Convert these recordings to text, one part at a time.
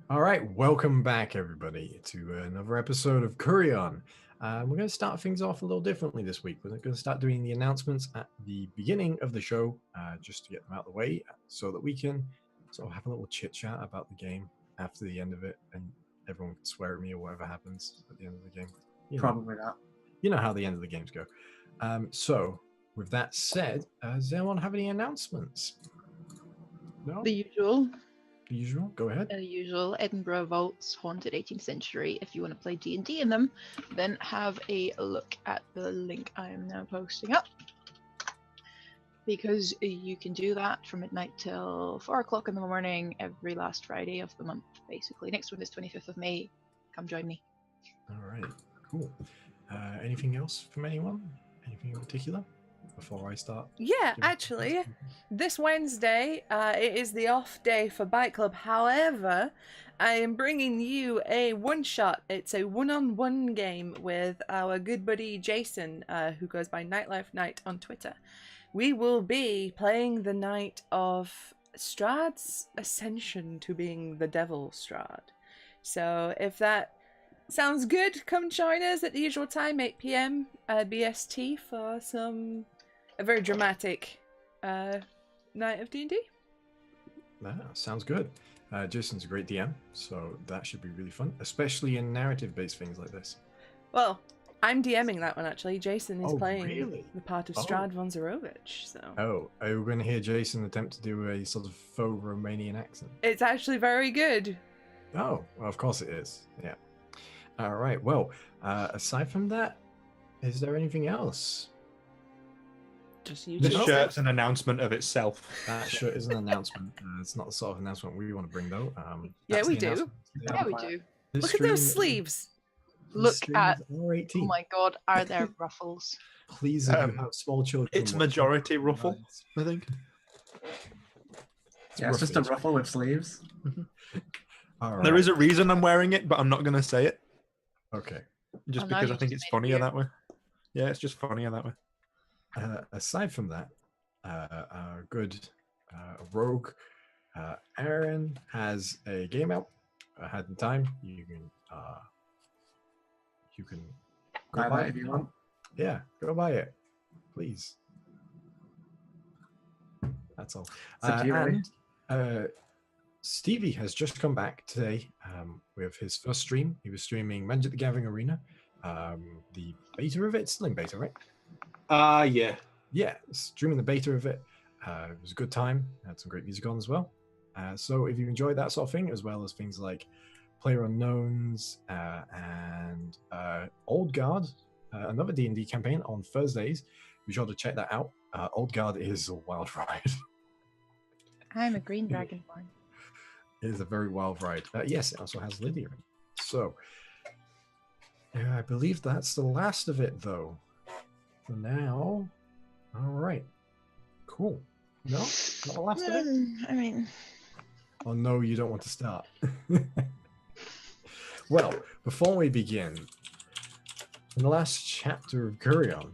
All right, welcome back, everybody, to another episode of Kureon. We're going to start things off a little differently this week. We're going to start doing the announcements at the beginning of the show, just to get them out of the way, so that we can sort of have a little chit chat about the game after the end of it, and everyone can swear at me or whatever happens at the end of the game. Probably not. You know how the end of the games go. So, with that said, does anyone have any announcements? No, The usual. the usual. Go ahead. The usual Edinburgh Vaults, Haunted 18th Century. If you want to play D&D in them, then have a look at the link I am now posting up. Because you can do that from midnight till 4 o'clock in the morning every last Friday of the month, basically. Next one is 25th of May. Come join me. All right, cool. Anything else from anyone? Anything in particular before I start? Yeah, actually, this Wednesday, it is the off day for Bike Club. However, I am bringing you a one-shot. It's a one-on-one game with our good buddy Jason, who goes by Nightlife Night on Twitter. We will be playing the night of Strahd's ascension to being the Devil Strahd. So if that sounds good, come join us at the usual time, 8 p.m. BST for a very dramatic night of D&D. Sounds good. Jason's a great DM, so that should be really fun, especially in narrative-based things like this. Well, I'm DMing that one actually. Jason is playing really? the part of Strahd von Zarovich. So. Oh, are we going to hear Jason attempt to do a sort of faux Romanian accent? It's actually very good. Oh, well, of course it is. Yeah. All right. Well, aside from that, is there anything else? Just you. This two. shirt's an announcement of itself. That shirt is an announcement. It's not the sort of announcement we want to bring, though. Yeah, that's we the do. announcement. Yeah, we do. This Look at those stream- sleeves. this Look stream at- is R18. Oh my god, are there ruffles? Please, if you have small children, It's watching, majority ruffle, I think. Yeah, it's just a ruffle with sleeves. All There is right. a reason I'm wearing it, but I'm not going to say it, Okay. just Oh, now because you I think just it's made it funnier weird. that way. Yeah, it's just funnier that way. Aside from that, our good rogue Aaron has a game out. Had the time. You can go Buy buy that it if you want. Yeah, go buy it, please. That's all. It's up to you, really. And Stevie has just come back today with his first stream. He was streaming Magic the Gathering Arena, the beta of it. Still in beta, right? Yeah. Yeah, streaming the beta of it. It was a good time. Had some great music on as well. So if you enjoyed that sort of thing, as well as things like Player Unknowns and Old Guard, another D&D campaign on Thursdays, be sure to check that out. Old Guard is a wild ride. I'm a green dragonborn. It is a very wild ride. Yes, it also has Lydia in it. So, I believe that's the last of it, though. For now. All right. Cool. No? Not the last of it? I mean, Oh, no, you don't want to start. Well, before we begin, in the last chapter of Kureon,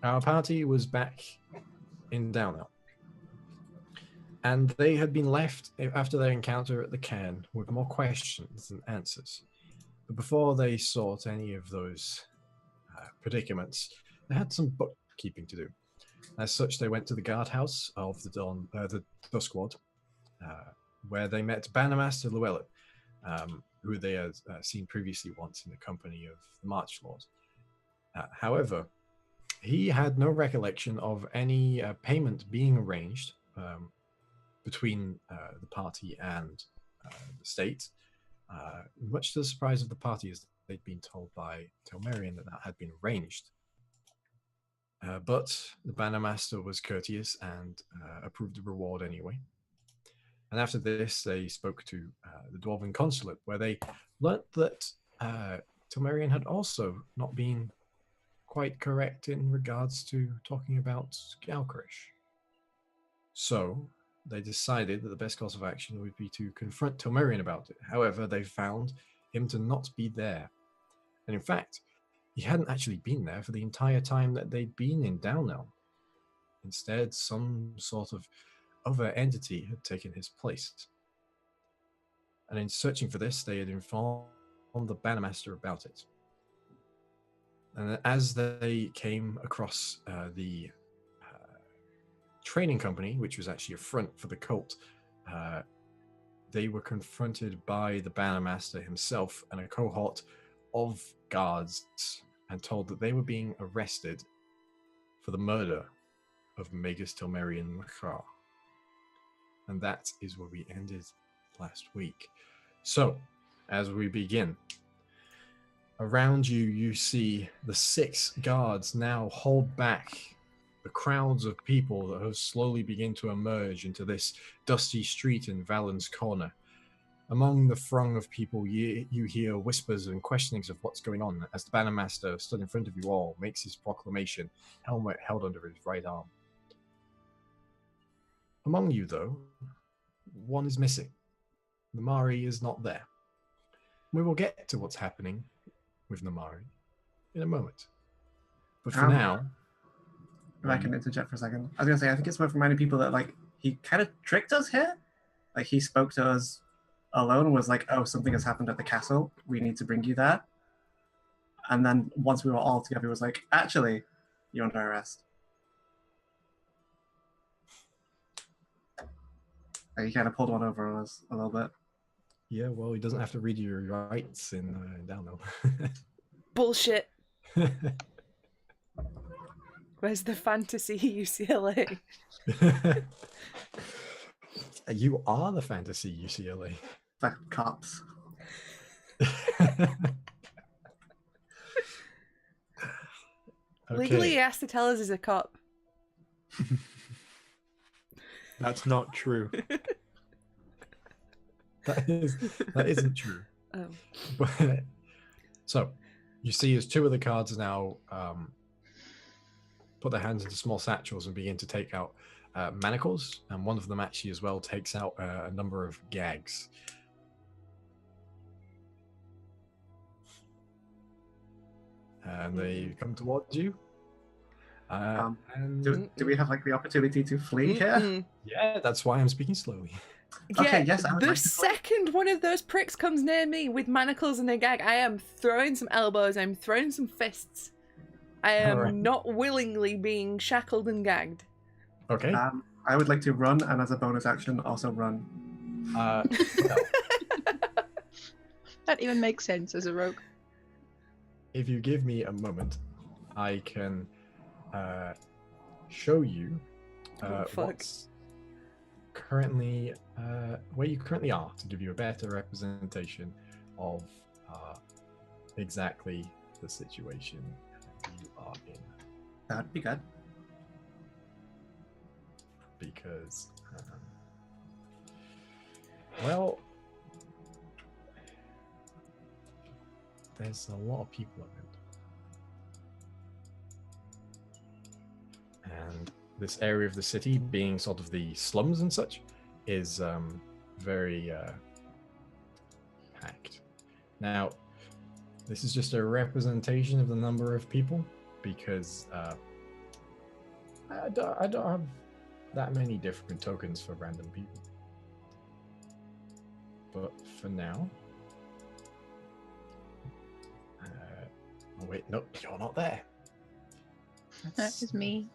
our party was back in Downhill. And they had been left after their encounter at the cairn with more questions than answers. But before they sought any of those predicaments, they had some bookkeeping to do. As such, they went to the guardhouse of the Duskwad, where they met Bannermaster Llewellyn, who they had seen previously once in the company of the March Lord. However, he had no recollection of any payment being arranged between the party and the state, much to the surprise of the party, as they'd been told by Telmerian that had been arranged. But the Bannermaster was courteous and approved the reward anyway. And after this, they spoke to the Dwarven Consulate, where they learnt that Telmerian had also not been quite correct in regards to talking about Galkrish. So they decided that the best course of action would be to confront Telmerian about it. However, they found him to not be there. And in fact, he hadn't actually been there for the entire time that they'd been in Downell. Instead, some sort of other entity had taken his place. And in searching for this, they had informed the bannermaster about it. And as they came across the training company, which was actually a front for the cult, they were confronted by the bannermaster himself and a cohort of guards and told that they were being arrested for the murder of Magus Tilmerian Makar. And that is where we ended last week. So, as we begin, around you, you see the 6 guards now hold back the crowds of people that have slowly begun to emerge into this dusty street in Valen's Corner. Among the throng of people, you hear whispers and questionings of what's going on as the bannermaster stood in front of you all makes his proclamation, helmet held under his right arm. Among you, though, one is missing. Namari is not there. We will get to what's happening with Namari in a moment. But for now... If I can interject for a second. I was going to say, I think it's worth reminding people that, like, he kind of tricked us here. Like, he spoke to us alone and was like, oh, something has happened at the castle. We need to bring you there. And then once we were all together, he was like, actually, you're under arrest. Like, he kind of pulled one over on us a little bit. Yeah, well, he doesn't have to read your rights in Downhill. Bullshit. Where's the fantasy UCLA? You are the fantasy UCLA. The cops. Legally, he has to tell us he's a cop. That's not true. That isn't true. Oh. But, so, you see as 2 of the cards now put their hands into small satchels and begin to take out manacles, and one of them actually as well takes out a number of gags. And they come towards you. And Do we have like the opportunity to flee here? yeah, that's why I'm speaking slowly. Yeah, Okay, yes, I would the like to flee. second one of those pricks comes near me with manacles and a gag, I am throwing some elbows, I'm throwing some fists. I am Alright. not willingly being shackled and gagged. Okay. I would like to run, and as a bonus action, also run. Well, That even makes sense as a rogue. if you give me a moment, I can show you Oh, fuck. what's currently where you currently are to give you a better representation of exactly the situation you are in. That'd be good. Because well, there's a lot of people around, and this area of the city, being sort of the slums and such, is very packed. Now, this is just a representation of the number of people, because I don't have that many different tokens for random people. But for now, oh wait, nope, you're not there. That is me.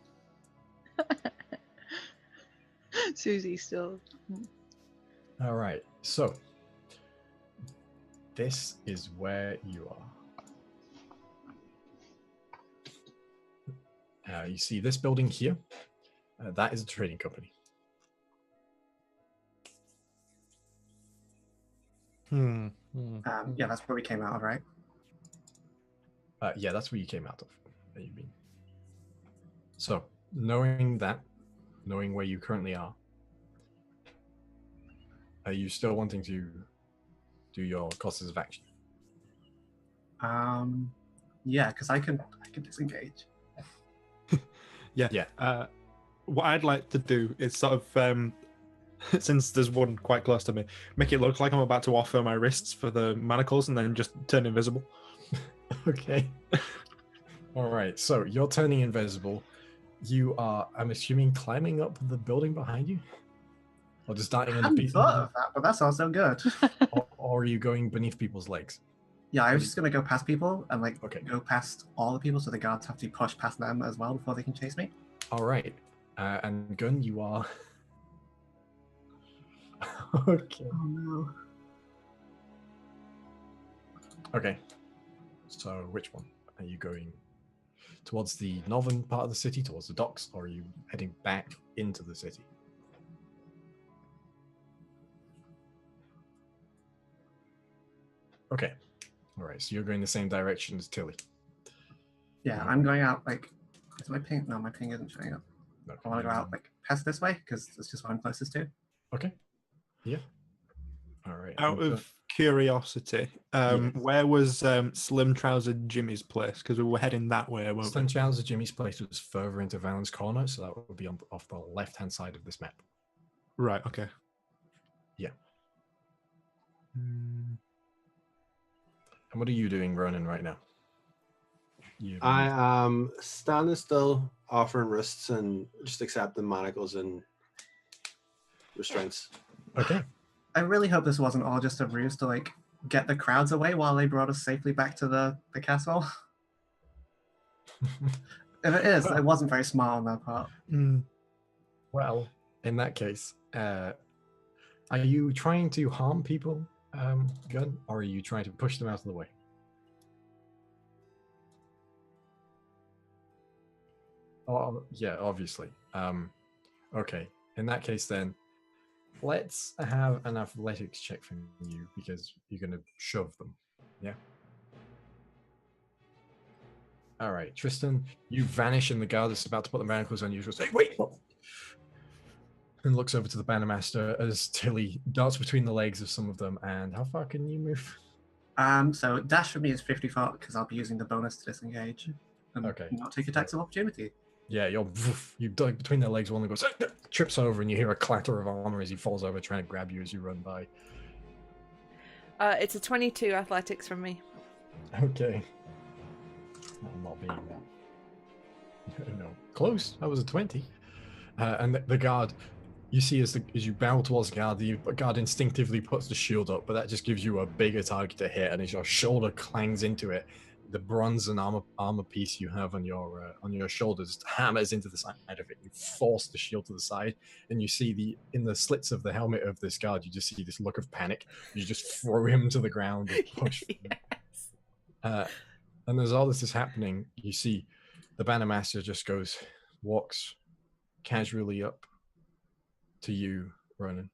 Susie still. All right, so this is where you are. You see this building here? That is a trading company. Yeah, that's where we came out of, right? Yeah, that's where you came out of. That you mean. So, knowing that, knowing where you currently are you still wanting to do your courses of action? Yeah, because I can disengage. Yeah. What I'd like to do is sort of, since there's one quite close to me, make it look like I'm about to offer my wrists for the manacles and then just turn invisible. Okay. All right, so you're turning invisible. You are, I'm assuming, climbing up the building behind you? Or just darting I under hadn't people? thought of that, but that's also good. Or are you going beneath people's legs? Yeah, I was just gonna go past people and like Okay. go past all the people, so the guards have to push past them as well before they can chase me. All right. And Gun, you are. Okay. Oh no. Okay. So which one? Are you going towards the northern part of the city, towards the docks, or are you heading back into the city? Okay. All right. So you're going the same direction as Tilly. Yeah, I'm going out like. Is my ping? No, my ping isn't showing up. No. I want to go out like past this way because it's just what I'm closest to. Okay. Yeah. All right. Out of curiosity, Yes. where was Slim Trousered Jimmy's place? Because we were heading that way, weren't Slim we? Chow's Jimmy's place was further into Valen's corner, so that would be off the left-hand side of this map. Right, okay. Yeah. Mm, And what are you doing, Ronan, right now? I am standing still, offering wrists and just accepting manacles and restraints. Okay. I really hope this wasn't all just a ruse to like get the crowds away while they brought us safely back to the castle. If it is, it wasn't very smart on their part. Well, in that case, are you trying to harm people, Gun, or are you trying to push them out of the way? Oh, yeah, obviously. Okay. In that case, then, let's have an athletics check from you because you're going to shove them. Yeah. All right, Tristan, you vanish and the guard that's about to put the manacles on you just say, "Wait!" And looks over to the Bannermaster as Tilly darts between the legs of some of them. And how far can you move? So dash for me is 50 foot because I'll be using the bonus to disengage and Okay. not take attacks of opportunity. Yeah, you dive between their legs. One goes, trips over, and you hear a clatter of armor as he falls over, trying to grab you as you run by. It's a 22 athletics from me. Okay. I'm not being that. No, close. That was a 20. And the guard, you see as you bow towards the guard instinctively puts the shield up, but that just gives you a bigger target to hit, and as your shoulder clangs into it, the bronze and armor piece you have on your shoulders hammers into the side of it. You force the shield to the side, and you see in the slits of the helmet of this guard, you just see this look of panic. You just throw him to the ground and push. Yes. And as all this is happening, you see the Bannermaster just walks casually up to you, Ronan.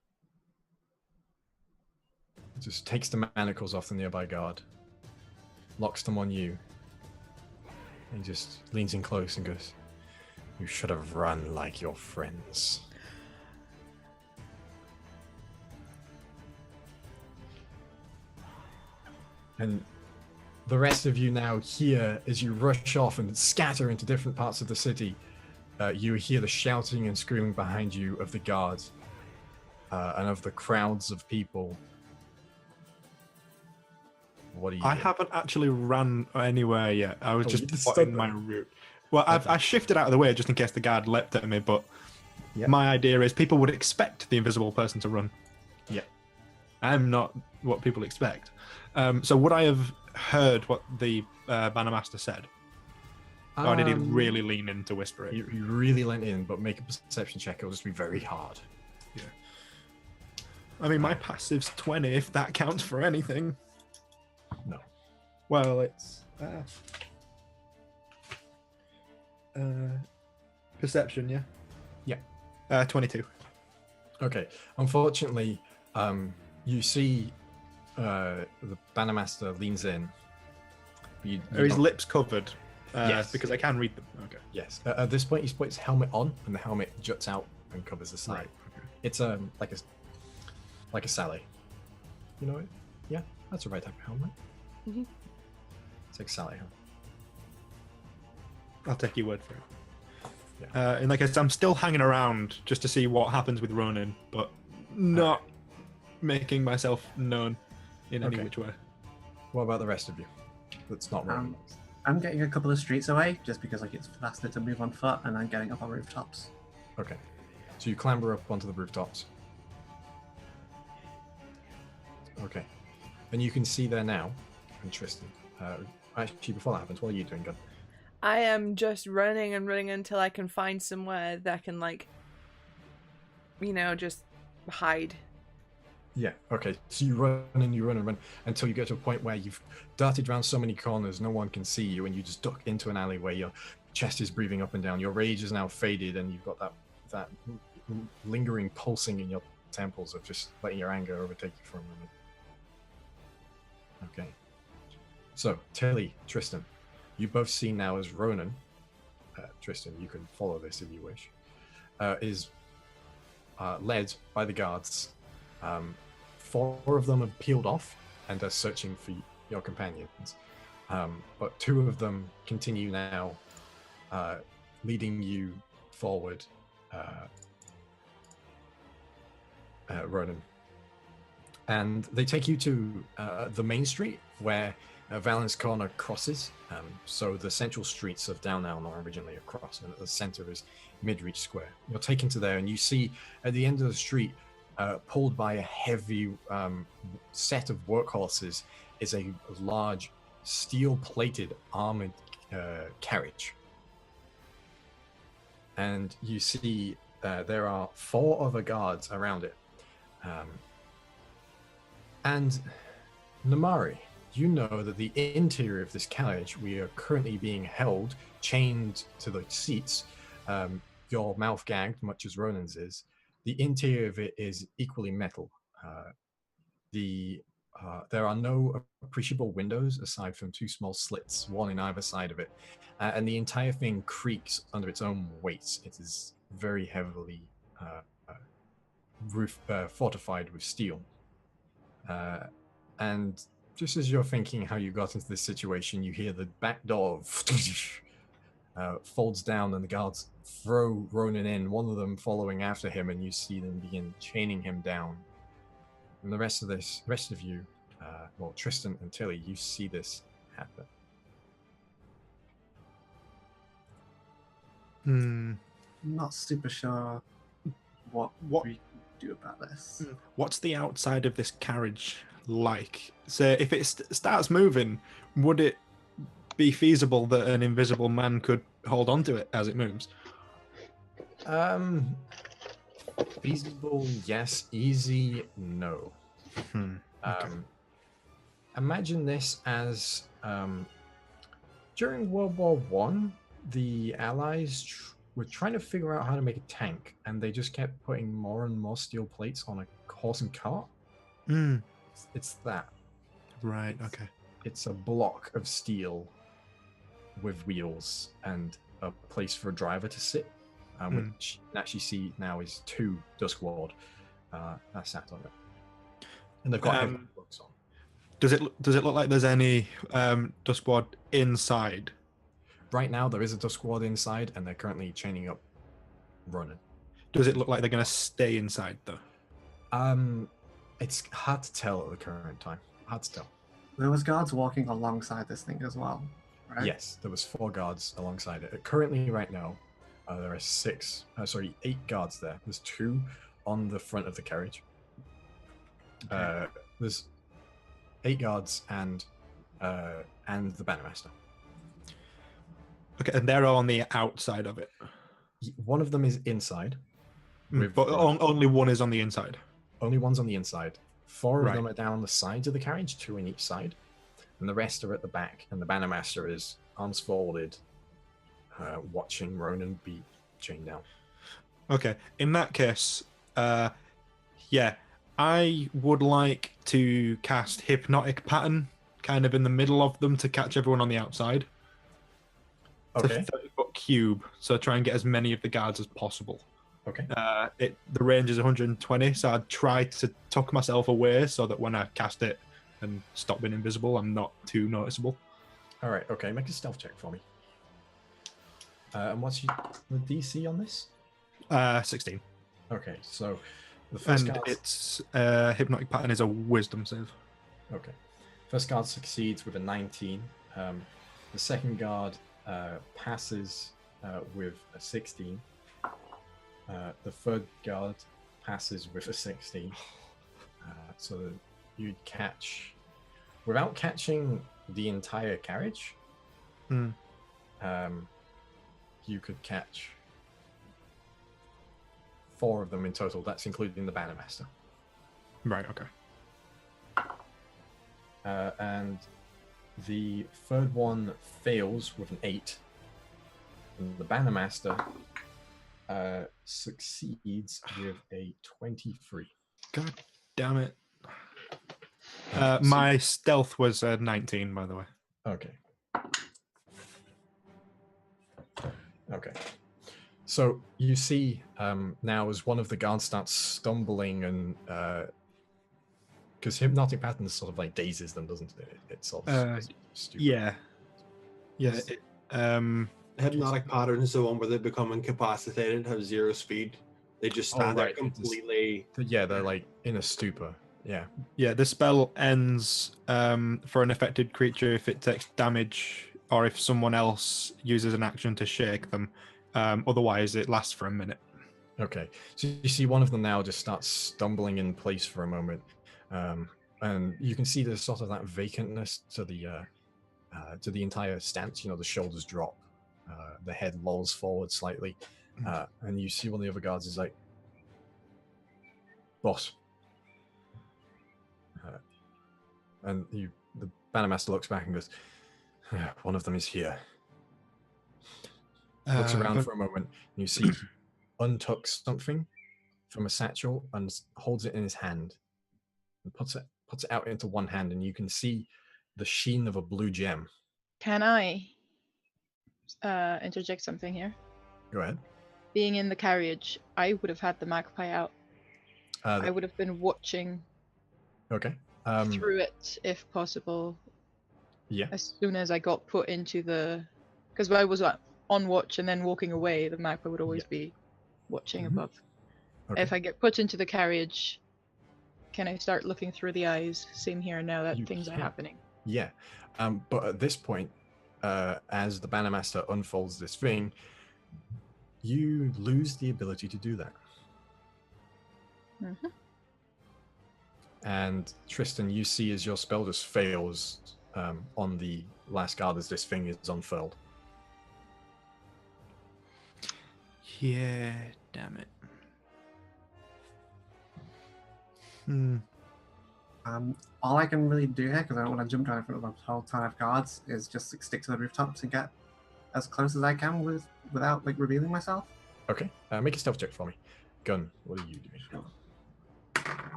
Just takes the manacles off the nearby guard, locks them on you, and just leans in close and goes, "You should have run like your friends." And the rest of you now hear, as you rush off and scatter into different parts of the city, you hear the shouting and screaming behind you of the guards and of the crowds of people. What are you I doing? haven't actually ran anywhere yet. I was Oh, just you just plotting stood my there. route. Well, I shifted out of the way just in case the guard leapt at me, but Yep. my idea is people would expect the invisible person to run. Yeah. I'm not what people expect. So would I have heard what the Bannermaster said? Or did he really lean in to whisper it? You really leant in, but make a perception check. It'll just be very hard. I mean, my passive's 20, if that counts for anything. No. Well, it's... perception, yeah? Yeah. 22. Okay. Unfortunately, you see the Bannermaster leans in. Are his lips covered? Yes. Because I can read them. Okay. Yes. At this point, he's put his helmet on, and the helmet juts out and covers the side. Right. Okay. It's like a Sally. You know it? Yeah, that's the right type of helmet. Mhm. It's like Sally helmet. I'll take your word for it. Yeah. And like I said, I'm still hanging around just to see what happens with Ronan, but not making myself known in any Okay. which way. What about the rest of you? That's not Ronan. I'm getting a couple of streets away just because like it's faster to move on foot, and I'm getting up on rooftops. Okay. So you clamber up onto the rooftops. Okay. And you can see there now, and Tristan. Actually, before that happens, what are you doing, Gun? I am just running and running until I can find somewhere that I can, like, just hide. Yeah, okay. So you run and run until you get to a point where you've darted around so many corners, no one can see you, and you just duck into an alley where your chest is breathing up and down. Your rage is now faded, and you've got that lingering pulsing in your temples of just letting your anger overtake you for a moment. Okay. So, Tilly, Tristan, you both see now as Ronan, Tristan, you can follow this if you wish, is led by the guards. 4 of them have peeled off and are searching for your companions. But 2 of them continue now, leading you forward, Ronan. And they take you to the main street where Valence Corner crosses. So the central streets of Downtown are originally across, and at the center is Midreach Square. You're taken to there, and you see at the end of the street, pulled by a heavy set of workhorses, is a large steel-plated armored carriage. And you see there are 4 other guards around it. And Namari, you know that the interior of this carriage, we are currently being held, chained to the seats, your mouth gagged, much as Ronan's is. The interior of it is equally metal. There are no appreciable windows aside from 2 small slits, one in either side of it. And the entire thing creaks under its own weight. It is very heavily fortified with steel. And just as you're thinking how you got into this situation, you hear the back door folds down, and the guards throw Ronan in, one of them following after him, and you see them begin chaining him down. And the rest of you, Tristan and Tilly, you see this happen. Not super sure what we do about this. What's the outside of this carriage like? So if it starts moving, would it be feasible that an invisible man could hold on to it as it moves? Feasible, yes. Easy, no. Okay. Imagine this as during World War One, the Allies were trying to figure out how to make a tank, and they just kept putting more and more steel plates on a horse and cart. It's that. Right, okay. It's a block of steel with wheels and a place for a driver to sit, which you can actually see now is 2 Duskward that sat on it. And they've got heavy books on. Does it look like there's any Duskward inside? Right now, there is a Duskward inside, and they're currently chaining up Ronan. Does it look like they're going to stay inside, though? It's hard to tell at the current time. Hard to tell. There was guards walking alongside this thing as well, right? Yes, there was 4 guards alongside it. Currently, right now, there are 8 guards there. There's 2 on the front of the carriage. Okay. There's 8 guards and the Bannermaster. Okay, and they're all on the outside of it. One of them is inside. But only one is on the inside. Only one's on the inside. 4 of them are down the sides of the carriage, 2 in each side. And the rest are at the back. And the Bannermaster is arms folded, watching Ronan be chained down. Okay, in that case, I would like to cast Hypnotic Pattern kind of in the middle of them to catch everyone on the outside. Okay. It's a 30-foot cube, so try and get as many of the guards as possible. Okay. The range is 120, so I'd try to tuck myself away so that when I cast it and stop being invisible, I'm not too noticeable. All right. Okay. Make a stealth check for me. And what's the DC on this? 16. Okay. So the first and card. It's Hypnotic Pattern is a Wisdom save. Okay. First guard succeeds with a 19. The second guard passes with a 16. The third guard passes with a 16. So you'd catch, without catching the entire carriage, you could catch 4 of them in total. That's including the Bannermaster. Right, okay. And the third one fails with an 8. And the Bannermaster succeeds with a 23. God damn it. My stealth was 19, by the way. Okay. Okay. So you see now as one of the guards starts stumbling and because hypnotic patterns sort of like dazes them, doesn't it? It's sort of stupid. Yeah. Yeah. Hypnotic pattern is the one where they become incapacitated, have 0 speed. They just stand there completely. Yeah, they're like in a stupor. Yeah. Yeah, the spell ends for an affected creature if it takes damage or if someone else uses an action to shake them. Otherwise, it lasts for a minute. Okay. So you see one of them now just starts stumbling in place for a moment. And you can see there's sort of that vacantness to the entire stance. You know, the shoulders drop, the head lolls forward slightly, and you see one of the other guards is like, "Boss." And the Bannermaster looks back and goes, "One of them is here." Looks around for a moment, and you see he untucks something from a satchel and holds it in his hand, and puts it out into one hand, and you can see the sheen of a blue gem. Can I interject something here? Go ahead. Being in the carriage, I would have had the magpie out. I would have been watching Okay. through it, if possible. Yeah. As soon as I got put into the... Because I was on watch and then walking away, the magpie would always be watching above. Okay. If I get put into the carriage, can I start looking through the eyes, seeing here and now that things are happening? Yeah. But at this point, as the Bannermaster unfolds this thing, you lose the ability to do that. Mm-hmm. And Tristan, you see as your spell just fails on the last guard as this thing is unfurled. Yeah, damn it. All I can really do here, because I don't want to jump down in front of a whole ton of guards, is just like, stick to the rooftops and get as close as I can without like revealing myself. Okay. Make a stealth check for me. Gun, what are you doing? Sure.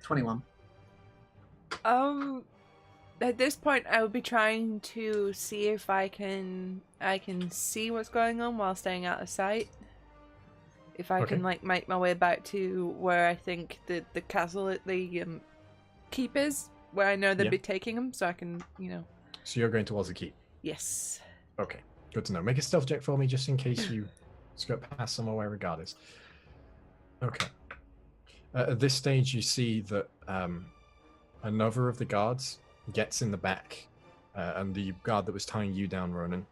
21. At this point, I would be trying to see if I can see what's going on while staying out of sight. If I can like make my way back to where I think the castle at the keep is, where I know they'd be taking them, so I can, you know. So you're going towards the keep. Yes. Okay, good to know. Make a stealth check for me, just in case you skirt past somewhere where regard is. Okay. At this stage, you see that another of the guards gets in the back, and the guard that was tying you down, Ronan,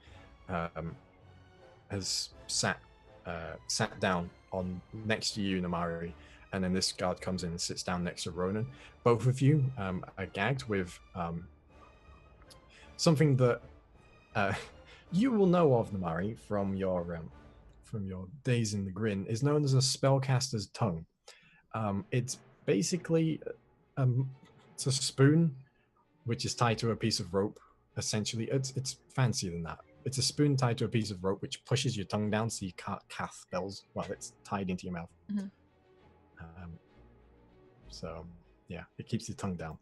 has sat down on next to you, Namari, and then this guard comes in and sits down next to Ronan. Both of you are gagged with something that you will know of, Namari, from your days in the Grin, is known as a spellcaster's tongue. It's basically it's a spoon which is tied to a piece of rope. Essentially, it's fancier than that. It's a spoon tied to a piece of rope which pushes your tongue down so you can't cast spells while it's tied into your mouth. Mm-hmm. So yeah, it keeps your tongue down.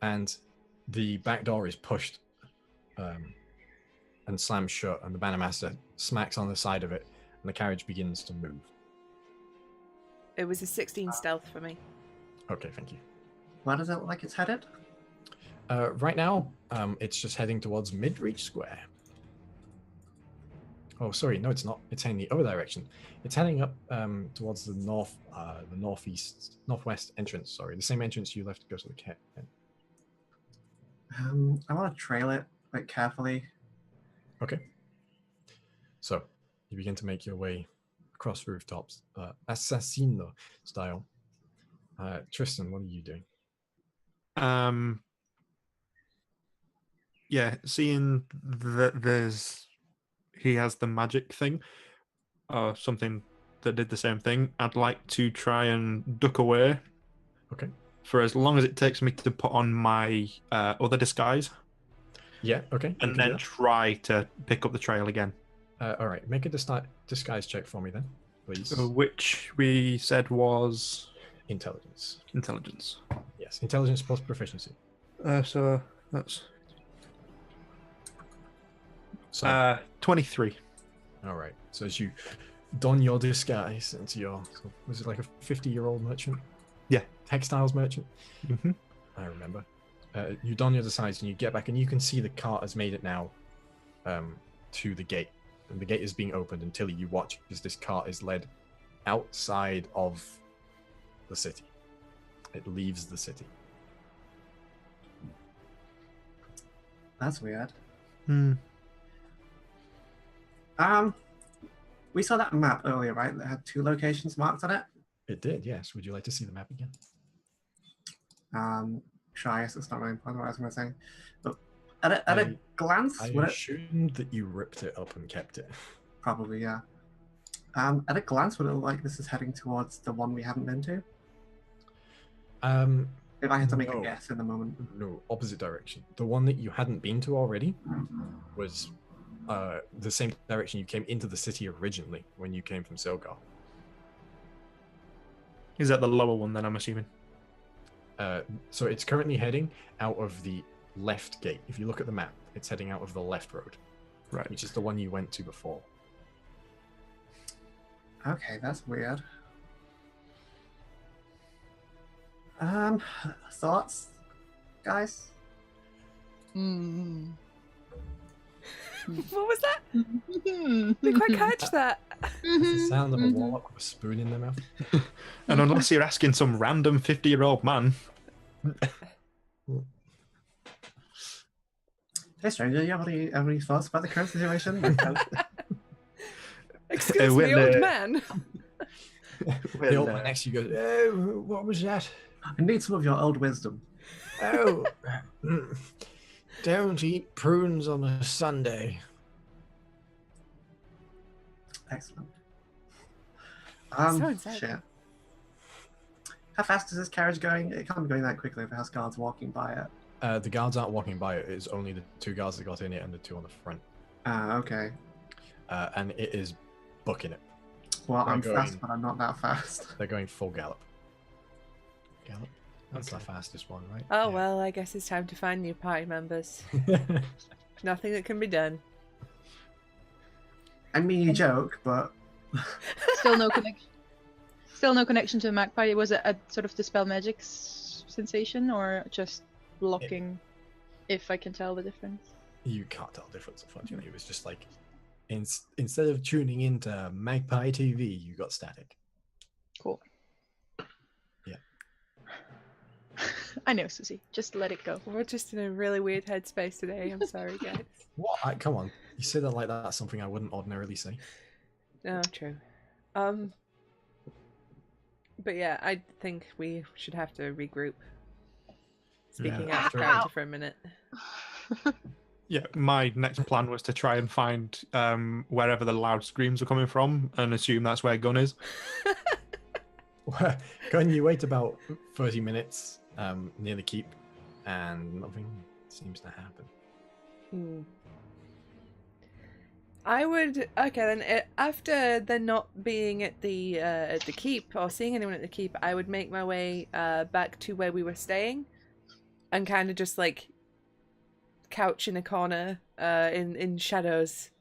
And the back door is pushed and slams shut, and the Bannermaster smacks on the side of it, and the carriage begins to move. It was a 16 stealth for me. Okay, thank you. Where does it look like it's headed? Right now, it's just heading towards Midreach Square. Oh, sorry, no, it's not. It's heading the other direction. It's heading up towards the northwest entrance. Sorry, the same entrance you left to go to the cat. I want to trail it like carefully. Okay. So you begin to make your way across rooftops, assassino style. Tristan, what are you doing? Yeah, seeing that he has the magic thing, or something that did the same thing, I'd like to try and duck away. Okay. For as long as it takes me to put on my other disguise. Yeah, okay. And then try to pick up the trail again. All right, make a disguise check for me then, please. Which we said was... Intelligence. Intelligence. Yes, intelligence plus proficiency. So that's... 23. All right, so as you don your disguise into your... Was it like a 50-year-old merchant? Yeah. Textiles merchant? Mm-hmm. I remember. You don your disguise and you get back and you can see the cart has made it now to the gate. And the gate is being opened until you watch as this cart is led outside of the city. It leaves the city. That's weird. We saw that map earlier, right? That had 2 locations marked on it. It did, yes. Would you like to see the map again? Sure, I guess it's not really important what I was going to say. But at a glance... I assumed that you ripped it up and kept it. Probably, yeah. At a glance, would it look like this is heading towards the one we haven't been to? If I had to make a guess in the moment. No, opposite direction. The one that you hadn't been to already was the same direction you came into the city originally when you came from Silgar. Is that the lower one then, I'm assuming? So it's currently heading out of the left gate. If you look at the map, it's heading out of the left road. Right. Which is the one you went to before. Okay, that's weird. Thoughts, guys? What was that? Didn't quite catch that. That's the sound of a warlock with a spoon in their mouth. And unless you're asking some random 50-year-old man. Hey, stranger, you have any thoughts about the current situation? Excuse me, old man. The old man next to you goes, "Oh, what was that? I need some of your old wisdom." Oh, don't eat prunes on a Sunday. Excellent. So shit. How fast is this carriage going? It can't be going that quickly if it has guards walking by it. The guards aren't walking by it. It's only the 2 guards that got in it and the 2 on the front. Okay. And it is booking it. Well, I'm fast, but I'm not that fast. They're going full gallop. Gallop? That's the fastest one, right? Oh, well, I guess it's time to find new party members. Nothing that can be done. I mean, you joke, but... Still no connection. Still no connection to the magpie. Was it a sort of dispel magic sensation, or just blocking? If I can tell the difference. You can't tell the difference, unfortunately. It was just like, instead of tuning into Magpie TV, you got static. Cool. Yeah. I know, Susie. Just let it go. We're just in a really weird headspace today. I'm sorry, guys. What? Come on. You say that like that's something I wouldn't ordinarily say. No, true. But yeah, I think we should have to regroup. Speaking out of character for a minute. Yeah, my next plan was to try and find wherever the loud screams are coming from and assume that's where Gun is. Gun, you wait about 30 minutes near the keep and nothing seems to happen. I would then after they're not being at the keep or seeing anyone at the keep, I would make my way back to where we were staying and kind of just like couch in a corner in shadows,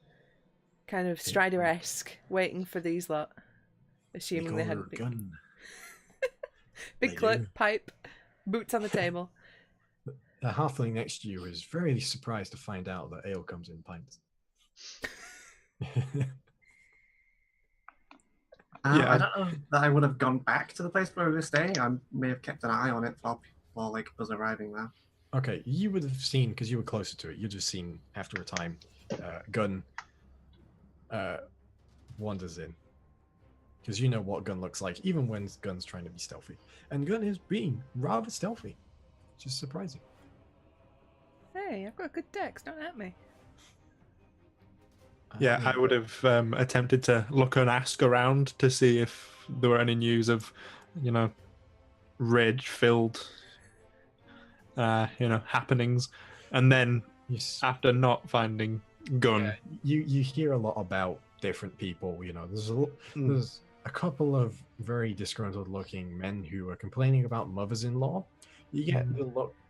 kind of Strider-esque, waiting for these lot, assuming they hadn't been. Big cloak, pipe, boots on the table. The halfling next to you is very surprised to find out that ale comes in pints. I don't know that I would have gone back to the place where we were staying. I may have kept an eye on it while like was arriving there. Okay, you would have seen, because you were closer to it, you'd have seen after a time, Gun wanders in. because you know what Gun looks like, even when Gun's trying to be stealthy. And Gun is being rather stealthy, which is surprising. Hey, I've got a good dex. Don't at me. Yeah, I would have attempted to look and ask around to see if there were any news of, rage-filled, happenings. And then after not finding Gun, you hear a lot about different people. There's a couple of very disgruntled-looking men who are complaining about mothers-in-law. You get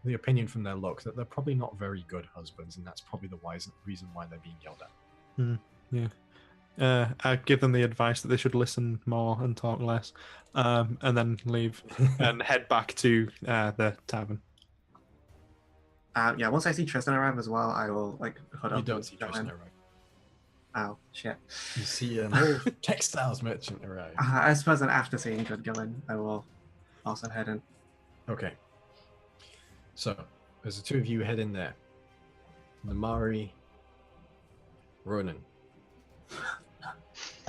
the opinion from their look that they're probably not very good husbands, and that's probably the reason why they're being yelled at. I'd give them the advice that they should listen more and talk less, and then leave and head back to the tavern. Once I see Tristan arrive as well, I will hood up. You don't see Tristan arrive. Oh shit! You see an old textiles merchant arrive. I suppose that after seeing Good go in, I will also head in. Okay. So, as the two of you head in there, Namari, Ronan,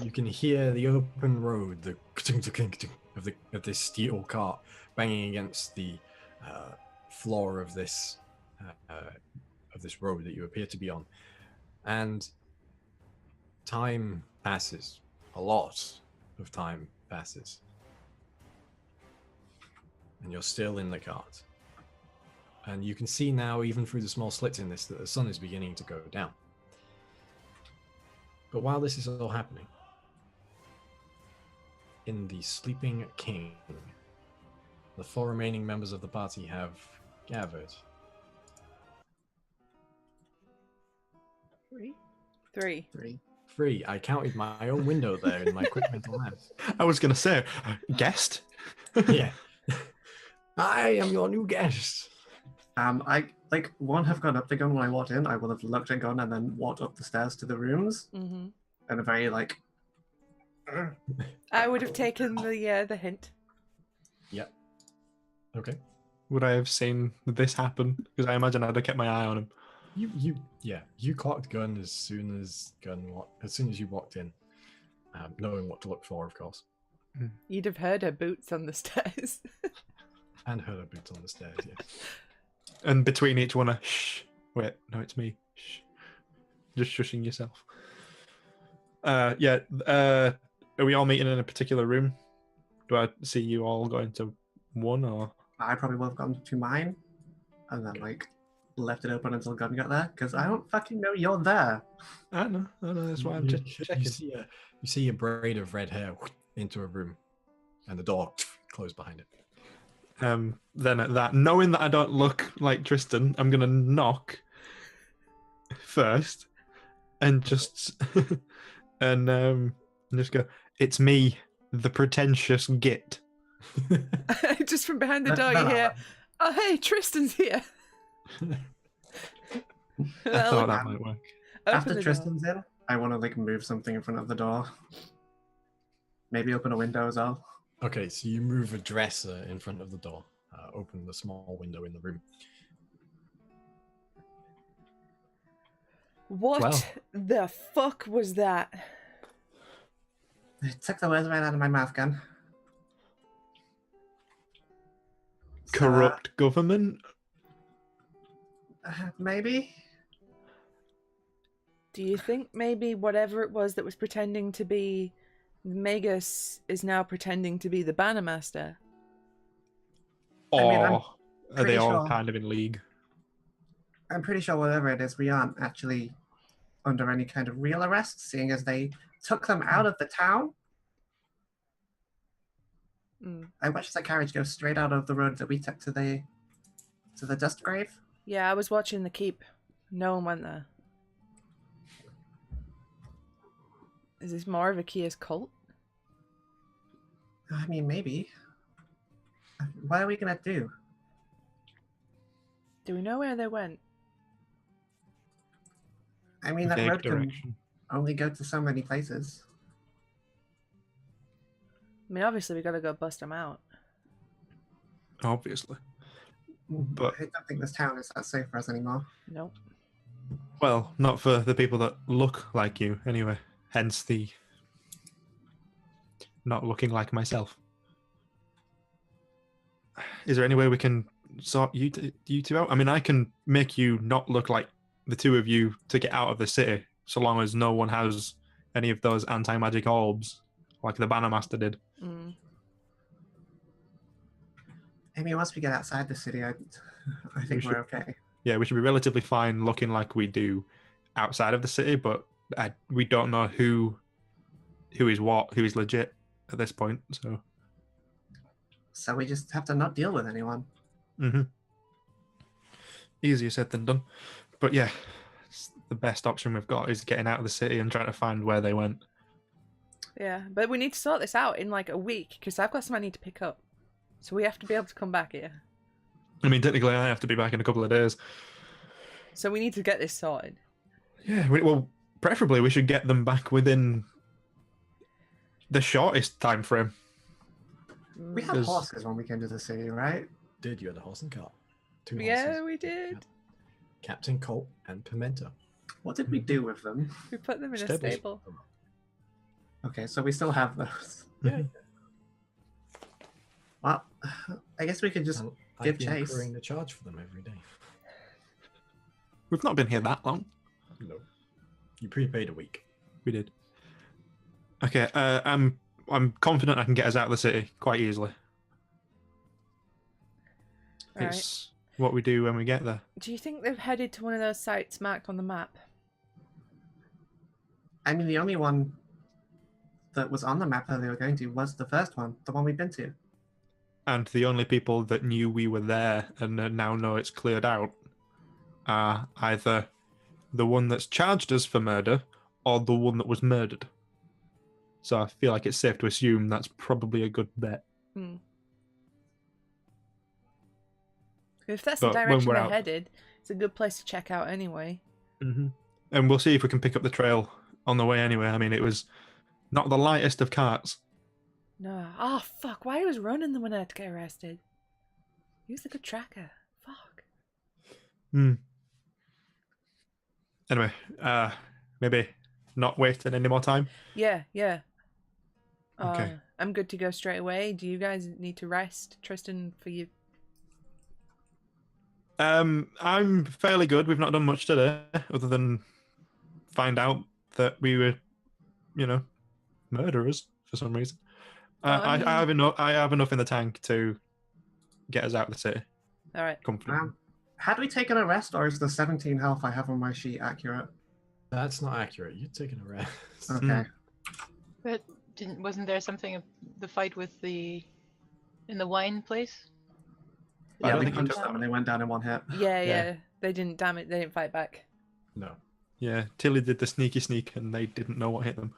you can hear the open road, the of this steel cart banging against the floor of this road that you appear to be on, and time passes. A lot of time passes, and you're still in the cart. And you can see now, even through the small slits in this, that the sun is beginning to go down. But while this is all happening, in the Sleeping King, the 4 remaining members of the party have gathered. 3. 3. I counted my own window there in my quick mental math. I was going to say, guest? Yeah. I am your new guest. I won't have gone up to Gun when I walked in. I will have looked at Gun and then walked up the stairs to the rooms. Mm-hmm. And a very I would have taken the hint. Yep. Okay. Would I have seen this happen? Because I imagine I'd have kept my eye on him. You clocked Gun as soon as you walked in, knowing what to look for, of course. You'd have heard her boots on the stairs. And heard her boots on the stairs, yes. And between each one, shh. Wait, no, it's me. Shh. Just shushing yourself. Are we all meeting in a particular room? Do I see you all going to one, or? I probably will have gone to mine, and then left it open until Gun got there, because I don't fucking know you're there. I know, that's why I'm just checking. You see a braid of red hair into a room, and the door closed behind it. Then at that, knowing that I don't look like Tristan, I'm gonna knock first, and just just go. It's me, the pretentious git. Just from behind the door, you hear, "Oh hey, Tristan's here." I thought that might work. After Tristan's in, I want to move something in front of the door. Maybe open a window as well. Okay, so you move a dresser in front of the door, open the small window in the room. What the fuck was that? It took the words right out of my mouth, Gun. Corrupt government? Maybe? Do you think maybe whatever it was that was pretending to be Magus is now pretending to be the Bannermaster? Or are they all kind of in league? I'm pretty sure whatever it is, we aren't actually under any kind of real arrest, seeing as they took them out of the town. I watched that carriage go straight out of the road that we took to the dust grave. Yeah, I was watching the keep. No one went there. Is this more of a Kia's cult? I mean, maybe. What are we gonna do? Do we know where they went? I mean, that road can only go to so many places. I mean, obviously we gotta go bust them out. Obviously. But I don't think this town is that safe for us anymore. Nope. Well, not for the people that look like you, anyway. Hence the not looking like myself. Is there any way we can sort you two out? I mean, I can make you not look like the two of you to get out of the city, so long as no one has any of those anti-magic orbs, like the Banner Master did. Mm. I mean, once we get outside the city, I think we're okay. Yeah, we should be relatively fine looking like we do outside of the city, but we don't know who is what, who is legit at this point. So we just have to not deal with anyone. Mm-hmm. Easier said than done. But yeah, it's the best option we've got is getting out of the city and trying to find where they went. Yeah, but we need to sort this out in like a week because I've got some I need to pick up. So we have to be able to come back here. I mean, technically, I have to be back in a couple of days. So we need to get this sorted. Yeah, well, preferably we should get them back within the shortest time frame. We had horses when we came to the city, right? Did you had a horse and cart? 2 horses. Yeah, we did. Captain Colt and Pimento. What did we do with them? We put them in a Stables. stable. Okay, so we still have those. Yeah. Well, I guess we could just give I've been chase. incurring the charge for them every day. We've not been here that long. No. You prepaid a week. We did. Okay, I'm confident I can get us out of the city quite easily. Right. It's what we do when we get there. Do you think they've headed to one of those sites marked on the map? I mean, the only one that was on the map that they were going to was the first one, the one we've been to. And the only people that knew we were there and now know it's cleared out are either the one that's charged us for murder or the one that was murdered. So I feel like it's safe to assume that's probably a good bet. Hmm. If that's But the when direction we're they're out- headed, it's a good place to check out anyway. Mm-hmm. And we'll see if we can pick up the trail on the way anyway. I mean, it was not the lightest of carts. No. Oh, fuck. Why was Ronan the one that had to get arrested? He was a good tracker. Fuck. Anyway, maybe not wasting any more time. Yeah. Okay. I'm good to go straight away. Do you guys need to rest? Tristan, for you? I'm fairly good. We've not done much today other than find out that we were, murderers for some reason. I have enough in the tank to get us out of the city. All right. Comfortably. Had we taken a rest, or is the 17 health I have on my sheet accurate? That's not accurate. You're taking a rest. Okay. But wasn't there something the fight with in the wine place? I Yeah, don't we think you punched took- them and they went down in one hit. Yeah. They didn't. Damn it. They didn't fight back. No. Yeah, Tilly did the sneaky sneak and they didn't know what hit them.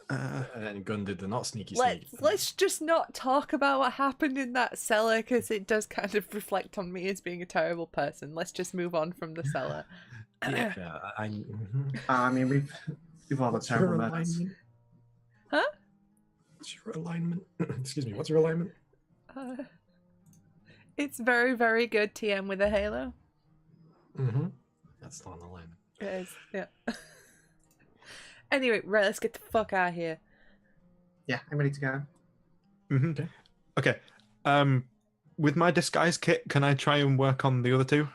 And then Gun did the not sneaky sneak. Let's just not talk about what happened in that cellar because it does kind of reflect on me as being a terrible person. Let's just move on from the cellar. Yeah, mhm. I mean, we've all got What's your terrible murders. alignment? Huh? What's your alignment? Excuse me. What's your alignment? It's very, very good TM with a halo. Mm-hmm. That's not an alignment. It is, yeah. Anyway, right, let's get the fuck out of here. Yeah, I'm ready to go. Mm-hmm. Okay. With my disguise kit, can I try and work on the other two?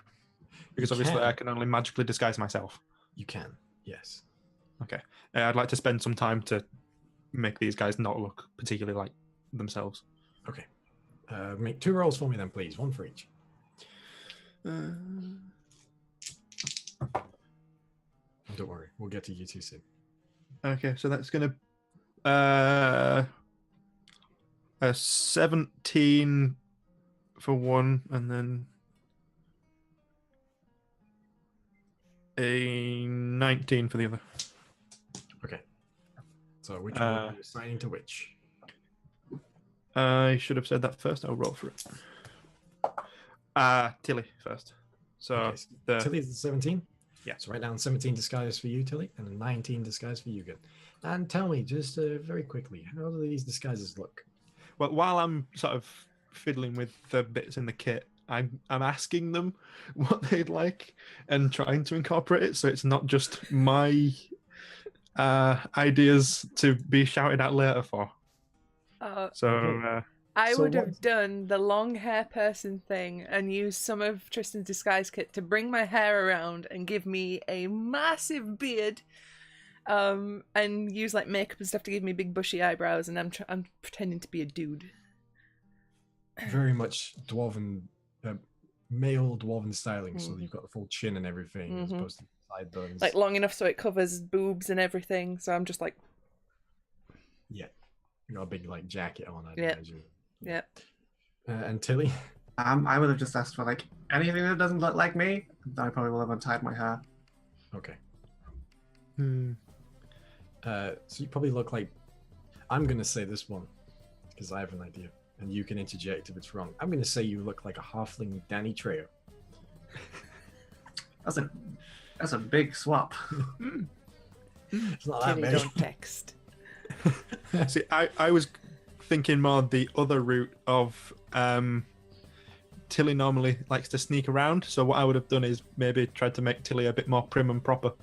Because obviously can. I can only magically disguise myself. You can. Yes. Okay. I'd like to spend some time to make these guys not look particularly like themselves. Okay. Make 2 rolls for me then, please. 1 for each. Don't worry. We'll get to you too soon. Okay, so that's gonna a 17 for one, and then a 19 for the other. Okay. So which one are you assigning to which? I should have said that first. I'll roll for it. Tilly first. So Okay, so the Tilly's the 17? Yeah. So write down 17 disguise for you, Tilly, and a 19 disguise for you, Good. And tell me, just very quickly, how do these disguises look? well, while I'm sort of fiddling with the bits in the kit, I'm asking them what they'd like and trying to incorporate it, so it's not just my ideas to be shouted at later for. So Okay. I So would have what's- done the long hair person thing and used some of Tristan's disguise kit to bring my hair around and give me a massive beard, and use like makeup and stuff to give me big bushy eyebrows, and I'm pretending to be a dude. very much dwarven, male dwarven styling. So Mhm. you've got the full chin and everything, as Mhm. opposed to sideburns. Like long enough so it covers boobs and everything. So I'm just like, Yeah, you got a big like jacket on. I'd Yeah. imagine. yeah. And Tilly. I would have just asked for like anything that doesn't look like me. Then I probably will have untied my hair. Okay. Hmm. So you probably look like. I'm gonna say this one because I have an idea, and you can interject if it's wrong. I'm gonna say you look like a halfling Danny Trejo. That's a big swap. It's not that Kitty, big. don't text. See, I was thinking more the other route of Tilly normally likes to sneak around, so what I would have done is maybe tried to make Tilly a bit more prim and proper.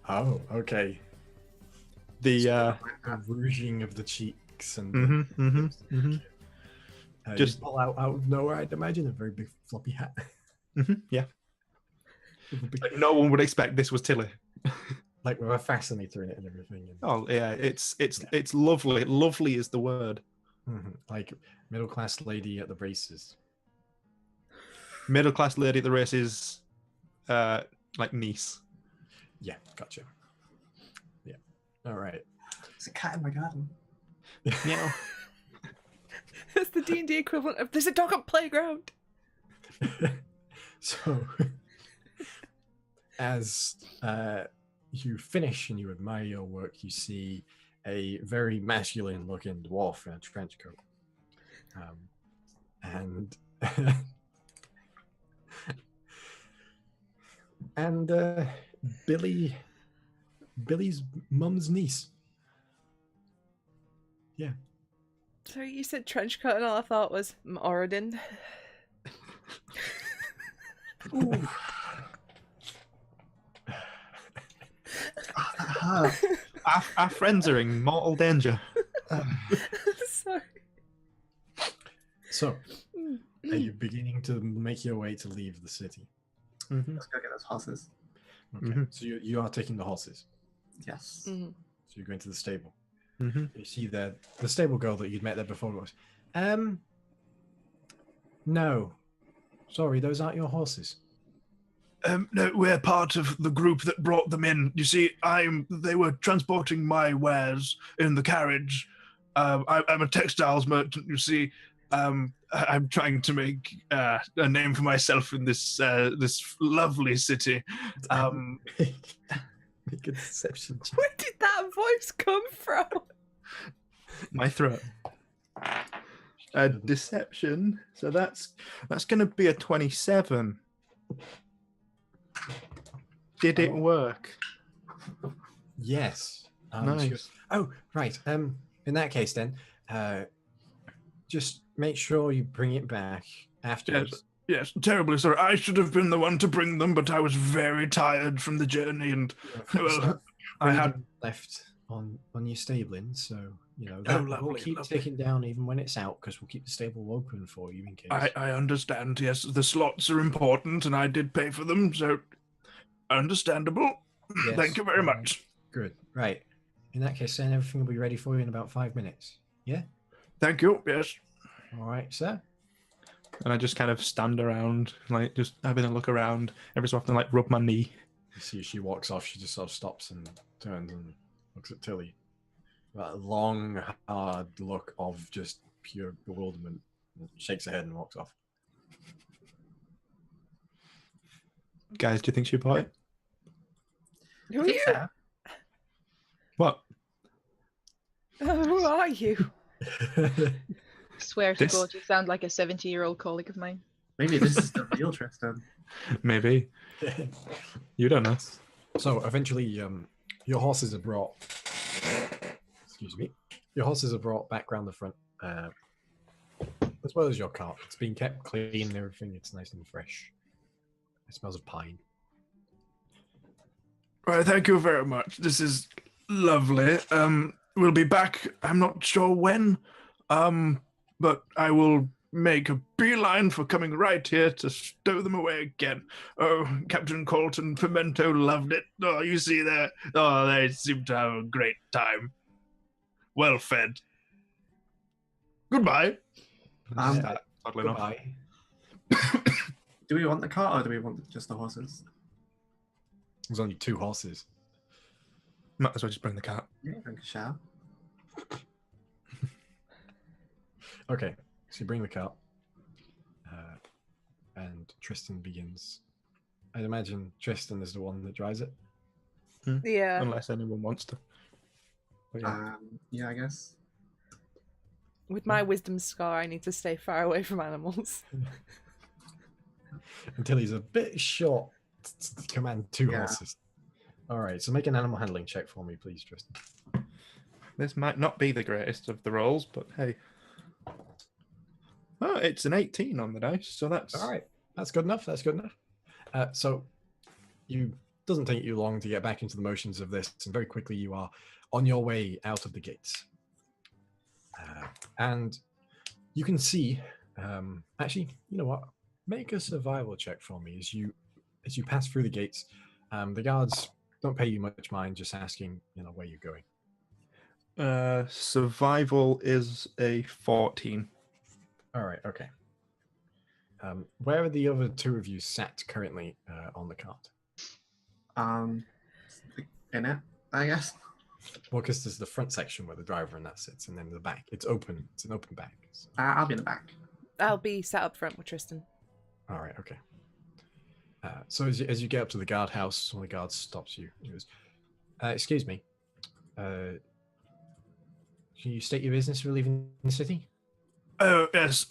Oh, okay. The rouging of the cheeks and Just- just pull out of nowhere. I'd imagine a very big floppy hat. yeah, With a big- like, no one would expect this was Tilly. like with a fascinator in it and everything. And, Oh yeah, it's lovely. Lovely is the word. like middle class lady at the races. Middle class lady at the races, like niece. Yeah, gotcha. Yeah. All right. There's a cat in my garden. Yeah. That's the D&D equivalent of there's a dog at playground. So, as you finish and you admire your work, you see a very masculine-looking dwarf in a trench coat, and and Billy's mum's niece. Yeah. Sorry, you said trench coat and all I thought was Oregon. Ooh. Oh, that hurt. Our friends are in mortal danger. Sorry. So, are you beginning to make your way to leave the city? Let's go get those horses. Okay. So you are taking the horses. Yes. Mhm. So you're going to the stable. Mm-hmm. You see the stable girl that you'd met there before goes, no. Sorry, those aren't your horses. No, we're part of the group that brought them in. You see, they were transporting my wares in the carriage. I'm a textiles merchant, you see. I'm trying to make a name for myself in this lovely city. Make a deception check. Where did that voice come from? My throat. Deception. So that's going to be a 27. Did it work? Yes. She Nice. goes, oh, right. In that case, then, just make sure you bring it back afterwards. Yes, terribly sorry. I should have been the one to bring them, but I was very tired from the journey, and well, I had left on your stabling, so Oh, that lovely, we'll keep lovely. taking down even when it's out because we'll keep the stable open for you in case. I understand. Yes, the slots are important, and I did pay for them, so understandable. Yes, Thank you very all right. much. Good. Right. In that case, then everything will be ready for you in about 5 minutes. Yeah. Thank you. Yes. All right, sir. And I just kind of stand around, like just having a look around. Every so often, like rub my knee. You see, as she walks off. She just sort of stops and turns and looks at Tilly. That long, hard look of just pure bewilderment. Shakes her head and walks off. Guys, do you think she bought it? Who are you? Yeah. What? Who are you? Swear to This- God, you sound like a 70-year-old colleague of mine. Maybe this is the real Tristan. Maybe. You don't know. So eventually, your horses are brought. Excuse me. Your horses are brought back round the front, as well as your cart. It's been kept clean and everything. It's nice and fresh. It smells of pine. Right. Thank you very much. This is Lovely. We'll be back. I'm not sure when, but I will make a beeline for coming right here to stow them away again. Oh, Captain Colton Pimento loved it. Oh, you see there. Oh, they seem to have a great time. Well fed. Goodbye. Start toddling off. Goodbye. Do we want the cart or do we want just the horses? There's only 2 horses. Might as well just bring the cart. Yeah, drink a shower. Okay, so you bring the cart, and Tristan begins. I'd imagine Tristan is the one that drives it. Yeah. Unless anyone wants to. But yeah. Yeah, I guess. With my wisdom scar, I need to stay far away from animals. Until he's a bit short to command 2 horses. All right, so make an animal handling check for me, please, Tristan. This might not be the greatest of the rolls, but hey. Oh, it's an 18 on the dice, so that's... All right, that's good enough. That's good enough. So you doesn't take you long to get back into the motions of this, and very quickly you are on your way out of the gates. And you can see, actually, you know what? Make a survival check for me as you pass through the gates. The guards don't pay you much mind, just asking, where you're going. Survival is a 14. All right, okay. Where are the other 2 of you sat currently on the cart? In it, I guess. Well, because there's the front section where the driver and that sits, and then the back. It's open. It's an open back. So. I'll be in the back. I'll be sat up front with Tristan. All right, okay. So as you get up to the guardhouse, one of the guards stops you. He goes, "Excuse me. Can you state your business for leaving the city?" Oh, yes.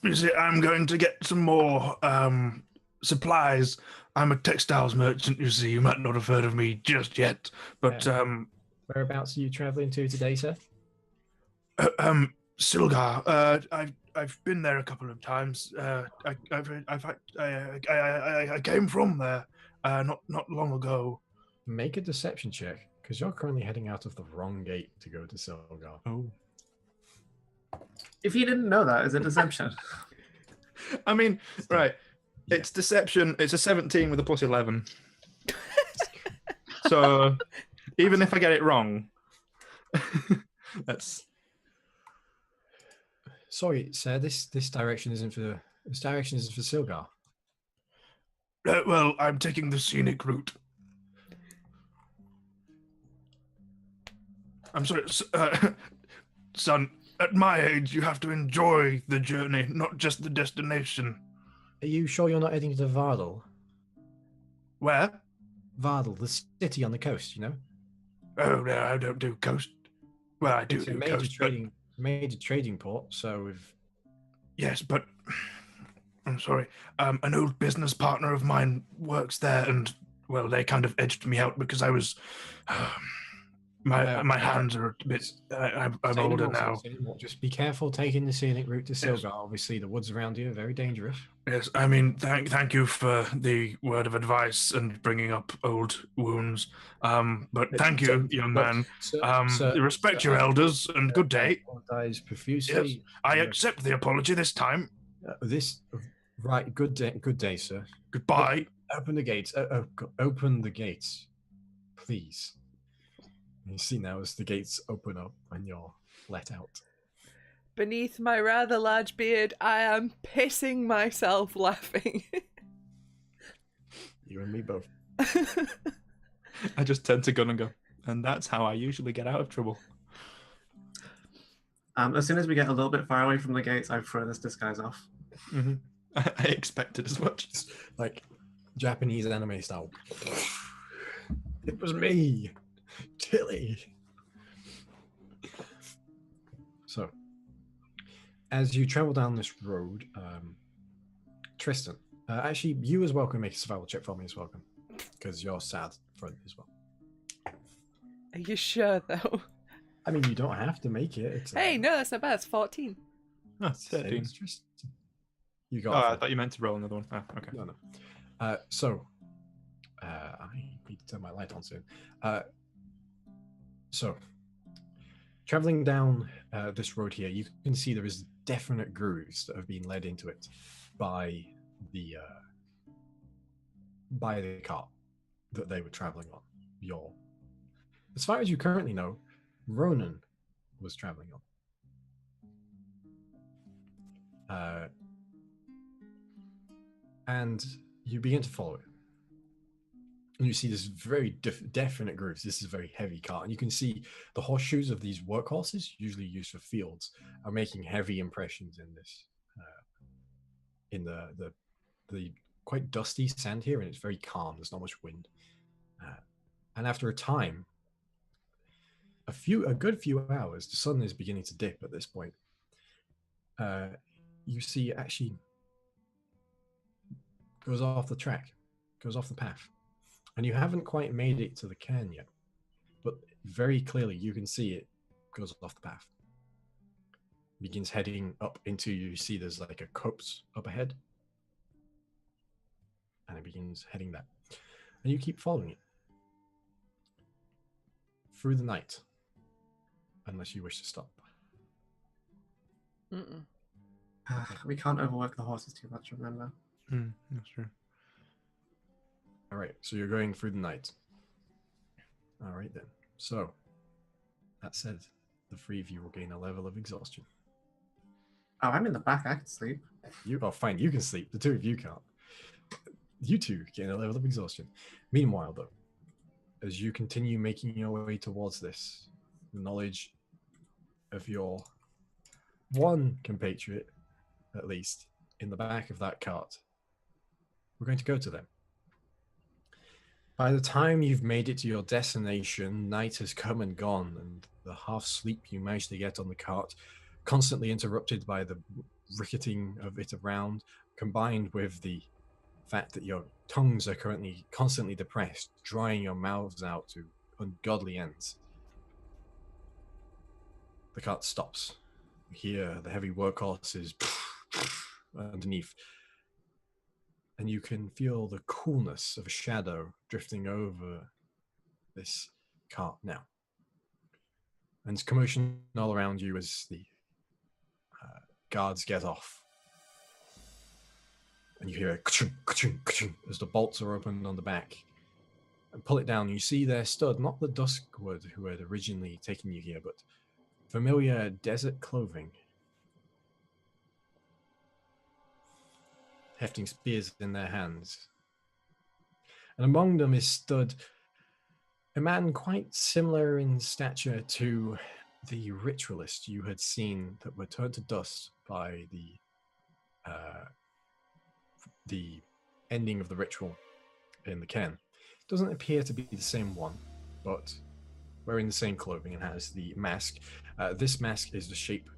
You see, I'm going to get some more supplies. I'm a textiles merchant, you see. You might not have heard of me just yet, but... Whereabouts are you traveling to today, sir? Silgar. I've been there a couple of times. I came from there not long ago. Make a deception check, because you're currently heading out of the wrong gate to go to Silgar. Oh. If you didn't know that, is it deception? I mean, right. Yeah. It's deception. It's a 17 with a plus 11. So even if I get it wrong, that's... Sorry, sir. This direction isn't for Silgar. Well, I'm taking the scenic route. I'm sorry, son. At my age, you have to enjoy the journey, not just the destination. Are you sure you're not heading to Vardal? Where? Vardal, the city on the coast, Oh, no, I don't do coast. Well, I do it's a do major coast, major trading port, so if... Yes, but... I'm sorry. An old business partner of mine works there, and, well, they kind of edged me out because I was... My hands are a bit... I'm older now. Just be careful taking the scenic route to Silgar. Yes. Obviously, the woods around here are very dangerous. Yes, I mean, thank you for the word of advice and bringing up old wounds. But thank you, young man. Respect your elders, and good day. Apologize profusely. Yes, I accept the apology this time. Right, good day, sir. Goodbye. Open the gates. Open the gates, please. You see now as the gates open up and you're let out. Beneath my rather large beard, I am pissing myself laughing. You and me both. I just turn to Gun and go, and that's how I usually get out of trouble. As soon as we get a little bit far away from the gates, I throw this disguise off. Mm-hmm. I expected as much. Like Japanese anime style. It was me. Tilly. So, as you travel down this road, Tristan, actually, you as well can make a survival check for me as well, because you're sad front as well. Are you sure, though? I mean, you don't have to make it. Hey, no, that's not bad. It's 14. Oh, 13. You got. Oh, I thought you meant to roll another one. Oh, okay. No. I need to turn my light on soon. So, traveling down this road here, you can see there is definite grooves that have been led into it by the cart that they were traveling on. As far as you currently know, Ronan was traveling on. And you begin to follow it. And you see this very definite grooves. This is a very heavy cart. And you can see the horseshoes of these workhorses, usually used for fields, are making heavy impressions in this, in the quite dusty sand here. And it's very calm. There's not much wind. And after a time, a good few hours, the sun is beginning to dip at this point. You see it actually goes off the track, goes off the path. And you haven't quite made it to the cairn yet, but very clearly you can see it goes off the path. Begins heading up into, you see there's like a copse up ahead. And it begins heading that. And you keep following it. Through the night. Unless you wish to stop. We can't overwork the horses too much, remember? That's true. All right, so you're going through the night. All right then. So, that said, the three of you will gain a level of exhaustion. Oh, I'm in the back. I can sleep. Fine. You can sleep. The two of you can't. You two gain a level of exhaustion. Meanwhile, though, as you continue making your way towards this, the knowledge of your one compatriot, at least, in the back of that cart, we're going to go to them. By the time you've made it to your destination, night has come and gone, and the half sleep you managed to get on the cart, constantly interrupted by the ricketing of it around, combined with the fact that your tongues are currently constantly depressed, drying your mouths out to ungodly ends. The cart stops. You hear the heavy workhorses underneath. And you can feel the coolness of a shadow drifting over this cart now. And there's commotion all around you as the guards get off. And you hear a ka-chung, ka-chung, ka-chung, as the bolts are opened on the back. And pull it down, and you see there stood not the Duskwood who had originally taken you here, but familiar desert clothing. Hefting spears in their hands. And among them is stood a man quite similar in stature to the ritualist you had seen that were turned to dust by the ending of the ritual in the cairn. Doesn't appear to be the same one, but wearing the same clothing and has the mask. This mask is the shape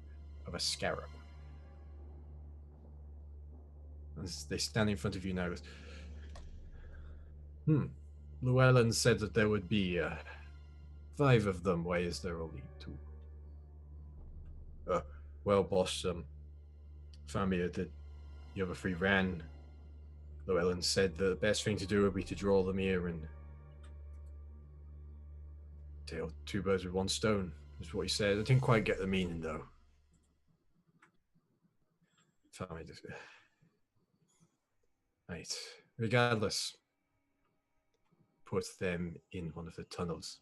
of a scarab. As they stand in front of you now, Llewellyn said that there would be 5 of them. Why is there only 2? Well, boss, family that the other 3 ran. Llewellyn said the best thing to do would be to draw them here and kill 2 birds with 1 stone. That's what he said. I didn't quite get the meaning, though. Family just... Right. Regardless, put them in one of the tunnels.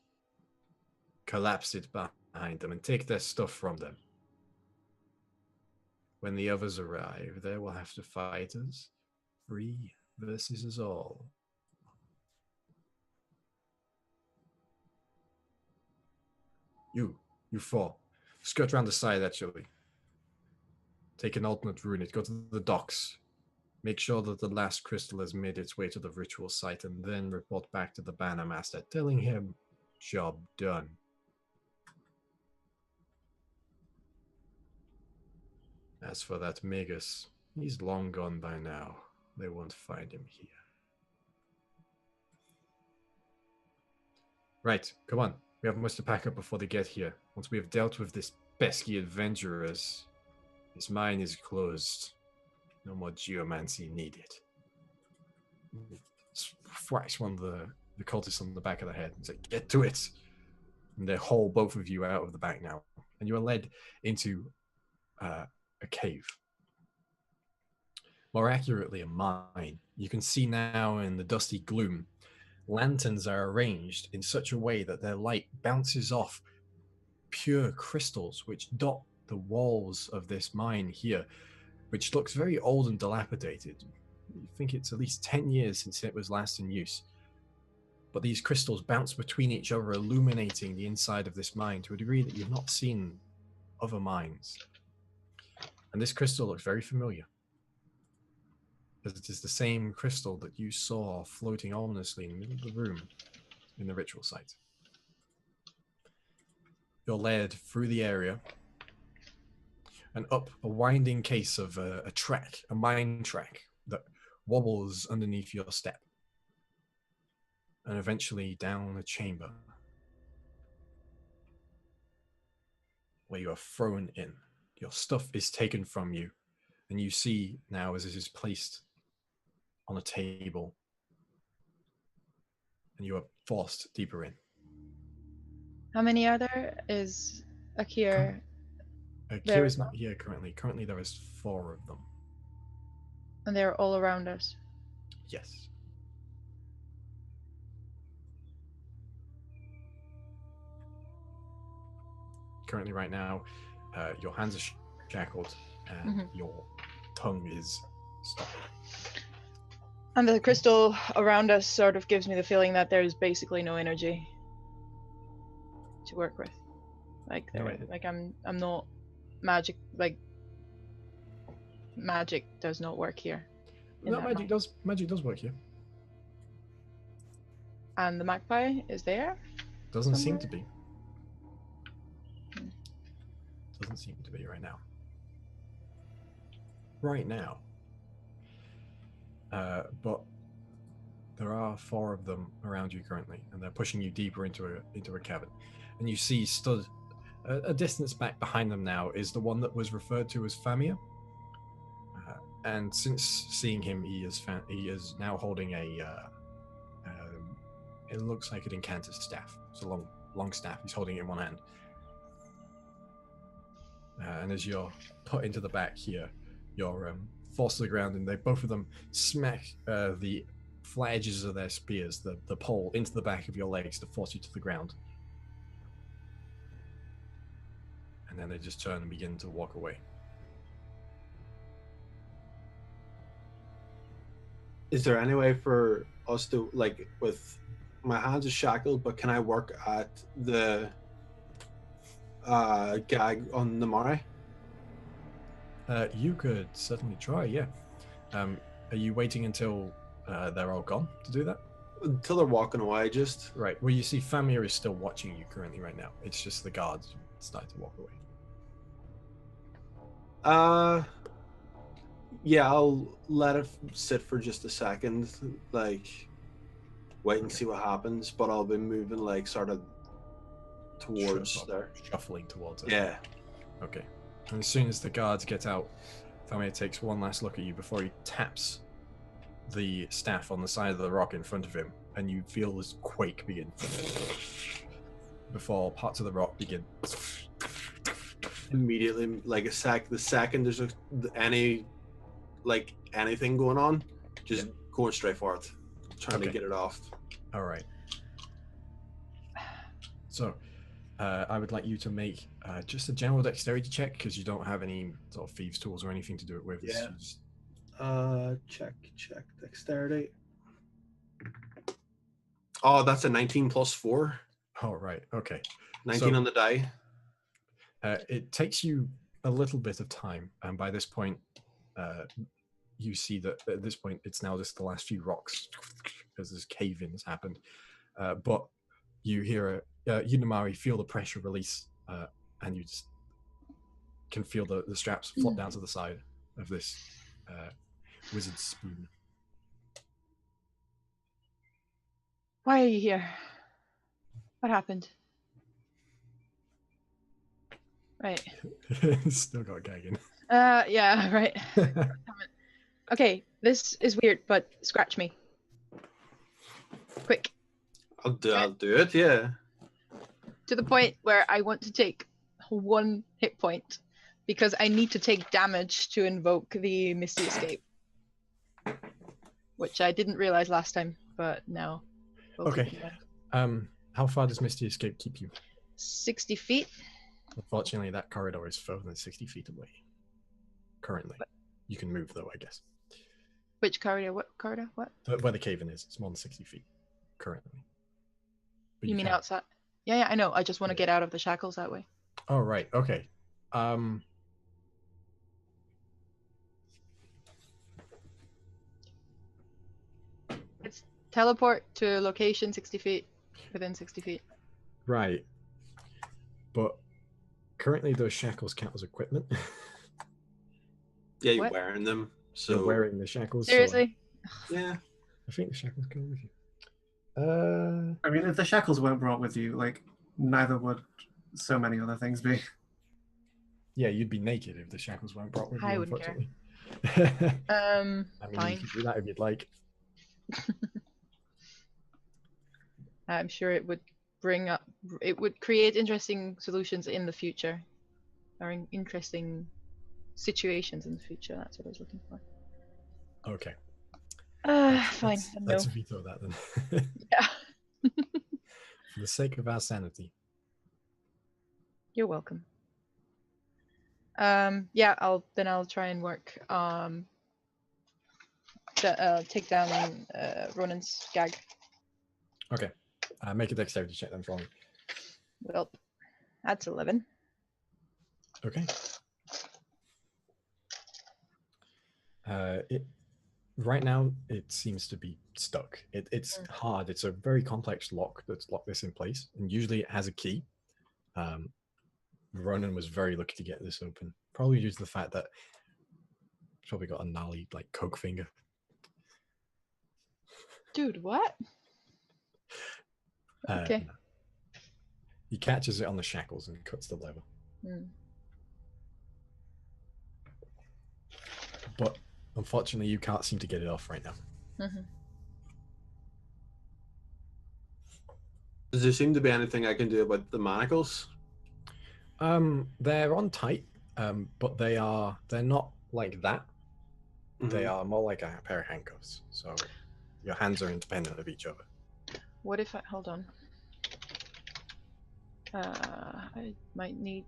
Collapse it behind them and take their stuff from them. When the others arrive, they will have to fight us. 3 versus us all. You 4. Skirt around the side, actually. Take an alternate rune. Go to the docks. Make sure that the last crystal has made its way to the ritual site, and then report back to the Banner Master, telling him, job done. As for that Magus, he's long gone by now. They won't find him here. Right, come on. We have much to pack up before they get here. Once we have dealt with this pesky adventurers, this mine is closed. No more geomancy needed. Thwacks one of the cultists on the back of the head and say, get to it. And they haul both of you out of the back now. And you are led into a cave. More accurately, a mine. You can see now in the dusty gloom, lanterns are arranged in such a way that their light bounces off pure crystals which dot the walls of this mine here, which looks very old and dilapidated. You think it's at least 10 years since it was last in use. But these crystals bounce between each other, illuminating the inside of this mine to a degree that you've not seen other mines. And this crystal looks very familiar, as it is the same crystal that you saw floating ominously in the middle of the room in the ritual site. You're led through the area and up a winding case of a track, a mine track that wobbles underneath your step, and eventually down a chamber where you are thrown in. Your stuff is taken from you, and you see now as it is placed on a table, and you are forced deeper in. How many are there? Is Akir there Kira's as not here currently. Currently there is 4 of them. and they're all around us? Yes. Currently right now, your hands are shackled and your tongue is stopped. And the crystal around us sort of gives me the feeling that there's basically no energy to work with. Like I'm not magic. Like magic does not work here. No, magic does work here. And the magpie is there? Doesn't somewhere? seem to be. Doesn't seem to be right now. Right now. But there are 4 of them around you currently, and they're pushing you deeper into a cabin. And you see stood a distance back behind them now is the one that was referred to as Famia. And since seeing him, he is now holding it looks like an incanter's staff. It's a long staff. He's holding it in one hand. And as you're put into the back here, you're forced to the ground, and both of them smack the flat edges of their spears, the pole, into the back of your legs to force you to the ground. And then they just turn and begin to walk away. Is there any way for us to, like, with my hands are shackled, but can I work at the gag on Namari? You could certainly try, yeah. Are you waiting until they're all gone to do that? Until they're walking away, just. Right. Well, you see, Famir is still watching you currently right now. It's just the guards start to walk away. Yeah, I'll let it sit for just a second, like, wait and see what happens, but I'll be moving, like, sort of towards there. Shuffling towards it. Yeah. Okay. And as soon as the guards get out, Famir takes one last look at you before he taps the staff on the side of the rock in front of him, and you feel this quake begin before parts of the rock begin. Immediately, like the second there's anything going on, just going straight for it, trying to get it off. All right. So, I would like you to make just a general dexterity check, because you don't have any sort of thieves' tools or anything to do it with. Yeah. Check dexterity. Oh, that's a 19 plus 4. Oh, right. Okay. 19 on the die. It takes you a little bit of time, and by this point, you see that at this point it's now just the last few rocks as this cave-in has happened. But you hear Yunamari feel the pressure release, and you just can feel the straps flop down to the side of this wizard's spoon. Why are you here? What happened? Right. Still got gagging. Yeah, right. Okay, this is weird, but scratch me. Quick. I'll do it, yeah. To the point where I want to take 1 hit point because I need to take damage to invoke the Misty Escape, which I didn't realize last time, but now we'll keep Okay. in mind. How far does Misty Escape keep you? 60 feet. Unfortunately, that corridor is further than 60 feet away. Currently. You can move, though, I guess. Which corridor? What corridor? What? Where the cave-in is. It's more than 60 feet, currently. But You mean can. outside? Yeah, I know. I just want to get out of the shackles that way. Oh, right. Okay. It's teleport to location 60 feet, within 60 feet. Right. But currently those shackles count as equipment. Yeah, you're What? wearing them. So You're wearing the shackles. Seriously? So yeah. I think the shackles go with you. I mean, if the shackles weren't brought with you, like, neither would so many other things be. Yeah, you'd be naked if the shackles weren't brought with you, I wouldn't care. unfortunately. I mean, Fine. you can do that if you'd like. I'm sure it would it would create interesting solutions in the future, or interesting situations in the future. That's what I was looking for. Okay. Fine. Let's No. veto that then. Yeah. For the sake of our sanity. You're welcome. Yeah, I'll try and work take down Ronan's gag. Okay. Make a dexterity check then for me. Well, that's 11. Okay. Right now it seems to be stuck. It's hard. It's a very complex lock that's locked this in place, and usually it has a key. Ronan was very lucky to get this open, probably due to the fact that he's probably got a gnarly like coke finger. Dude, what? Okay. No. He catches it on the shackles and cuts the lever. But unfortunately, you can't seem to get it off right now. Does there seem to be anything I can do about the manacles? They're on tight, but they're not like that. They are more like a pair of handcuffs. So your hands are independent of each other. What if I hold on? I might need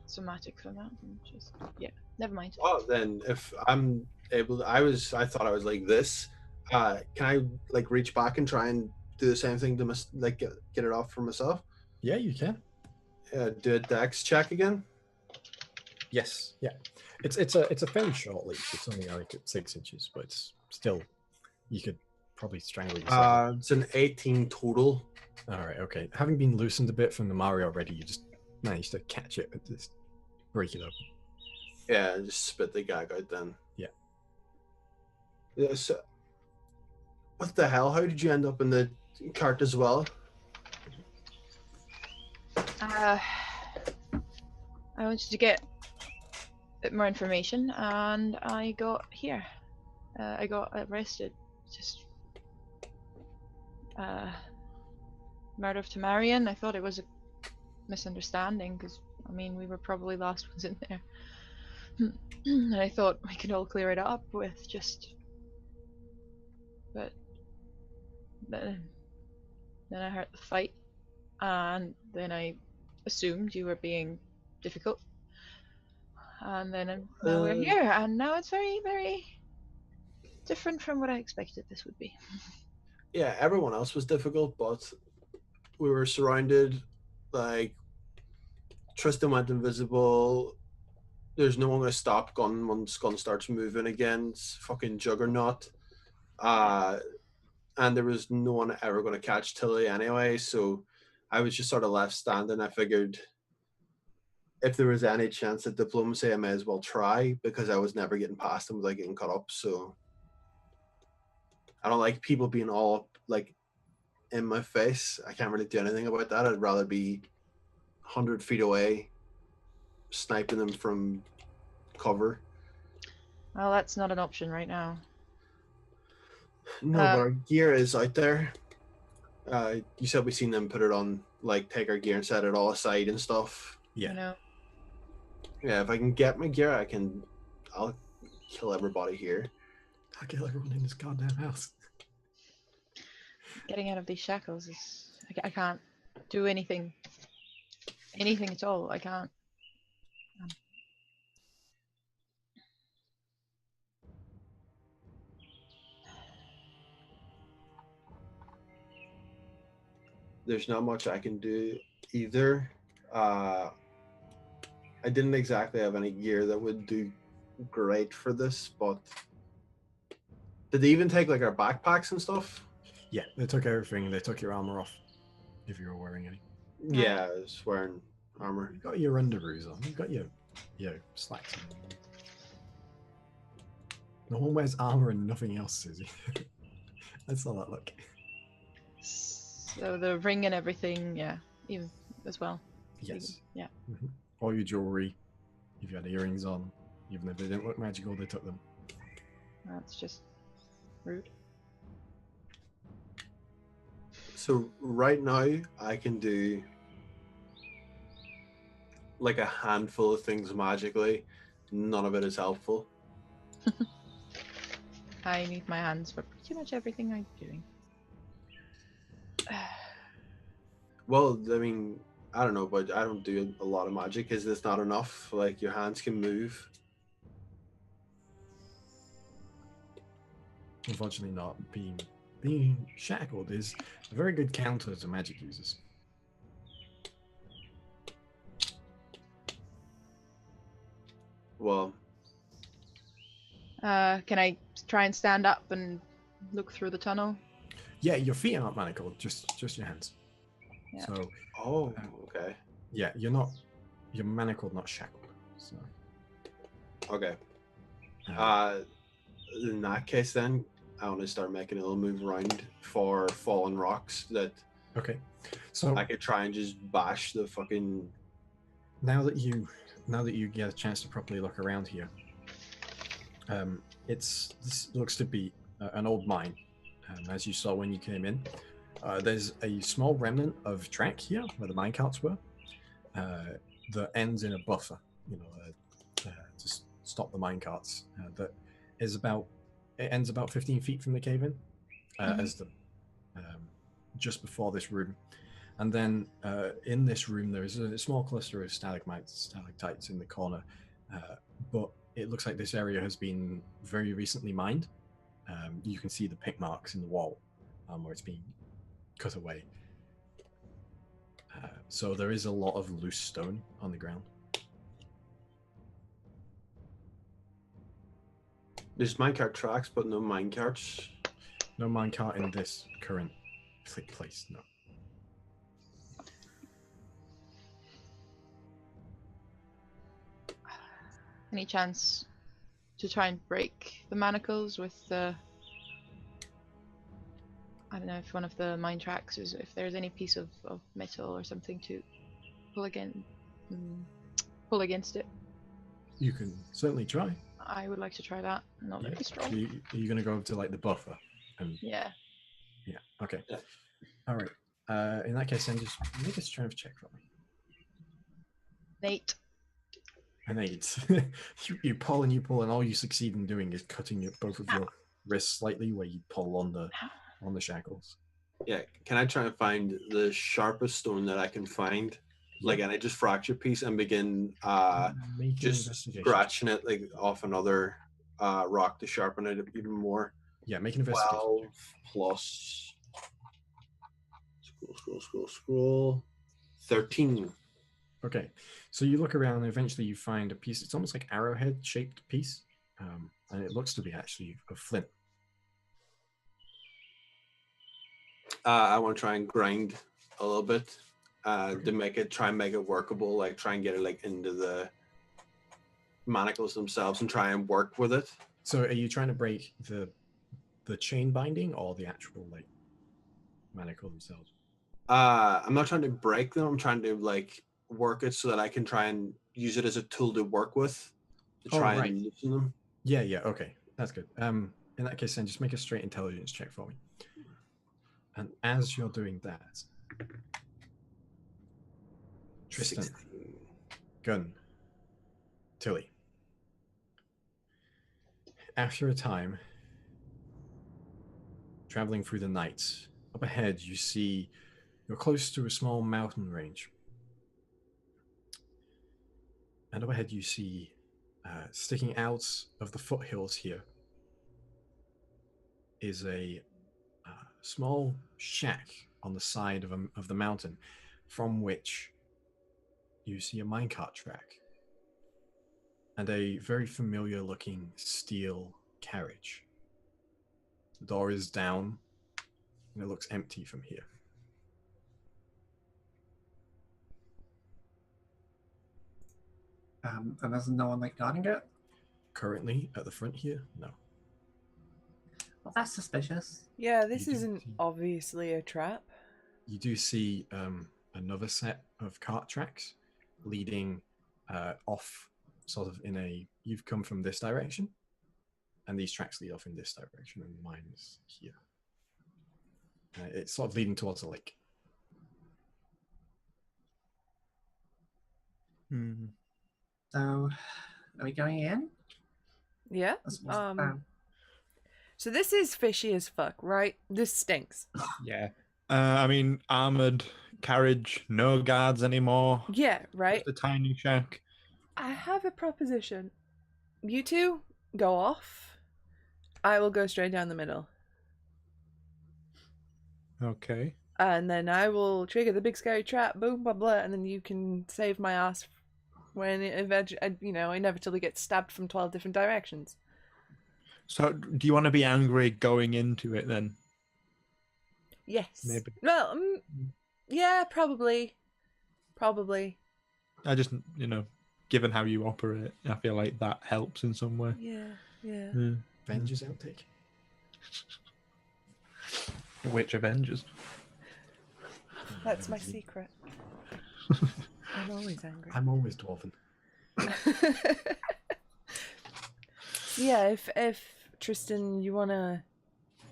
somatic for that. Never mind. Well, then if I'm able to, I thought I was like this. Can I like reach back and try and do the same thing to like get it off for myself? Yeah, you can. Do a dex check again. Yes. Yeah. It's a fairly short leash. It's only like 6 inches, but it's still, you could probably strangle yourself. It's an 18 total. All right. Okay. Having been loosened a bit from the Mario already, you just managed to catch it and just break it open. Yeah, just spit the gag out then. Yeah. Yeah. So, what the hell? How did you end up in the cart as well? I wanted to get a bit more information, and I got here. I got arrested. Just murder of Tamarian. I thought it was a misunderstanding because I mean we were probably last ones in there, and I thought we could all clear it up with just. But then I heard the fight, and then I assumed you were being difficult, and then now we're here, and now it's very, very different from what I expected this would be. Yeah, everyone else was difficult, but we were surrounded. Like Tristan went invisible. There's no one going to stop Gun once Gun starts moving again. It's fucking juggernaut. And there was no one ever going to catch Tilly anyway, so I was just sort of left standing. I figured if there was any chance at diplomacy, I may as well try, because I was never getting past them without getting cut up. So I don't like people being all up, like in my face. I can't really do anything about that. I'd rather be 100 feet away, sniping them from cover. Well, that's not an option right now. No, but our gear is out there. You said we seen them put it on like take our gear and set it all aside and stuff. You know. Yeah, if I can get my gear, I'll kill everybody here. I'll kill everyone in this goddamn house. Getting out of these shackles is... I can't do anything. Anything at all. I can't. There's not much I can do either. I didn't exactly have any gear that would do great for this, but did they even take like our backpacks and stuff? Yeah, they took everything. They took your armor off, if you were wearing any. Yeah, I was wearing armor. You got your underoos on. You got your slacks on. No one wears armor and nothing else, Susie. That's not that look. So the ring and everything, yeah, even as well. Yes. Yeah. Mm-hmm. All your jewelry. If you had earrings on, even if they didn't look magical, they took them. That's just rude. So right now I can do like a handful of things magically. None of it is helpful. I need my hands for pretty much everything I'm doing. Well, I mean, I don't know, but I don't do a lot of magic. Is this not enough? Like your hands can move? Unfortunately not. Being shackled is a very good counter to magic users. Well, can I try and stand up and look through the tunnel? Yeah, your feet aren't manacled, just your hands. Yeah. So okay. yeah, you're manacled, not shackled. So Okay. In that case then, I want to start making a little move around for fallen rocks that okay. So I could try and just bash the fucking... Now that you get a chance to properly look around here, this looks to be an old mine, as you saw when you came in. There's a small remnant of track here where the minecarts were, that ends in a buffer, to stop the minecarts. That is it ends about 15 feet from the cave-in, as the just before this room. And then in this room, there is a small cluster of stalactites in the corner. But it looks like this area has been very recently mined. You can see the pick marks in the wall where it's been cut away. So there is a lot of loose stone on the ground. There's minecart tracks, but no minecarts. No minecart in this current place, no. Any chance to try and break the manacles with the... I don't know if one of the mine tracks is... if there's any piece of metal or something to pull against it. You can certainly try. I would like to try that. I'm not very strong. Are you going to go over to like the buffer? And... Yeah. Yeah. Okay. Yeah. All right. In that case, then just make a strength check for me. Nate. An 8. you pull and all you succeed in doing is cutting both of your wrists slightly where you pull on the shackles. Yeah. Can I try and find the sharpest stone that I can find? Like, and I just fracture piece and begin just scratching it like off another rock to sharpen it even more. Yeah, make an investigation. 12 plus scroll. 13. Okay, so you look around and eventually you find a piece. It's almost like arrowhead shaped piece, and it looks to be actually a flint. I want to try and grind a little bit to try and make it workable, like try and get it like into the manacles themselves and try and work with it. So are you trying to break the chain binding or the actual like manacle themselves? I'm not trying to break them. I'm trying to like work it so that I can try and use it as a tool to work with to try and loosen them. Yeah, okay, that's good. In that case, then just make a straight intelligence check for me. And as you're doing that, Tristan, Gun, Tilly. After a time, traveling through the night, up ahead you see you're close to a small mountain range. And up ahead you see, sticking out of the foothills here, is a small shack on the side of the mountain, from which you see a minecart track and a very familiar looking steel carriage. The door is down and it looks empty from here. And there's no one like guarding it? Currently at the front here, no. Well, that's suspicious. Yeah, this You do isn't see- obviously a trap. You do see another set of cart tracks leading off, sort of in a. You've come from this direction, and these tracks lead off in this direction, and mine is here. It's sort of leading towards a lake. So, are we going in? Yeah. What's the plan? So this is fishy as fuck, right? This stinks. Yeah. I mean, armored carriage, no guards anymore. Yeah, right. Just a tiny shack. I have a proposition. You two go off. I will go straight down the middle. Okay. And then I will trigger the big scary trap, boom, blah, blah, and then you can save my ass when it inevitably gets stabbed from 12 different directions. So, do you want to be angry going into it then? Yes. Maybe. Well, yeah, probably. Probably. I just, given how you operate, I feel like that helps in some way. Yeah. Avengers outtake. Which Avengers? That's my secret. I'm always angry. I'm always dwarven. Yeah, if Tristan, you wanna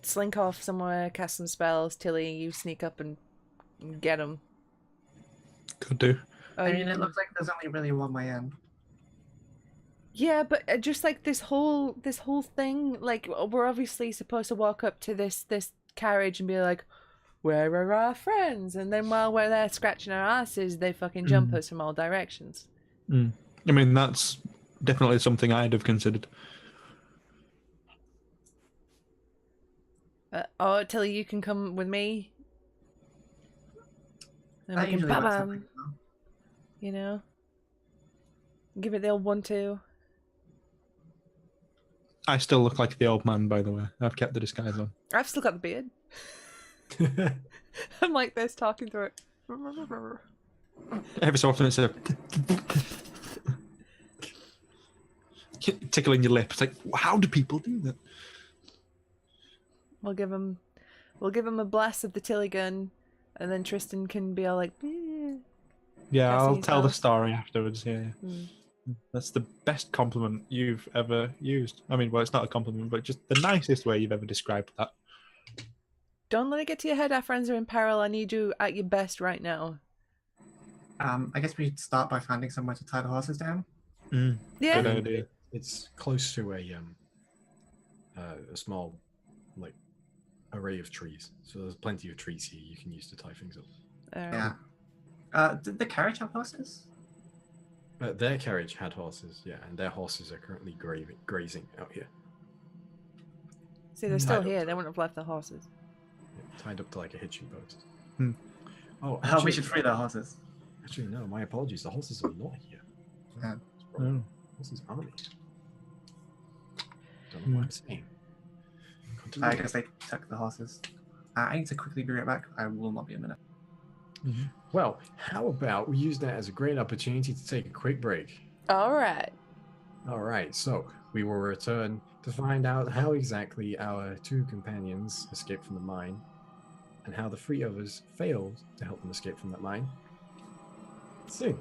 slink off somewhere, cast some spells, Tilly, you sneak up and get him. Could do. I mean, it looks like there's only really one way in. Yeah, but just like this whole thing, like we're obviously supposed to walk up to this carriage and be like, "Where are our friends?" And then while we're there scratching our asses, they fucking jump us from all directions. I mean, that's definitely something I'd have considered. Tilly, you can come with me. And That we can usually works out bam, pretty well. you know, give it the old 1-2. I still look like the old man, by the way. I've kept the disguise on. I've still got the beard. I'm like this, talking through it. Every so often it's a tickling your lip. It's like, how do people do that? We'll give him a blast of the Tilly gun, and then Tristan can be all like, Yeah, Guessing I'll tell the yourself. story afterwards. Yeah. Mm. That's the best compliment you've ever used. I mean, well, it's not a compliment, but just the nicest way you've ever described that. Don't let it get to your head. Our friends are in peril. I need you at your best right now. I guess we start by finding somewhere to tie the horses down. Yeah. Good idea. It's close to a small, like, array of trees. So there's plenty of trees here you can use to tie things up. Alright. Yeah. Did the carriage have horses? Their carriage had horses, yeah, and their horses are currently grazing out here. See, they're still Tied up here. to- They wouldn't have left the horses. tied up to like a hitching post. Oh, Oh, we actually, should free the horses. actually, no, my apologies. The horses are not here. Yeah. Horses aren't here. Don't know what I'm saying. Continue. I guess they took the horses. I need to quickly be right back. I will not be a minute. Well, how about we use that as a great opportunity to take a quick break? Alright. All right, so we will return to find out how exactly our two companions escaped from the mine and how the three others failed to help them escape from that mine soon.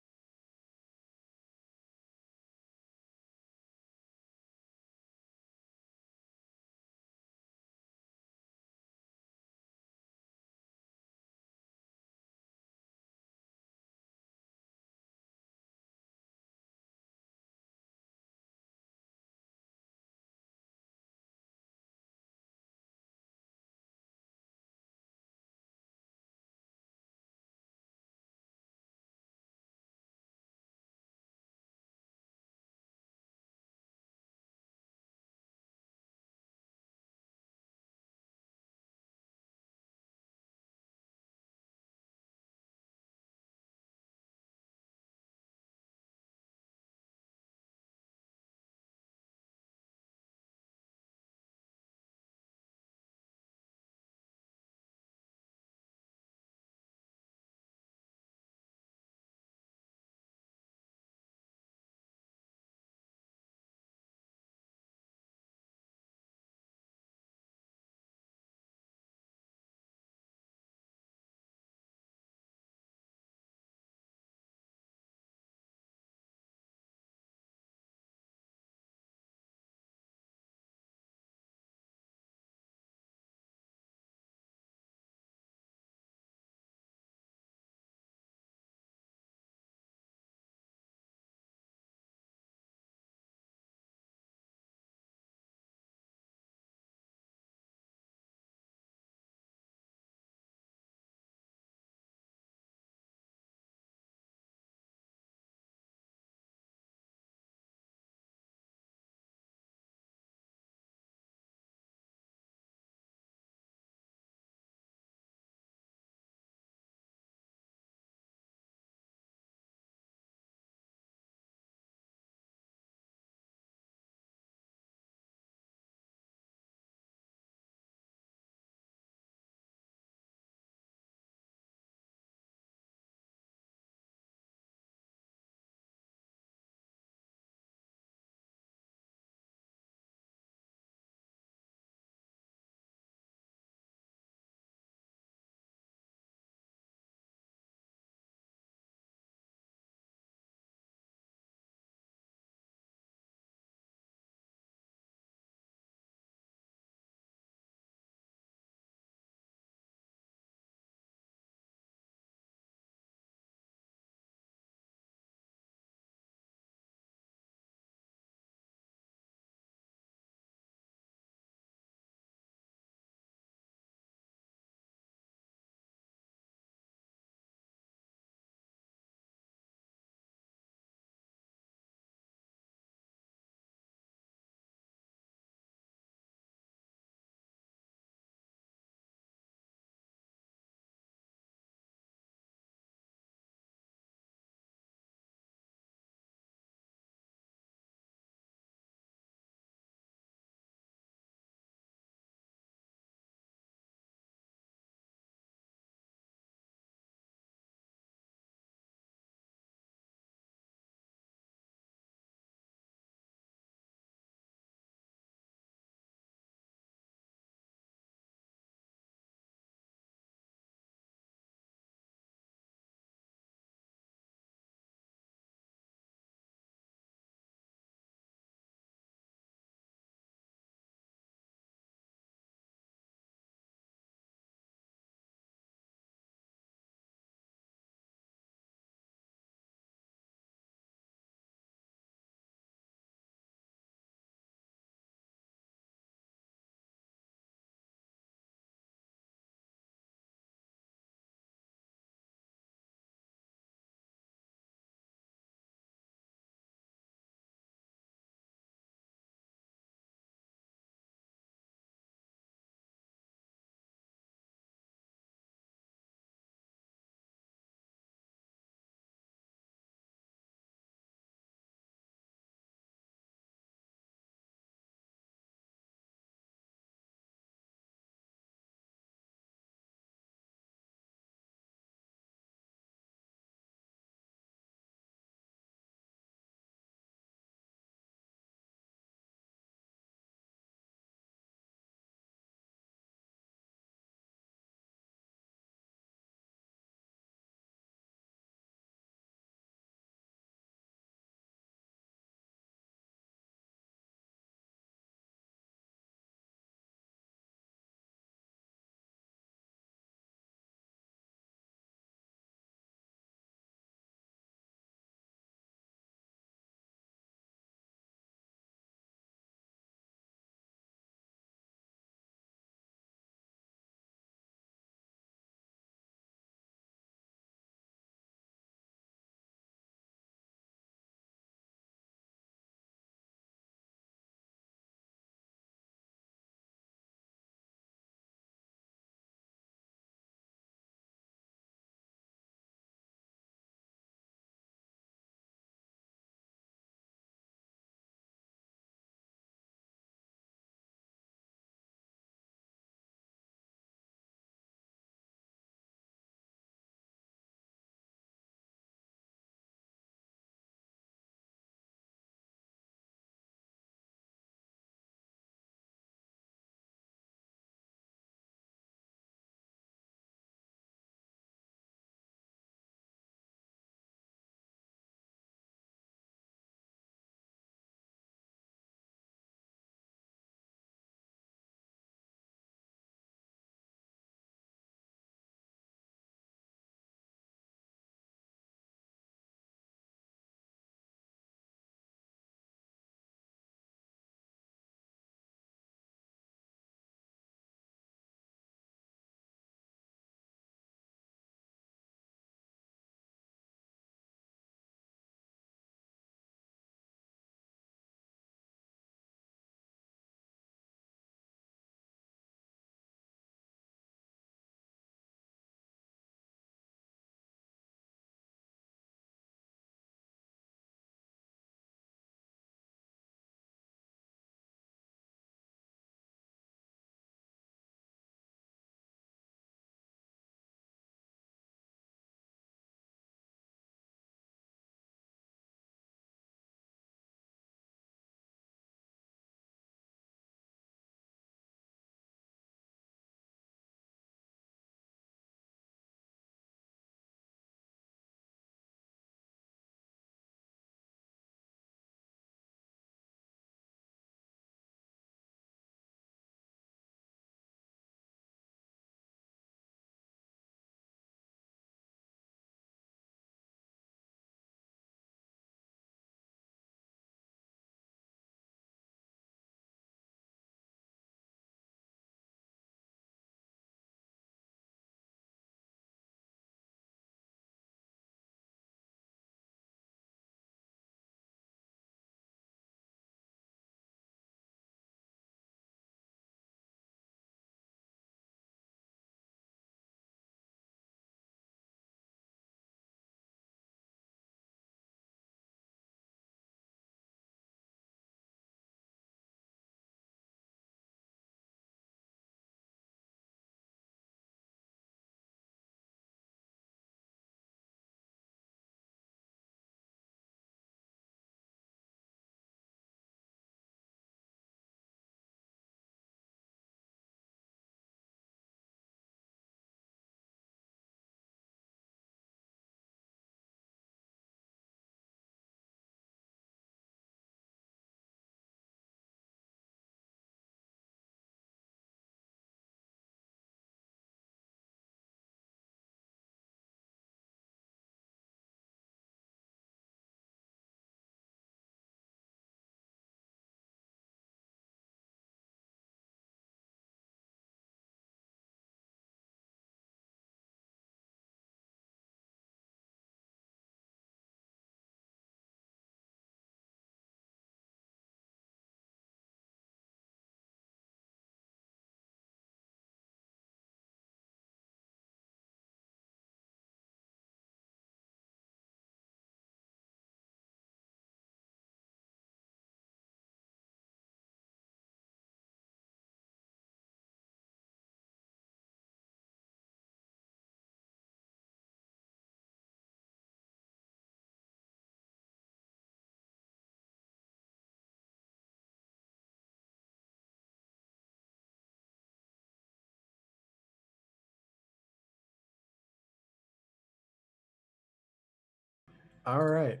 All right.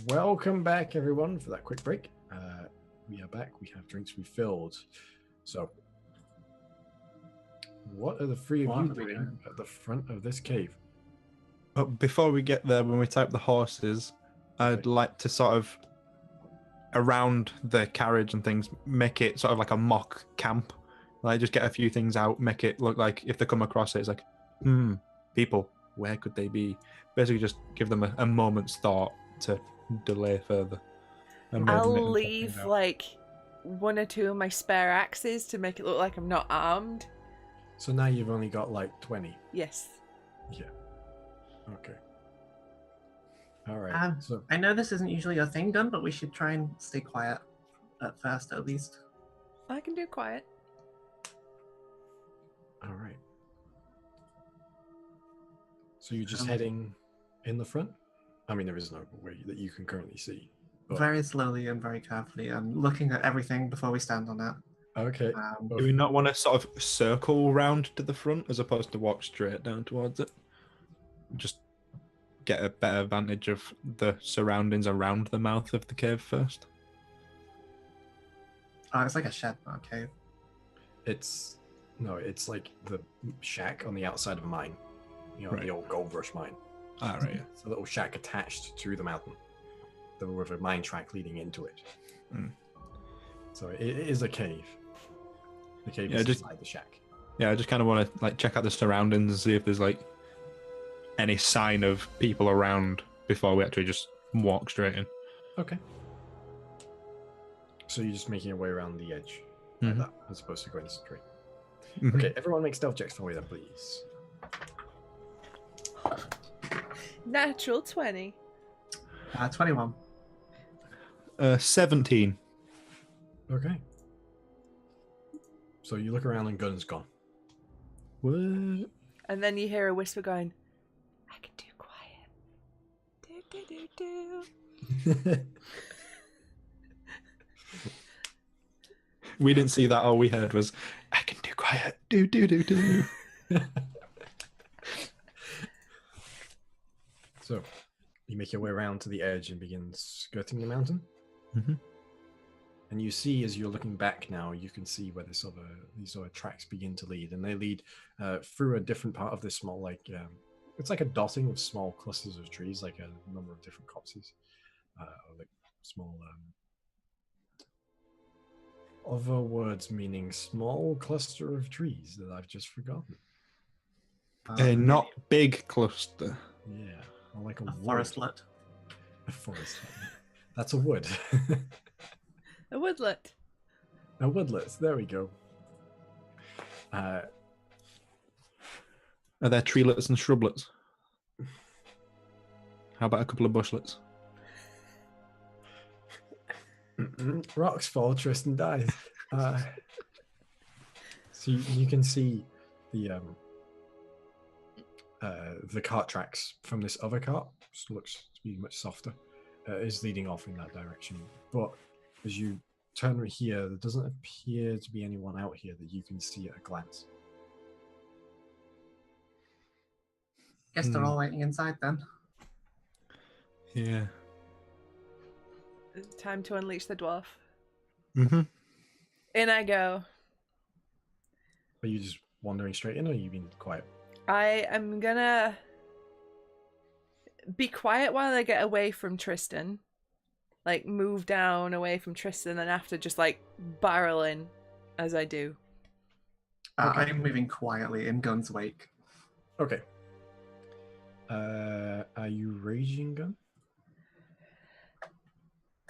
Welcome back, everyone, for that quick break. We are back. We have drinks refilled. So, what are the three of you doing at the front of this cave? But before we get there, when we type the horses, I'd like to sort of, around the carriage and things, make it sort of like a mock camp. Like, just get a few things out, make it look like if they come across it, it's like, people, where could they be? Basically, just give them a moment's thought to delay further. I'll leave like one or two of my spare axes to make it look like I'm not armed. So now you've only got like 20. Yes. Yeah. Okay. All right. So I know this isn't usually your thing, Gun, but we should try and stay quiet at first, at least. I can do quiet. All right. So you're just heading in the front? I mean, there is no way that you can currently see. But... Very slowly and very carefully, and looking at everything before we stand on it. Okay. Do we not want to sort of circle round to the front as opposed to walk straight down towards it? Just get a better vantage of the surroundings around the mouth of the cave first. Oh, it's like a shed, not a cave. It's like the shack on the outside of a mine. You know, the old gold rush mine. Ah, right. Yeah. It's a little shack attached to the mountain, with a mine track leading into it. So it is a cave. The cave is inside the shack. Yeah, I just kind of want to like check out the surroundings and see if there's like any sign of people around before we actually just walk straight in. Okay. So you're just making your way around the edge, like that, as opposed to going straight. Okay, everyone make stealth checks for me then, please. Natural 20. 21. 17. Okay. So you look around and Gun's gone. What? And then you hear a whisper going, I can do quiet. Do, do, do, do. We didn't see that. All we heard was, I can do quiet. Do, do, do, do. So you make your way around to the edge and begin skirting the mountain. And you see, as you're looking back now, you can see where these sort of tracks begin to lead, and they lead through a different part of this small, like it's like a dotting of small clusters of trees, like a number of different copses, like small other words meaning small cluster of trees that I've just forgotten. Not big cluster. Yeah, like a forestlet. A forestlet. That's a wood. A woodlet. A woodlet. There we go. Are there treelets and shrublets? How about a couple of bushlets? Rocks fall, Tristan dies. So you can see the cart tracks from this other cart, which looks to be much softer, is leading off in that direction. But as you turn here, there doesn't appear to be anyone out here that you can see at a glance. Guess they're all waiting inside then. Yeah. Time to unleash the dwarf. In I go. Are you just wandering straight in, or are you being quiet? I am gonna be quiet while I get away from Tristan. Like, move down away from Tristan, and after just, like, barrel in as I do. I'm moving quietly in Gun's wake. Okay. Are you raging, Gun?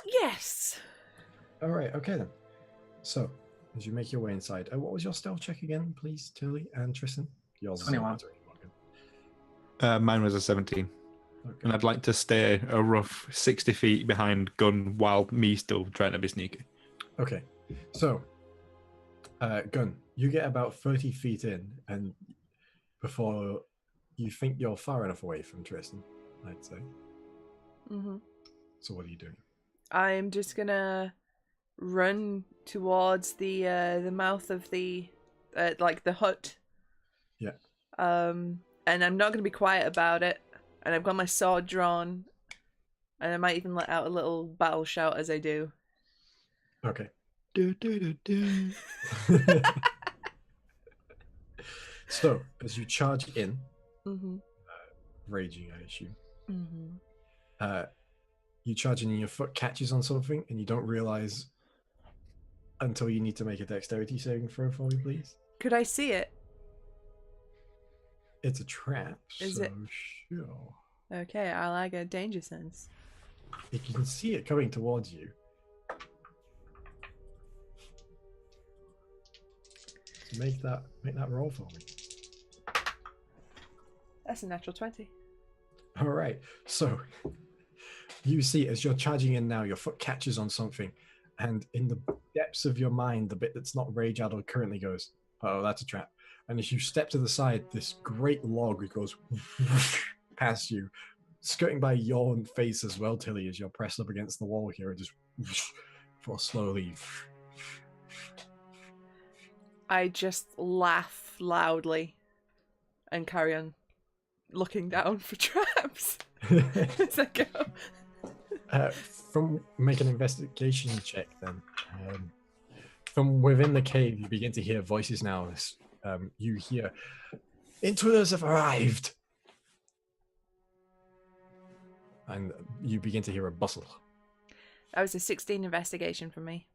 Yes! Alright, okay then. So, as you make your way inside, what was your stealth check again, please, Tilly and Tristan? Yours 21. Mine was a 17. Okay. And I'd like to stay a rough 60 feet behind Gun while me still trying to be sneaky. Okay. So, Gun, you get about 30 feet in, and before you think you're far enough away from Tristan, I'd say. So what are you doing? I'm just gonna run towards the mouth of the like the hut. Yeah. And I'm not gonna be quiet about it. And I've got my sword drawn. And I might even let out a little battle shout as I do. Okay. So, as you charge in, raging, I assume, you charge in and your foot catches on something and you don't realize until you need to make a dexterity saving throw for me, please. Could I see it? It's a trap, Is so it? sure. Okay, I'll add a danger sense. If you can see it coming towards you. So make that roll for me. That's a natural 20. All right. So you see, as you're charging in now, your foot catches on something, and in the depths of your mind, the bit that's not rage addled currently goes, "Oh, that's a trap." And as you step to the side, this great log goes past you, skirting by your face as well, Tilly, as you're pressed up against the wall here, and just for slowly. I just laugh loudly and carry on looking down for traps as I go. From make an investigation check then. From within the cave, you begin to hear voices now. You hear, "Intruders have arrived!" And you begin to hear a bustle. That was a 16 investigation for me.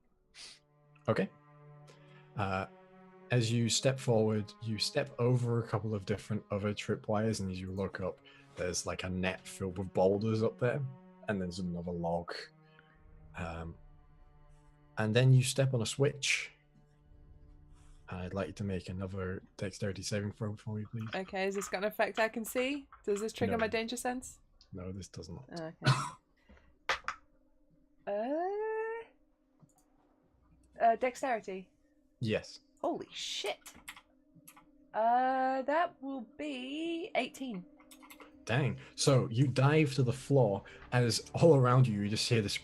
Okay. As you step forward, you step over a couple of different other tripwires, and as you look up, there's like a net filled with boulders up there, and there's another log. And then you step on a switch. I'd like you to make another dexterity saving throw for me, please. Okay, is this got an effect I can see? Does this trigger No. my danger sense? No, this does not. Okay. Dexterity. Yes. Holy shit. That will be 18. Dang. So you dive to the floor, as all around you, you just hear this.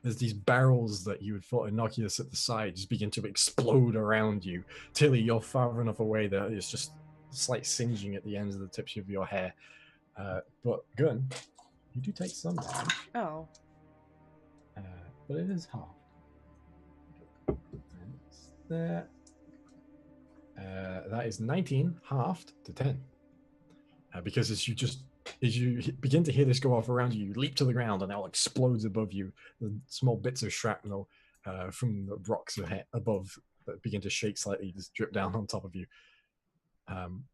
As these barrels that you had thought innocuous at the side just begin to explode around you. Tilly, you're far enough away that it's just slight singeing at the ends of the tips of your hair. But Gun, you do take some damage. Oh. But it is half. That is 19 halved to 10. Because as you begin to hear this go off around you, you leap to the ground and it all explodes above you. The small bits of shrapnel from the rocks above that begin to shake slightly, just drip down on top of you. And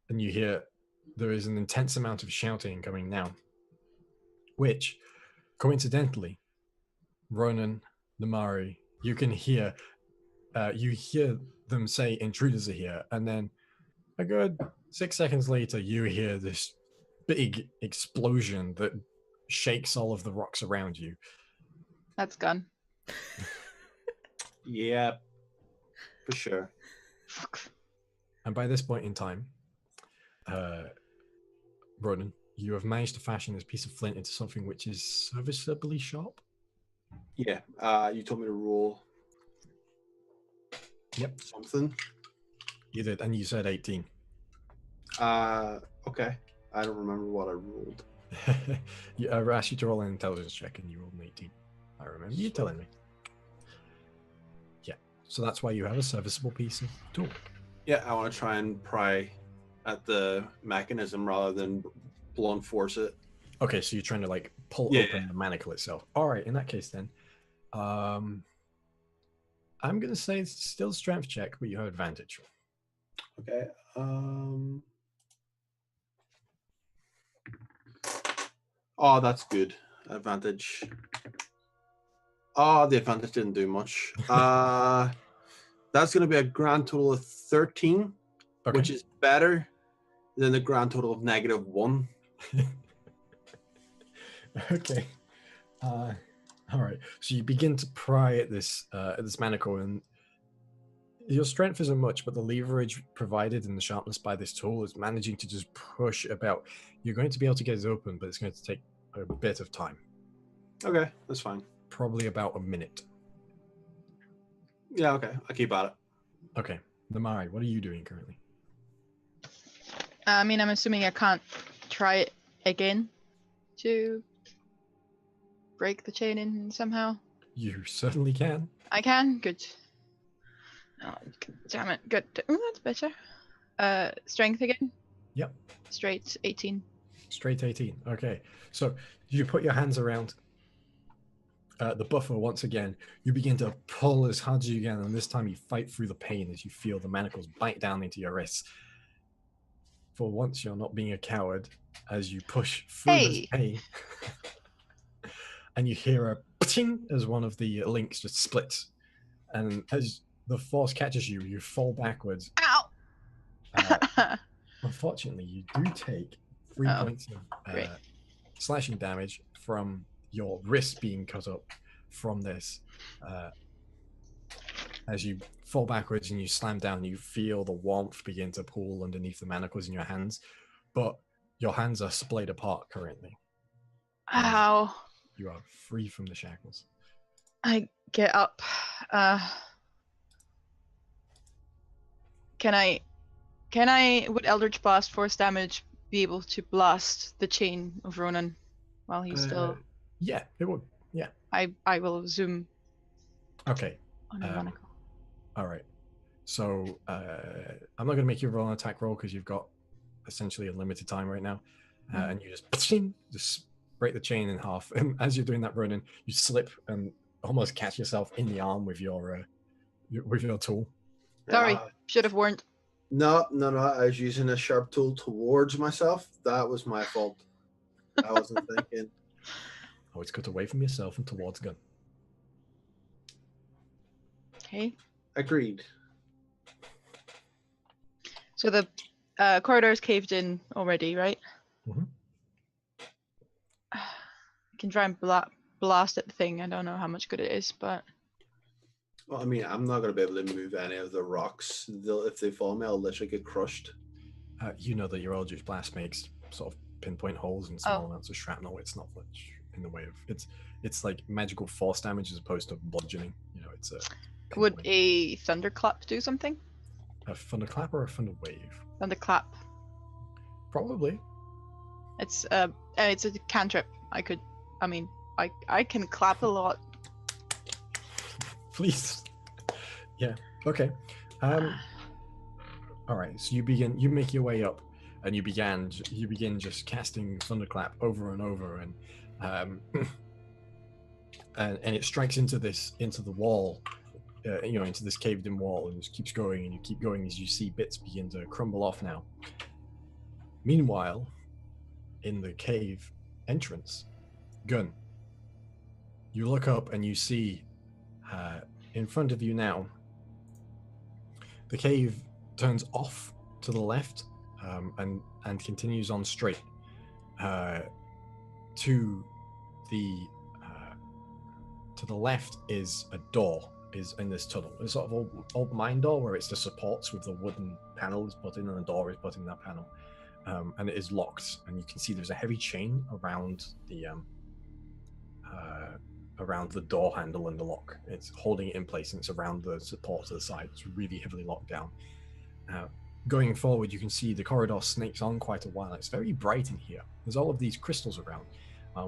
you hear there is an intense amount of shouting coming now, which, coincidentally, Ronan, Namari, you can hear. You hear them say intruders are here, and then a good 6 seconds later, you hear this big explosion that shakes all of the rocks around you. That's Gun. Yeah, for sure. And by this point in time, Ronan, you have managed to fashion this piece of flint into something which is serviceably sharp. Yeah, you told me to roll. Yep. Something. You did, and you said 18. Okay. I don't remember what I rolled. I asked you to roll an intelligence check, and you rolled an 18. I remember you telling me. Yeah, so that's why you have a serviceable piece of tool. Yeah, I want to try and pry at the mechanism rather than blunt force it. Okay, so you're trying to like pull open the manacle itself. All right, in that case then, I'm gonna say it's still a strength check, but you have advantage. Okay. Oh, that's good. Advantage. Oh, the advantage didn't do much. That's going to be a grand total of 13, which is better than the grand total of -1. Okay. All right. So you begin to pry at this manacle, and your strength isn't much, but the leverage provided and the sharpness by this tool is managing to just push about. You're going to be able to get it open, but it's going to take a bit of time. Okay, that's fine. Probably about a minute. Yeah, okay. I'll keep at it. Okay. Namari, what are you doing currently? I mean, I'm assuming I can't try it again. to break the chain in somehow? You certainly can. I can? Good. Oh, damn it. Good. Oh, that's better. Strength again? Yep. Straight 18. Straight 18. Okay. So you put your hands around the buffer once again. You begin to pull as hard as you can, and this time you fight through the pain as you feel the manacles bite down into your wrists. For once, you're not being a coward as you push through this pain. And you hear a pting as one of the links just splits. And as the force catches you, you fall backwards. Ow! Unfortunately, you do take 3 points of slashing damage from your wrist being cut up from this. As you fall backwards and you slam down, you feel the warmth begin to pool underneath the manacles in your hands, but your hands are splayed apart currently. Ow. You are free from the shackles. I get up. Would Eldritch Blast force damage be able to blast the chain of Ronan while he's still? Yeah, it would. Yeah. I will zoom. Okay. On a manacle. All right. So I'm not going to make you roll an attack roll because you've got essentially a limited time right now, and you just break the chain in half. And as you're doing that, Ronan, you slip and almost catch yourself in the arm with your tool. Sorry, should have warned. No. I was using a sharp tool towards myself. That was my fault. I wasn't thinking. Always cut away from yourself and towards gun. Okay. Agreed. So the corridor is caved in already, right? Mm-hmm. I can try and blast at the thing. I don't know how much good it is, but... Well, I mean, I'm not going to be able to move any of the rocks. If they fall me, I'll literally get crushed. You know that your Eldritch Blast makes sort of pinpoint holes and small amounts of shrapnel. It's not much in the way of... It's like magical force damage as opposed to bludgeoning. You know, it's a... Would a thunderclap do something? A thunderclap or a thunder wave? Thunderclap. Probably. It's a cantrip. I can clap a lot. Please. Yeah. Okay. All right. So you make your way up, and you begin just casting thunderclap over and over, and and it strikes into the wall. Into this caved-in wall, and just keeps going, and you keep going as you see bits begin to crumble off now. Meanwhile, in the cave entrance, Gun, you look up and you see in front of you now, the cave turns off to the left and continues on straight to the left is a door. Is in this tunnel. It's sort of old mine door where it's the supports with the wooden panels put in, and the door is put in that panel, and it is locked. And you can see there's a heavy chain around the door handle and the lock. It's holding it in place, and it's around the support to the side. It's really heavily locked down. Going forward, you can see the corridor snakes on quite a while. It's very bright in here. There's all of these crystals around,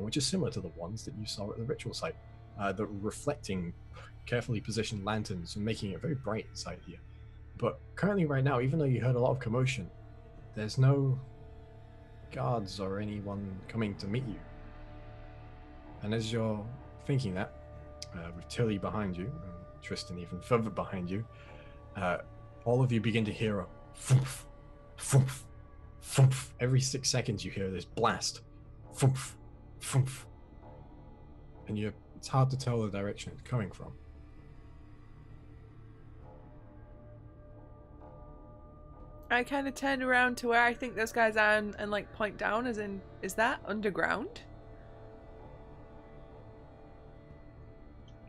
which is similar to the ones that you saw at the ritual site. That were reflecting carefully positioned lanterns and making it very bright inside here. But currently right now, even though you heard a lot of commotion, there's no guards or anyone coming to meet you. And as you're thinking that, with Tilly behind you, and Tristan even further behind you, all of you begin to hear a thump, thump, thump. Every 6 seconds you hear this blast. Thump, thump. And it's hard to tell the direction it's coming from. I kind of turn around to where I think those guys are and like point down, as in, is that underground?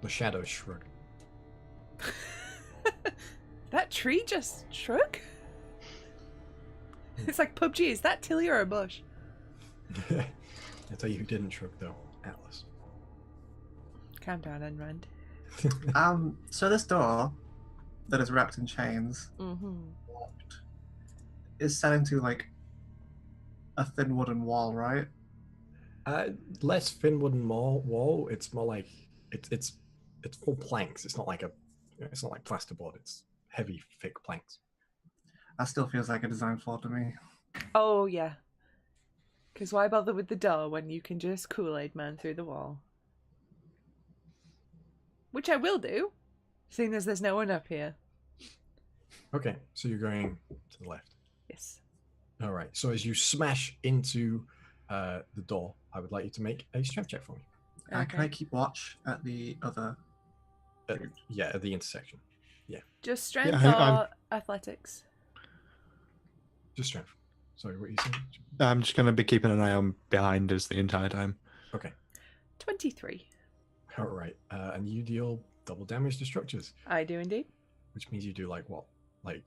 The shadows shrug. That tree just shrug? It's like PUBG. Is that Tilly or a bush? I'll tell you who didn't shrug though. Atlas. Calm down, Unrend. So this door that is wrapped in chains, locked, is set into like a thin wooden wall, right? Less thin wooden wall. It's more like it's full planks. It's not like plasterboard. It's heavy, thick planks. That still feels like a design flaw to me. Oh, yeah. Because why bother with the door when you can just Kool-Aid Man through the wall? Which I will do, seeing as there's no one up here. Okay, so you're going to the left. Yes. All right. So as you smash into the door, I would like you to make a strength check for me. Can I keep watch at the other? At the intersection. Yeah. Just strength Yeah, or athletics? Just strength. Sorry, what are you saying? I'm just going to be keeping an eye on behind us the entire time. Okay. 23. All right. And you deal double damage to structures. I do indeed. Which means you do like what? Like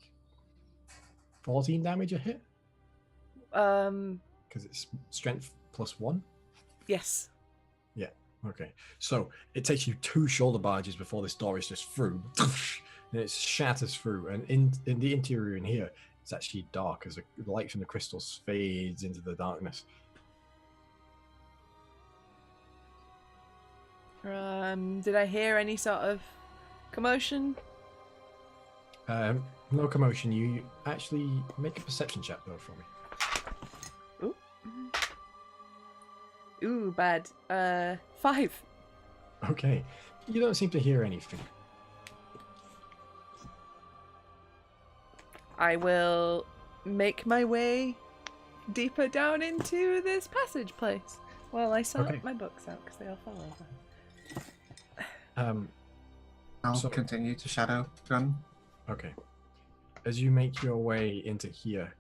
14 damage a hit? Because it's strength +1? Yes. Yeah. Okay. So it takes you 2 shoulder barges before this door is just through. And it shatters through. And in the interior in here, it's actually dark as the light from the crystals fades into the darkness. Did I hear any sort of commotion? No commotion. You actually make a perception check though for me. Ooh, bad. 5. Okay. You don't seem to hear anything. I will make my way deeper down into this passage place while I sort my books out because they all fall over. I'll continue to shadow gun. Okay. As you make your way into here,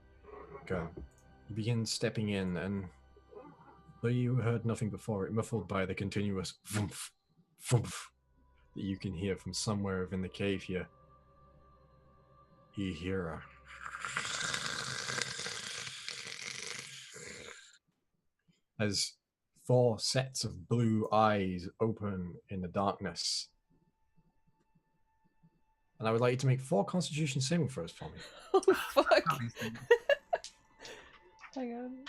Gun, you begin stepping in, and though you heard nothing before, it muffled by the continuous vroomf, vroomf that you can hear from somewhere within the cave here. You hear a as 4 sets of blue eyes open in the darkness. And I would like you to make 4 Constitution saving throws for me. Oh, fuck. Hang on.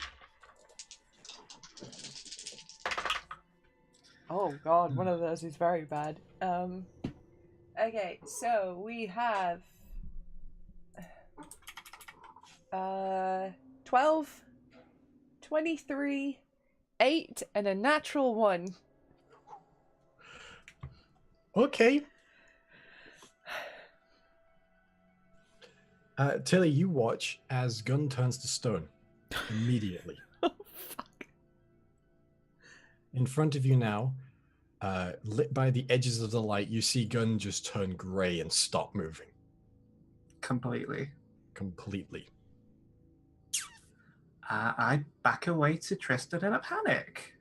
Oh, God, one of those is very bad. Okay, so we have 12, 23, 8, and a natural 1. Okay. Tilly, you watch as Gun turns to stone immediately. Oh, fuck. In front of you now, lit by the edges of the light, you see Gun just turn grey and stop moving. Completely. I back away to Tristan in a panic.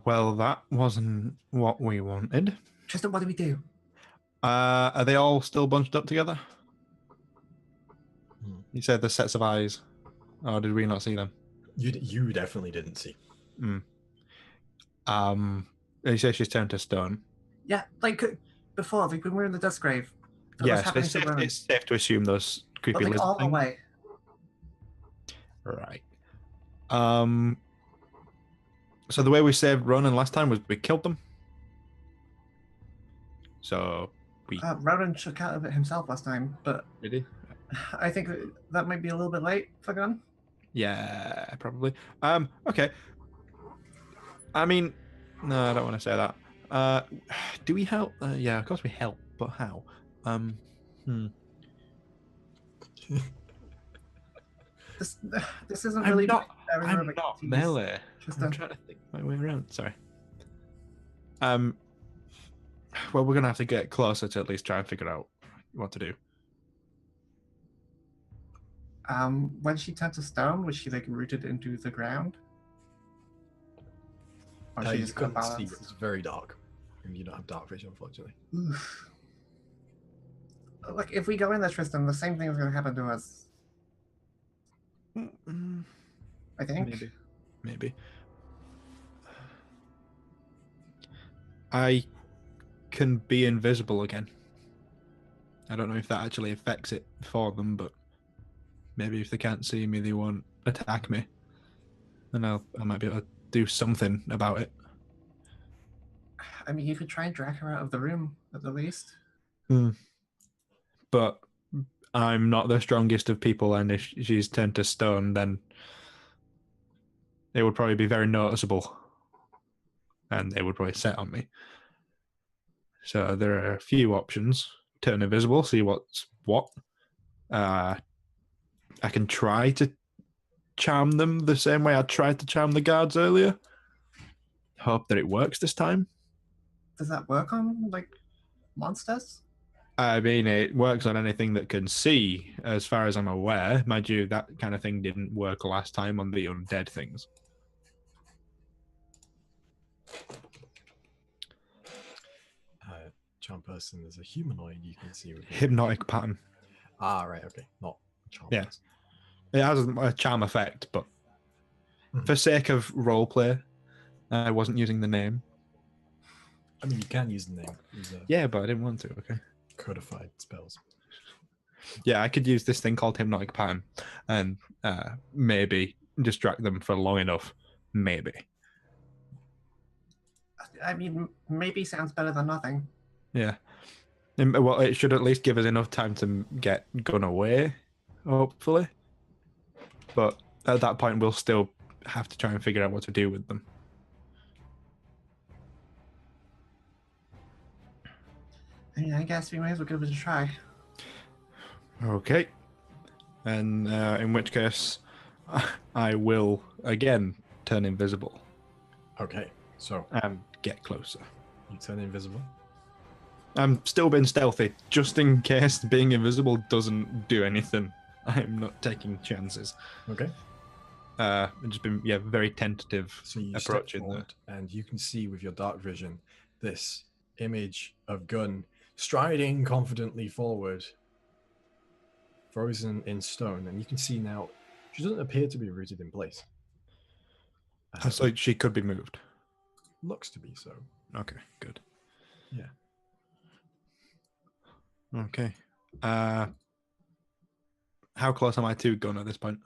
Well, that wasn't what we wanted. Tristan, what do we do? Are they all still bunched up together? You said the sets of eyes. Oh, did we not see them? You definitely didn't see. You say she's turned to stone. Yeah, like before, like when we were in the dust grave. Yes, it's safe to assume those creepy like lizard all the things. way. Right. So the way we saved Ronan last time was we killed them. So we. Ronan shook out of it himself last time, but Did he? I think that might be a little bit late for Gun. Yeah, probably. Okay. I mean, no, I don't want to say that. Do we help? Yeah, of course we help, but how? This isn't really. I'm not melee. I'm trying to think my way around. Sorry. Well, we're gonna have to get closer to at least try and figure out what to do. When she turned to stone, was she like rooted into the ground? Or she You just couldn't see. balanced? It's very dark, and you don't have dark vision, unfortunately. Oof. Like if we go in there, Tristan, the same thing is going to happen to us. I think. Maybe. I can be invisible again. I don't know if that actually affects it for them, but Maybe if they can't see me, they won't attack me. And I might be able to do something about it. I mean, you could try and drag her out of the room at the least. But I'm not the strongest of people, and if she's turned to stone, then it would probably be very noticeable. And they would probably set on me. So there are a few options. Turn invisible, see what's what. I can try to charm them the same way I tried to charm the guards earlier. Hope that it works this time. Does that work on, like, monsters? I mean, it works on anything that can see, as far as I'm aware. Mind you, that kind of thing didn't work last time on the undead things. Charm person is a humanoid you can see with Hypnotic pattern. Ah, right, okay. Not charm Yeah. person. It has a charm effect, but for sake of roleplay, I wasn't using the name. I mean, you can use the name. Yeah, but I didn't want to, okay. Codified spells. Yeah, I could use this thing called Hypnotic Pattern and maybe distract them for long enough. Maybe. I mean, maybe sounds better than nothing. Yeah. Well, it should at least give us enough time to get Gun away, hopefully. But at that point, we'll still have to try and figure out what to do with them. I mean, I guess we may as well give it a try. Okay. And in which case, I will again turn invisible. Okay, so and get closer. You turn invisible? I'm still being stealthy, just in case being invisible doesn't do anything. I'm not taking chances. Okay. I've just been, very tentative so you approaching step forward, and you can see with your dark vision this image of Gun striding confidently forward, frozen in stone, and you can see now she doesn't appear to be rooted in place. So she could be moved. Looks to be so. Okay, good. Yeah. Okay. How close am I to Gun at this point?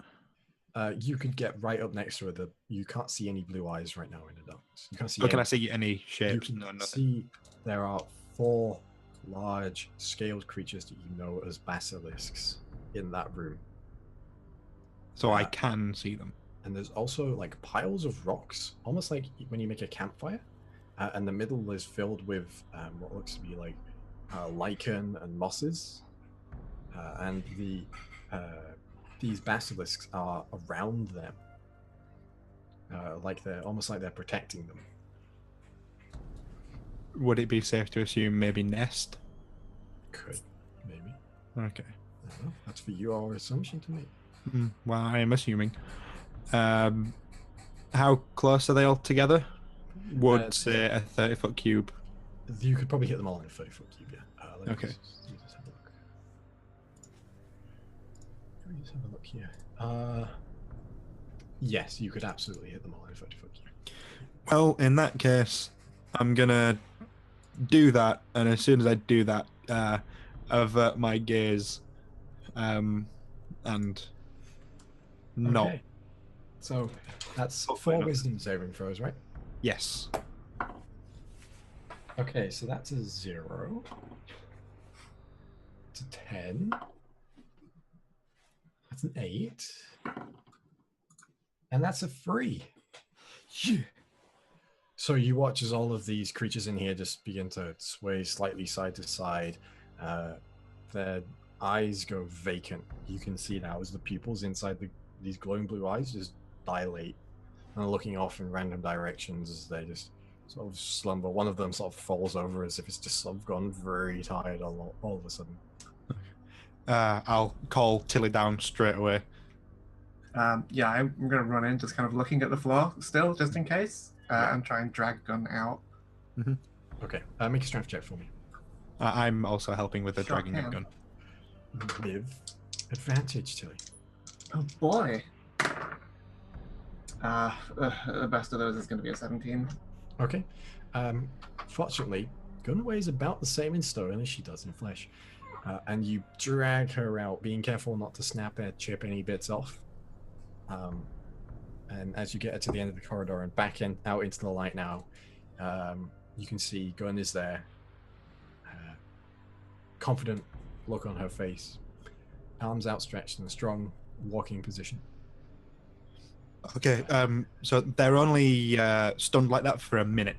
You could get right up next to her. You can't see any blue eyes right now in the darkness. You can't see. Can I see any shapes? You can No, nothing. see there are 4 large scaled creatures that you know as basilisks in that room. So I can see them. And there's also like piles of rocks, almost like when you make a campfire, and the middle is filled with what looks to be like lichen and mosses, and these basilisks are around them, like they're almost like they're protecting them. Would it be safe to assume maybe nest? Could, maybe. Okay. That's for your assumption to make. Well, I am assuming. How close are they all together? Would say a 30-foot cube. You could probably hit them all in a 30-foot cube, yeah. Okay. Let me just have a look. Let me just have a look here. Yes, you could absolutely hit them all in a 30-foot cube. Well, in that case, I'm gonna do that, and as soon as I do that, avert my gaze, and not. Okay. So that's Hopefully 4 not. wisdom saving throws, right? Yes. Okay, so that's a 0. It's a 10. That's an 8. And that's a 3. Yeah. So you watch as all of these creatures in here just begin to sway slightly side to side. Their eyes go vacant. You can see now as the pupils inside these glowing blue eyes just dilate and are looking off in random directions as they just sort of slumber. One of them sort of falls over as if it's just sort of gone very tired all of a sudden. I'll call Tilly down straight away. Yeah, I'm going to run in, just kind of looking at the floor still, just in case, and try and drag Gun out. Mm-hmm. Okay, make a strength check for me. I'm also helping with the Sure dragging of can. Gun. With advantage, Tilly. Oh boy. The best of those is going to be a 17. Okay. Fortunately, Gun weighs about the same in stone as she does in flesh. and you drag her out, being careful not to snap or chip any bits off. And as you get her to the end of the corridor and back out into the light now, you can see Gun is there. Confident look on her face, arms outstretched in a strong walking position. Okay, so they're only stunned like that for a minute.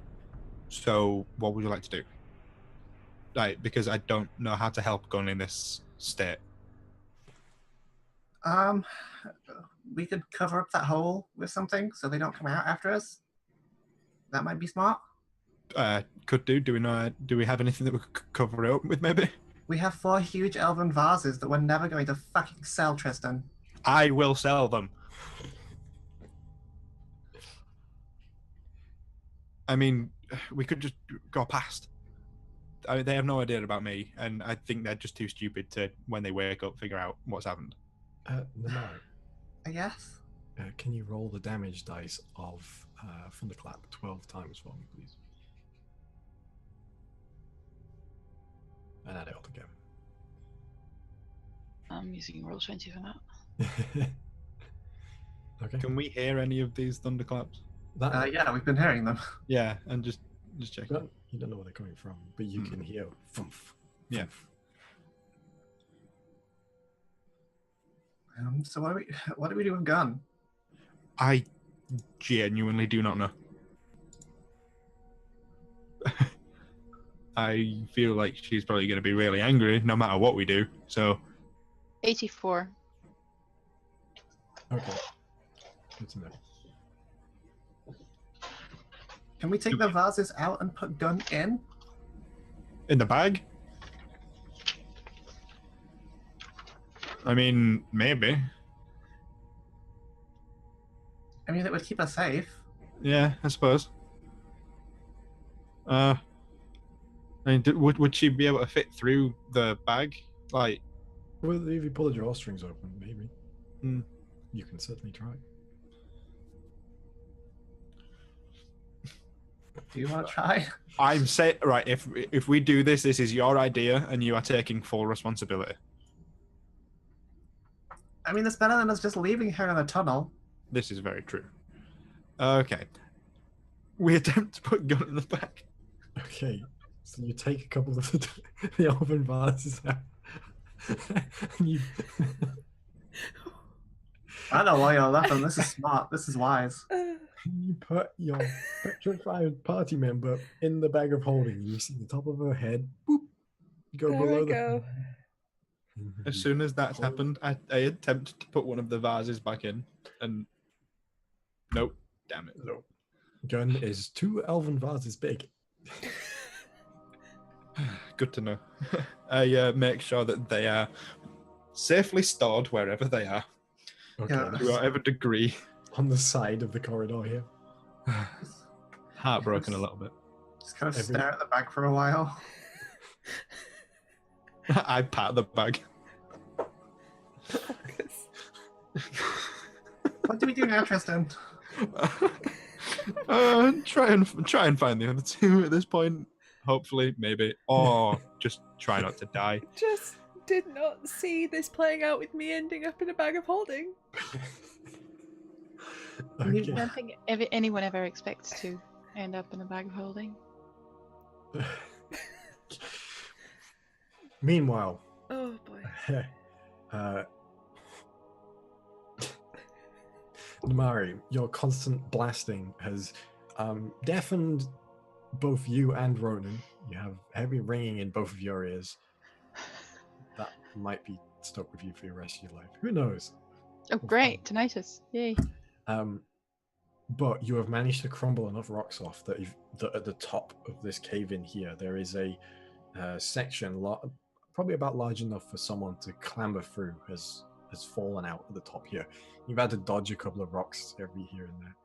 So what would you like to do? Right, because I don't know how to help Gun in this state. We could cover up that hole with something so they don't come out after us. That might be smart. Could do. Do we have anything that we could cover it up with, maybe? We have 4 huge elven vases that we're never going to fucking sell, Tristan. I will sell them. I mean, we could just go past. I mean, they have no idea about me, and I think they're just too stupid to, when they wake up, figure out what's happened. Namari, Yes? can you roll the damage dice of Thunderclap 12 times for me, please? And add it all together. I'm using roll 20 for that. Okay. Can we hear any of these thunderclaps? Yeah, we've been hearing them. Yeah, and just check. You don't know where they're coming from, but you can hear. Thump, Yeah. So what do we do with Gun? I genuinely do not know. I feel like she's probably going to be really angry no matter what we do. So 84. Okay. Good to know. Can we take the vases out and put Gun in? in the bag? I mean, maybe. I mean, it would keep us safe. Yeah, I suppose. I mean, would she be able to fit through the bag? Like, Well, if you pull the drawstrings open, maybe. Hmm. You can certainly try. Do you want to try? I'm saying, right, if we do this, this is your idea, and you are taking full responsibility. I mean, it's better than us just leaving her in a tunnel. This is very true. Okay. We attempt to put Gun in the bag. Okay, so you take a couple of the elven vases out. And you... I know why you're laughing. This is smart. This is wise. You put your petrified party member in the bag of holding, and you see the top of her head. Boop, go There below we go. As soon as that's happened, I attempt to put one of the vases back in, and nope, damn it. No. Gun is 2 elven vases big. Good to know. I make sure that they are safely stored wherever they are, Okay, Yeah. to whatever degree. on the side of the corridor here. Heartbroken a little bit. Just kind of stare at the bag for a while. I pat the bag. What do we do now, Tristan? Try and find the other two at this point. Hopefully, maybe, or just try not to die. Just did not see this playing out with me ending up in a bag of holding. I Okay. don't think anyone ever expects to end up in a bag of holding. Meanwhile, Oh boy. Namari, your constant blasting has deafened both you and Ronan. You have heavy ringing in both of your ears. That might be stuck with you for the rest of your life. Who knows? Oh, great. Tinnitus. Yay. But you have managed to crumble enough rocks off that at the top of this cave in here, there is a section probably about large enough for someone to clamber through has fallen out at the top here. You've had to dodge a couple of rocks every here and there.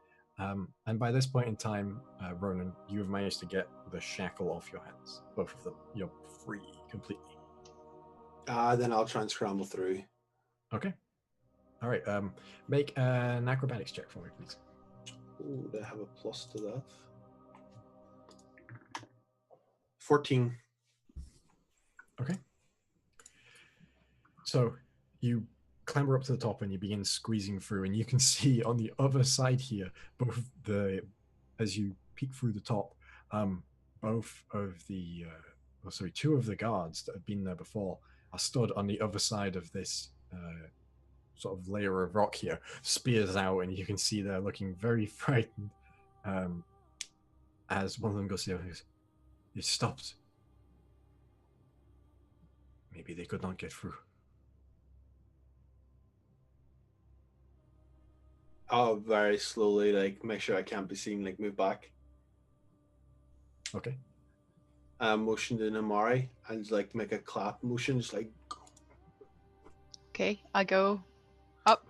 And by this point in time, Ronan, you have managed to get the shackle off your hands. Both of them. You're free completely. Then I'll try and scramble through. Okay. All right. Make an acrobatics check for me, please. Ooh, do I have a plus to that? 14. Okay. So you clamber up to the top and you begin squeezing through, and you can see on the other side here, as you peek through the top, both of the, two of the guards that had been there before are stood on the other side of this sort of layer of rock here, spears out, and you can see they're looking very frightened. As one of them goes there, it stopped. Maybe they could not get through. I'll very slowly, like, make sure I can't be seen, like, move back. Okay. Motion to Namari and just, like, make a clap motion, just like. Okay, I go up.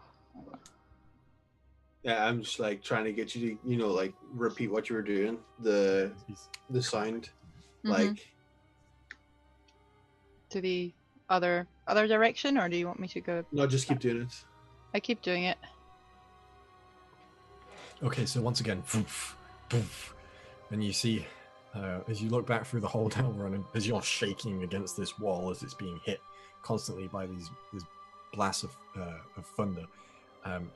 Yeah, I'm just like trying to get you to, like, repeat what you were doing. The sound, like. To the other direction, or do you want me to go? No, just keep doing it. I keep doing it. Okay, so once again, poof, poof, and you see, as you look back through the hole down running, as you're shaking against this wall as it's being hit constantly by these blasts of thunder,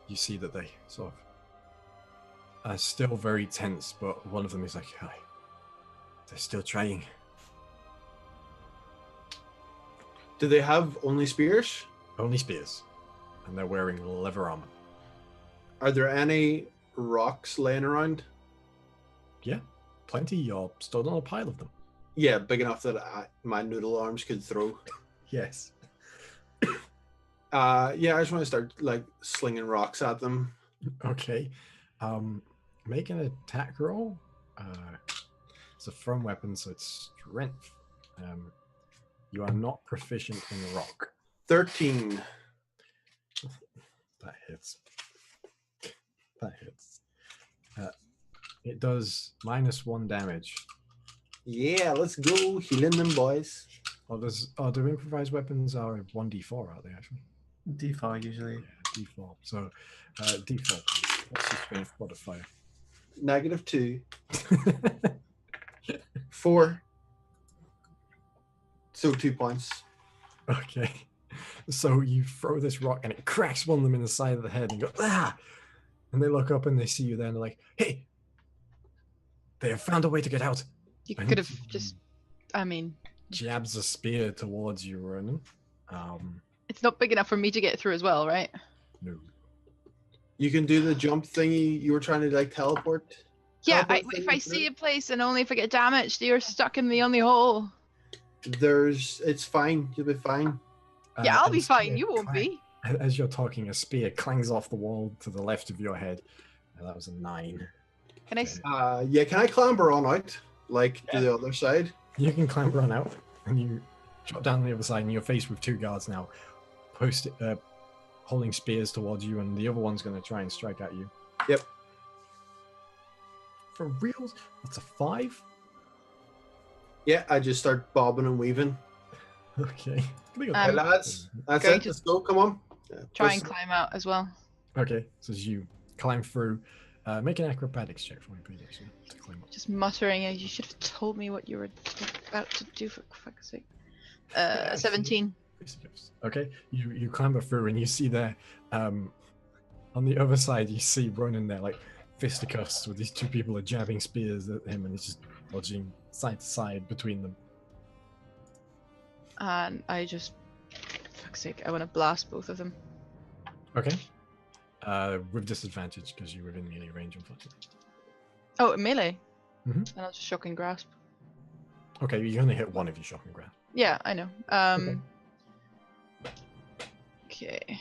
you see that they sort of are still very tense, but one of them is like, they're still trying. Do they have only spears? Only spears, and they're wearing leather armor. Are there any rocks laying around? Yeah, plenty. You're stood on a pile of them. Yeah, big enough that my noodle arms could throw. Yes. Yeah, I just want to start, like, slinging rocks at them. Okay. Make an attack roll. It's a thrown weapon, so it's strength. You are not proficient in rock. 13. That hits. That hits. It does -1 damage. Yeah, let's go healing them, boys. Do improvised weapons are 1d4, are they actually? D4 usually. Yeah, d4. So, d4. What's your strength modifier? -2. 4. So 2 points. Okay. So you throw this rock and it cracks one of them in the side of the head and you go, ah! And they look up and they see you there and they're like, hey, they have found a way to get out. You could have just, Jabs a spear towards you, Ronan. It's not big enough for me to get through as well, right? No. You can do the jump thingy you were trying to, like, teleport. Yeah, Teleport if thing I see a place and only if I get damaged, you're stuck in the only hole. It's fine. You'll be fine. Yeah, I'll be fine. You won't be. As you're talking, a spear clangs off the wall to the left of your head. That was a 9. Can I? Yeah, can I clamber on out, like, to the other side? You can clamber on out, and you drop down the other side, and you're faced with 2 guards now, holding spears towards you, and the other one's going to try and strike at you. Yep. For reals? That's a 5? Yeah, I just start bobbing and weaving. Okay. Hey, lads, that's it. Let's go. Come on. Try and climb out as well. Okay, so as you climb through, make an acrobatics check for me, please, actually, to climb up. Just muttering, you should have told me what you were about to do, for fuck's sake. 17. Okay, you clamber through and you see there, on the other side, you see Ronan there, like, fisticuffs with these 2 people are jabbing spears at him and he's just dodging side to side between them. And I just, fuck's sake, I want to blast both of them. Okay. With disadvantage because you're within melee range, unfortunately. Oh, melee? Mm-hmm. And I'll just shock and grasp. Okay, you only hit one if you shock and grasp. Yeah, I know. Okay.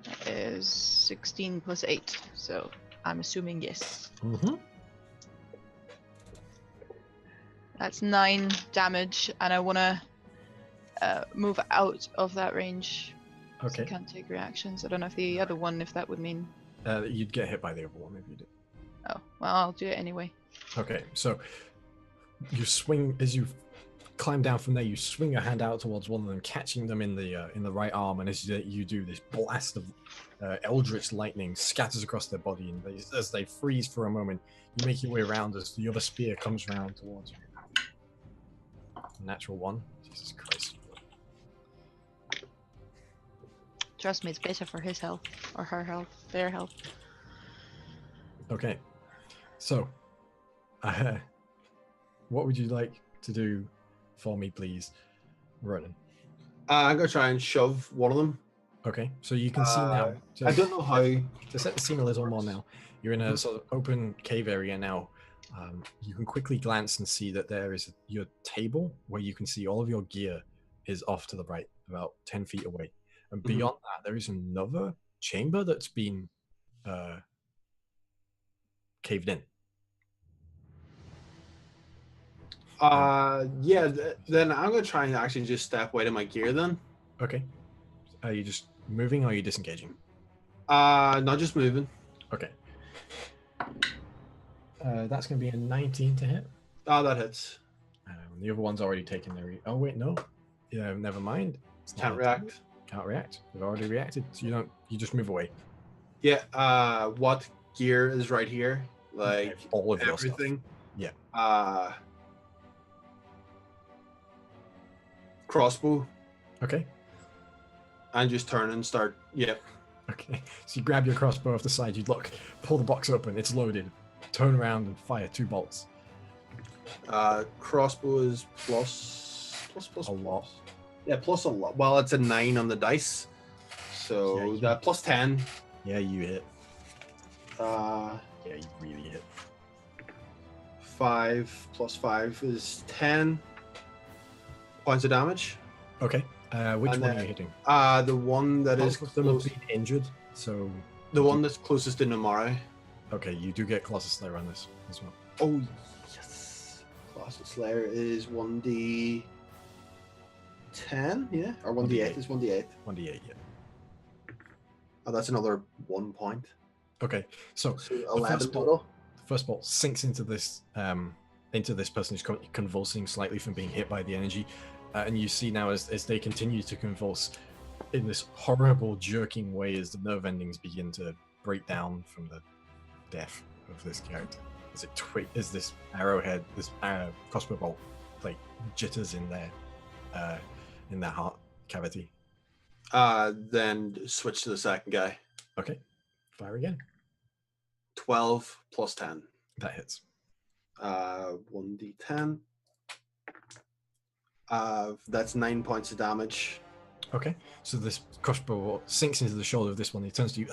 That is 16 plus 8, so I'm assuming yes. Mm-hmm. That's 9 damage, and I want to move out of that range. Okay. So I can't take reactions. I don't know if the other one, if that would mean... You'd get hit by the other one if you did. Oh, well, I'll do it anyway. Okay, so you swing, as you climb down from there, you swing your hand out towards one of them, catching them in the right arm, and as you do, this blast of eldritch lightning scatters across their body, and as they freeze for a moment, you make your way around as the other spear comes round towards you. Natural 1. Jesus Christ. Trust me, it's better for his health or her health, their health. Okay. So, what would you like to do for me, please, Ronan? I'm gonna try and shove one of them. Okay, so you can see now. So I don't know how. to set the scene a little more now, you're in a sort of open cave area now. You can quickly glance and see that there is your table where you can see all of your gear is off to the right, about 10 feet away. And beyond that, there is another chamber that's been caved in. Then I'm gonna try and actually just step away to my gear then. Okay. Are you just moving or are you disengaging? Not just moving. Okay. That's going to be a 19 to hit. Oh, that hits. The other one's already taken their... Oh, wait, no. Yeah, never mind. Can't react. Can't react. They've already reacted. So you just move away. Yeah, what gear is right here? Like, all of everything? Your stuff. Yeah. Crossbow. Okay. And just turn and start. Yep. Okay. So you grab your crossbow off the side, you look, pull the box open, it's loaded. Turn around and fire 2 bolts. Crossbow is plus a lot. Yeah, plus a lot. Well, it's a 9 on the dice. So that plus 10. Yeah, you hit. Yeah, you really hit. 5 plus 5 is 10 points of damage. Okay. Which one are you hitting? The one that is both of them have been injured, so the one that's closest to Namari. Okay, you do get Colossus Slayer on this as well. Oh yes, Colossus Slayer is 1d10, yeah, or 1d8 is 1d8. 1d8, yeah. Oh, that's another 1 point. Okay, so 11 total. The first bolt sinks into this person who's convulsing slightly from being hit by the energy. And you see now as they continue to convulse in this horrible jerking way as the nerve endings begin to break down from the death of this character. As this arrowhead, this crossbow bolt, like jitters in their heart cavity. Then switch to the second guy. Okay, fire again. 12 plus 10. That hits. 1d10. That's 9 points of damage. Okay, so this crossbow sinks into the shoulder of this one. He turns to you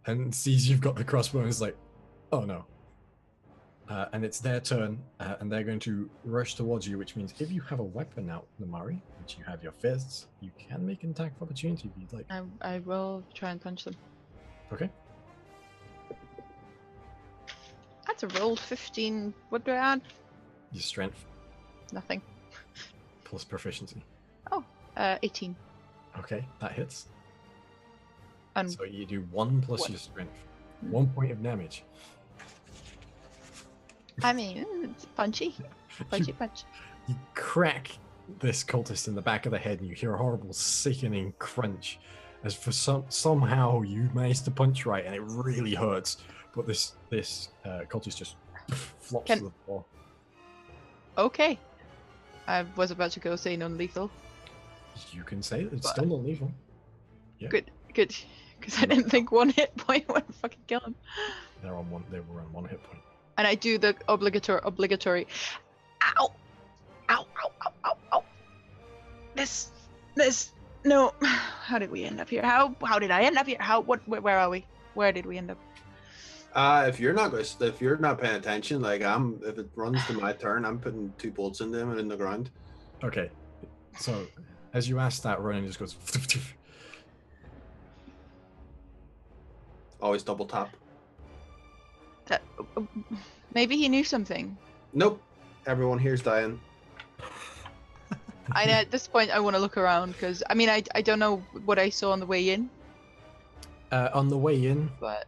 and sees you've got the crossbow and is like, oh no. And it's their turn, and they're going to rush towards you, which means if you have a weapon out, Namari, which you have your fists, you can make an attack of opportunity if you'd like. I will try and punch them. Okay. That's a roll 15. What do I add? Your strength. Nothing. Plus proficiency. Oh, 18. Okay, that hits. And so you do 1 plus your strength. 1 point of damage. I mean, it's punchy. Punchy punch. You crack this cultist in the back of the head and you hear a horrible sickening crunch as for somehow you manage to punch right and it really hurts. But this cultist just flops to the floor. Okay. I was about to go say non-lethal. You can say that it's still non-lethal. Yeah. Good. Because I didn't think 1 hit point would fucking kill him. They were on 1 hit point. And I do the obligatory. Ow! Ow! Ow! Ow! Ow! Ow! This. No. How did we end up here? How did I end up here? Where are we? Where did we end up? If you're not paying attention, like if it runs to my turn, I'm putting 2 bolts in them and in the ground. Okay. So as you ask that, Ronan just goes. Always double tap. Maybe he knew something. Nope. Everyone here's dying. At this point, I want to look around because I mean I don't know what I saw on the way in. On the way in, but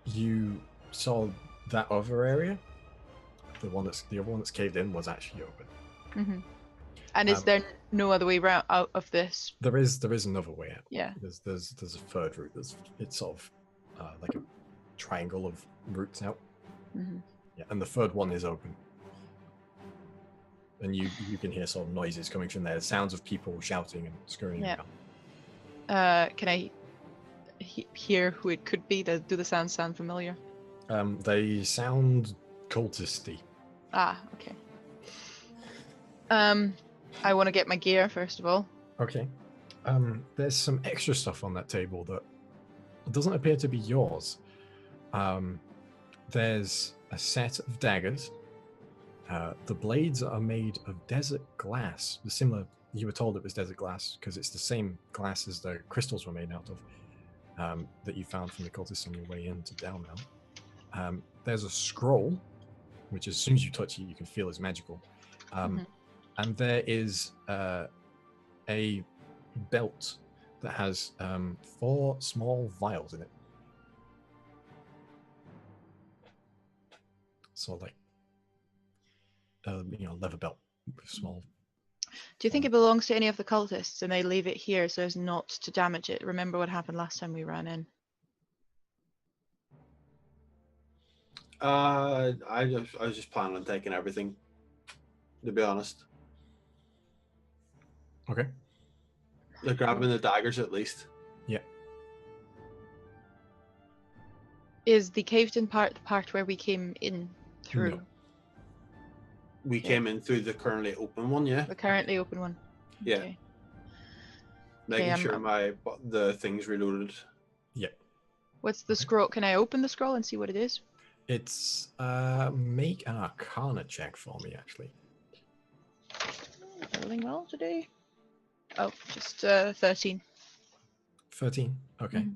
you saw that other area. The other one that's caved in was actually open. Mm-hmm. And is there no other way out of this? There is another way out. Yeah. There's a third route. It's sort of like a triangle of routes out. Mm-hmm. Yeah, and the third one is open. and you can hear sort of noises coming from there, sounds of people shouting and scurrying Yeah. around. Can I hear who it could be? Do the sounds sound familiar? They sound cultisty. Ah, okay. I want to get my gear first of all. Okay. There's some extra stuff on that table that doesn't appear to be yours. There's a set of daggers. The blades are made of desert glass. Similar, you were told it was desert glass because it's the same glass as the crystals were made out of that you found from the cultists on your way into Downmount. There's a scroll, which as soon as you touch it, you can feel is magical. And there is a belt that has 4 small vials in it. So like, leather belt with small. Do you think it belongs to any of the cultists and they leave it here so as not to damage it? Remember what happened last time we ran in? I was just planning on taking everything, to be honest. Okay. Like grabbing the daggers at least. Yeah. Is the caved in part the part where we came in through? No. We came in through the currently open one, yeah? The currently open one? Yeah. Okay. Making Okay, sure the thing's reloaded. Yeah. What's the scroll? Can I open the scroll and see what it is? It's make an Arcana check for me, actually. Rolling well today. Oh, just 13. 13. Okay.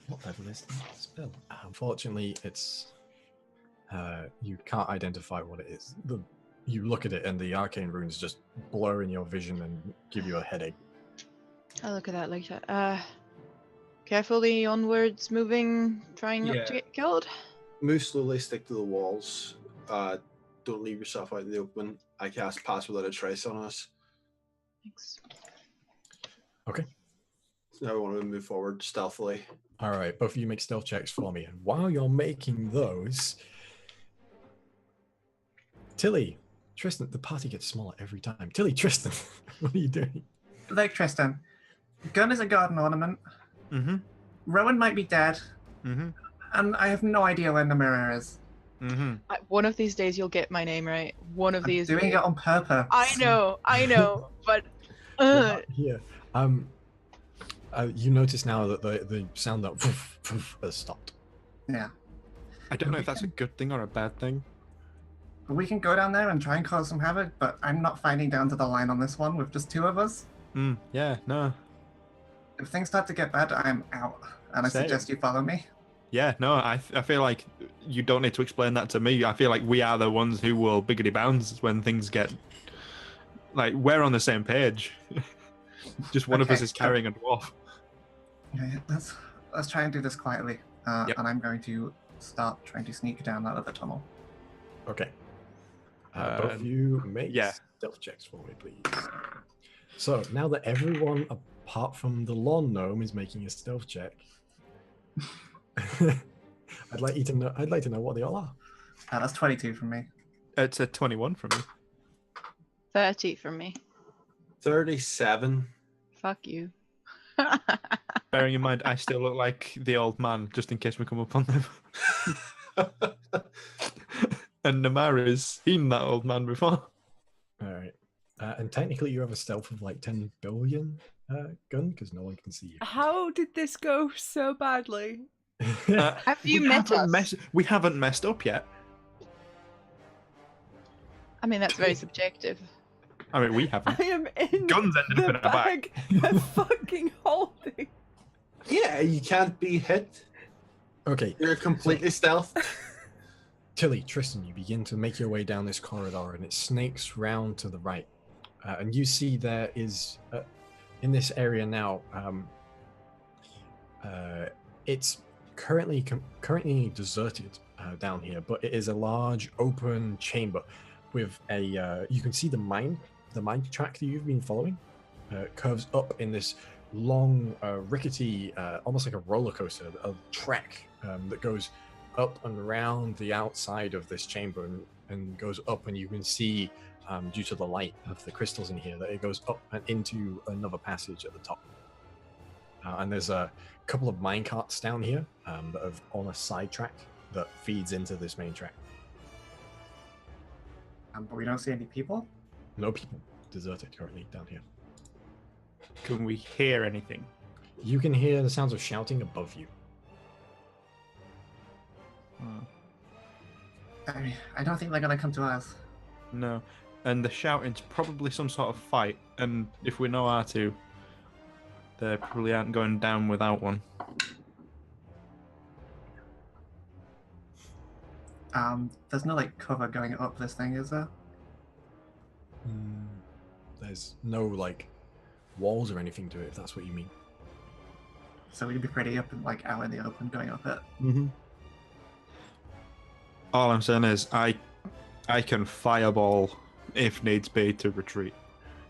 What level is that spell? Unfortunately, it's you can't identify what it is. You look at it and the arcane runes just blur in your vision and give you a headache. I'll look at that later. Carefully onwards, moving, trying not to get killed. Move slowly, stick to the walls. Don't leave yourself out in the open. I cast Pass Without a Trace on us. Thanks. Okay. So now we want to move forward stealthily. All right, both of you make stealth checks for me. And while you're making those, Tilly, Tristan, the party gets smaller every time. Tilly, Tristan, what are you doing? Like Tristan, gun is a garden ornament. Mm-hmm. Rowan might be dead. Mm-hmm. And I have no idea when the mirror is. Mm-hmm. One of these days you'll get my name right. One of these Doing days. it on purpose. I know, but Here, you notice now that the sound that has stopped. Yeah. I don't know if that's a good thing or a bad thing. We can go down there and try and cause some havoc, but I'm not fighting down to the line on this one with just 2 of us. Yeah, no. If things start to get bad, I'm out. And I Same. suggest you follow me. Yeah, no, I feel like you don't need to explain that to me. I feel like we are the ones who will biggity bounce when things get... Like, we're on the same page. Just one of us is carrying a dwarf. Okay, let's try and do this quietly. Yep. And I'm going to start trying to sneak down that other tunnel. Okay. Both of you make stealth checks for me, please. So now that everyone apart from the lawn gnome is making a stealth check, I'd like to know what they all are. That's 22 from me. It's a 21 from me. 30 from me. 37. Fuck you. Bearing in mind, I still look like the old man, just in case we come up on them. And Namara's seen that old man before. All right. And technically you have a stealth of like 10 billion gun because no one can see you. How did this go so badly? Have you met us? We haven't messed up yet. I mean, that's very subjective. I mean, we haven't. I am in Guns ended up in the our bag of fucking holding. Yeah, you can't be hit. Okay. You're completely stealth. Tilly, Tristan, you begin to make your way down this corridor and it snakes round to the right. And you see there is, in this area now, it's currently deserted down here, but it is a large open chamber with a, you can see the mine track that you've been following curves up in this long, rickety, almost like a roller coaster, a track that goes up and around the outside of this chamber and goes up, and you can see, due to the light of the crystals in here, that it goes up and into another passage at the top. And there's a couple of minecarts down here that are on a side track that feeds into this main track. But we don't see any people? No people. Deserted currently down here. Can we hear anything? You can hear the sounds of shouting above you. I don't think they're going to come to us. No. And the shouting's probably some sort of fight, and if we know how to, they probably aren't going down without one. There's no like cover going up this thing, is there? There's no like walls or anything to it, if that's what you mean. So we'd be pretty up and like out in the open going up it. Mm-hmm. All I'm saying is I can fireball if needs be to retreat.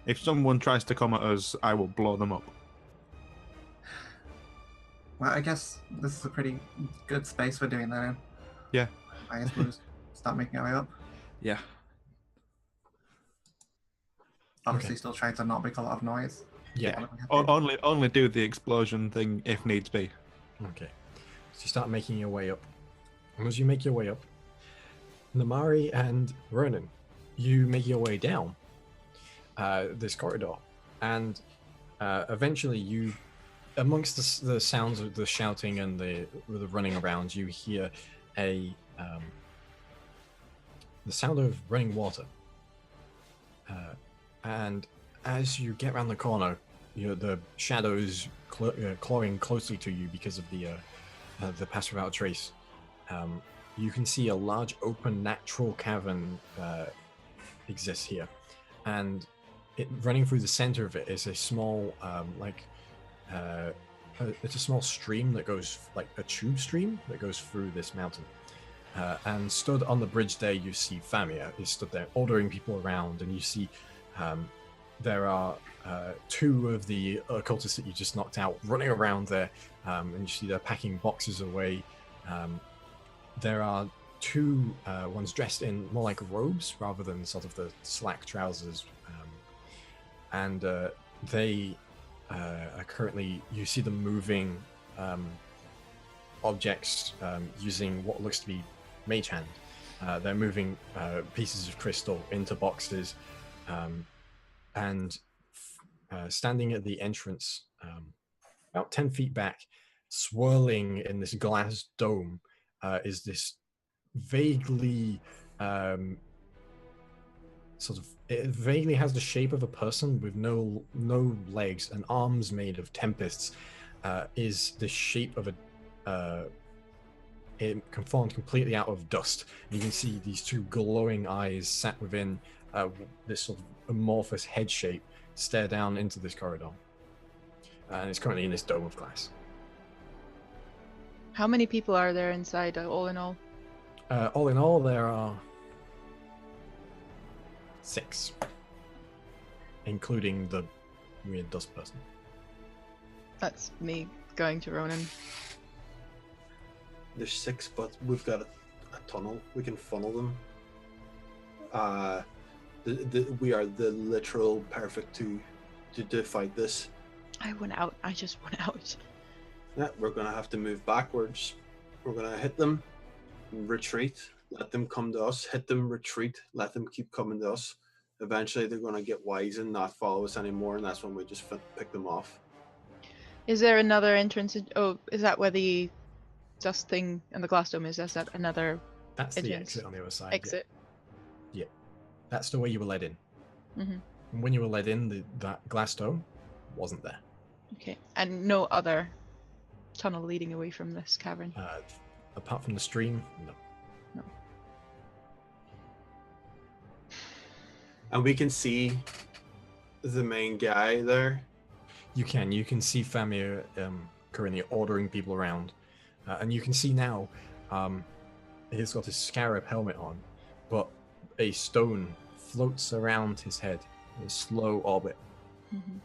If someone tries to come at us, I will blow them up. Well, I guess this is a pretty good space for doing that in. Yeah. I guess we'll just start making our way up. Yeah. Obviously, Okay. still trying to not make a lot of noise. Yeah. Only do the explosion thing if needs be. Okay. So you start making your way up. And as you make your way up, Namari and Ronan, you make your way down this corridor. And eventually you, amongst the sounds of the shouting and the running around, you hear the sound of running water. And as you get around the corner, the shadows clawing closely to you because of the pass without trace. You can see a large open natural cavern exists here, and running through the center of it is a small it's a small stream that goes like a tube stream that goes through this mountain. And stood on the bridge there, you see Famia is stood there ordering people around, and you see there are two of the occultists that you just knocked out running around there, and you see they're packing boxes away. There are two ones dressed in more like robes rather than sort of the slack trousers, and they are currently, you see them moving objects using what looks to be mage hand. They're moving pieces of crystal into boxes, and standing at the entrance, about 10 feet back, swirling in this glass dome, is this vaguely it vaguely has the shape of a person with no legs and arms made of tempests. Is the shape of it formed completely out of dust. You can see these two glowing eyes sat within this sort of amorphous head shape stare down into this corridor, and it's currently in this dome of glass. How many people are there inside, all in all? All in all, there are 6, including the weird dust person. That's me going to Ronan. There's 6, but we've got a tunnel. We can funnel them. We are the literal perfect to fight this. I went out. I just went out. Yeah, we're gonna have to move backwards. We're gonna hit them, retreat, let them come to us. Hit them, retreat, let them keep coming to us. Eventually, they're gonna get wise and not follow us anymore, and that's when we just pick them off. Is there another entrance? Is that where the dust thing and the glass dome is? Is that another That's the entrance? exit on the other side. Exit. Yeah. That's the way you were led in. Mm-hmm. And when you were led in, that glass dome wasn't there. Okay. And no other tunnel leading away from this cavern? Apart from the stream, no. No. And we can see the main guy there. You can see Famir currently ordering people around. And you can see now he's got his scarab helmet on, but a stone floats around his head in a slow orbit. Mm-hmm.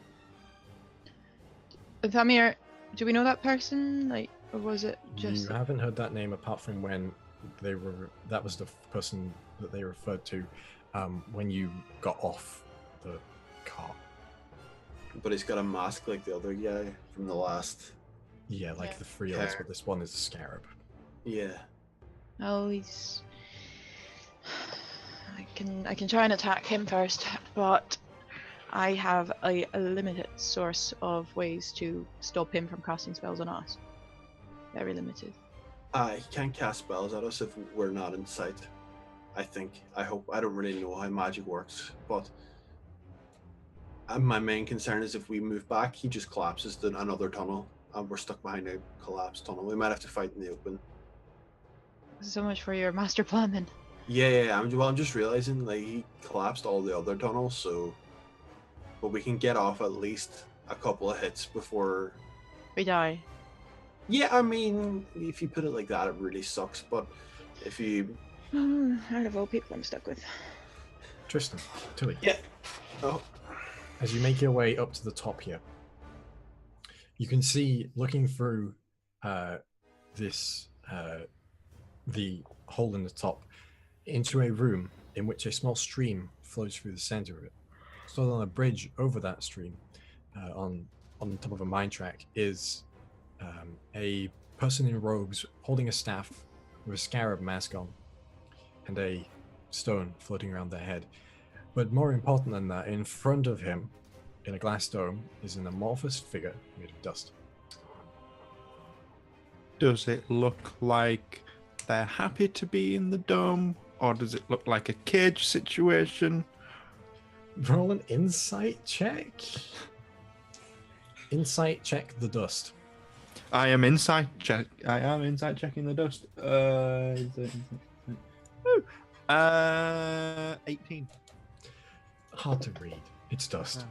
Thamir, do we know that person? Like, Or was it just... You haven't heard that name apart from when they were. That was the person that they referred to when you got off the car. But he's got a mask like the other guy from the last. Yeah, like Yeah. the three others, but this one is a scarab. Yeah. Oh, he's... I can try and attack him first, but I have a limited source of ways to stop him from casting spells on us. Very limited. He can't cast spells at us if we're not in sight. I think. I hope. I don't really know how magic works, but my main concern is if we move back, he just collapses to another tunnel, and we're stuck behind a collapsed tunnel. We might have to fight in the open. So much for your master plan, then. Yeah. I'm just realizing like he collapsed all the other tunnels, so. But we can get off at least a couple of hits before We die. Yeah, I mean, if you put it like that, it really sucks. But if you... Out of all people I'm stuck with. Tristan, Tilly. Yeah. Oh. As you make your way up to the top here, you can see, looking through this, the hole in the top, into a room in which a small stream flows through the center of it. Stood on a bridge over that stream, on top of a mine track, is a person in robes holding a staff with a scarab mask on and a stone floating around their head. But more important than that, in front of him, in a glass dome, is an amorphous figure made of dust. Does it look like they're happy to be in the dome, or does it look like a cage situation? Roll an insight check. Insight check the dust. I am insight checking the dust. 18. Hard to read. It's dust.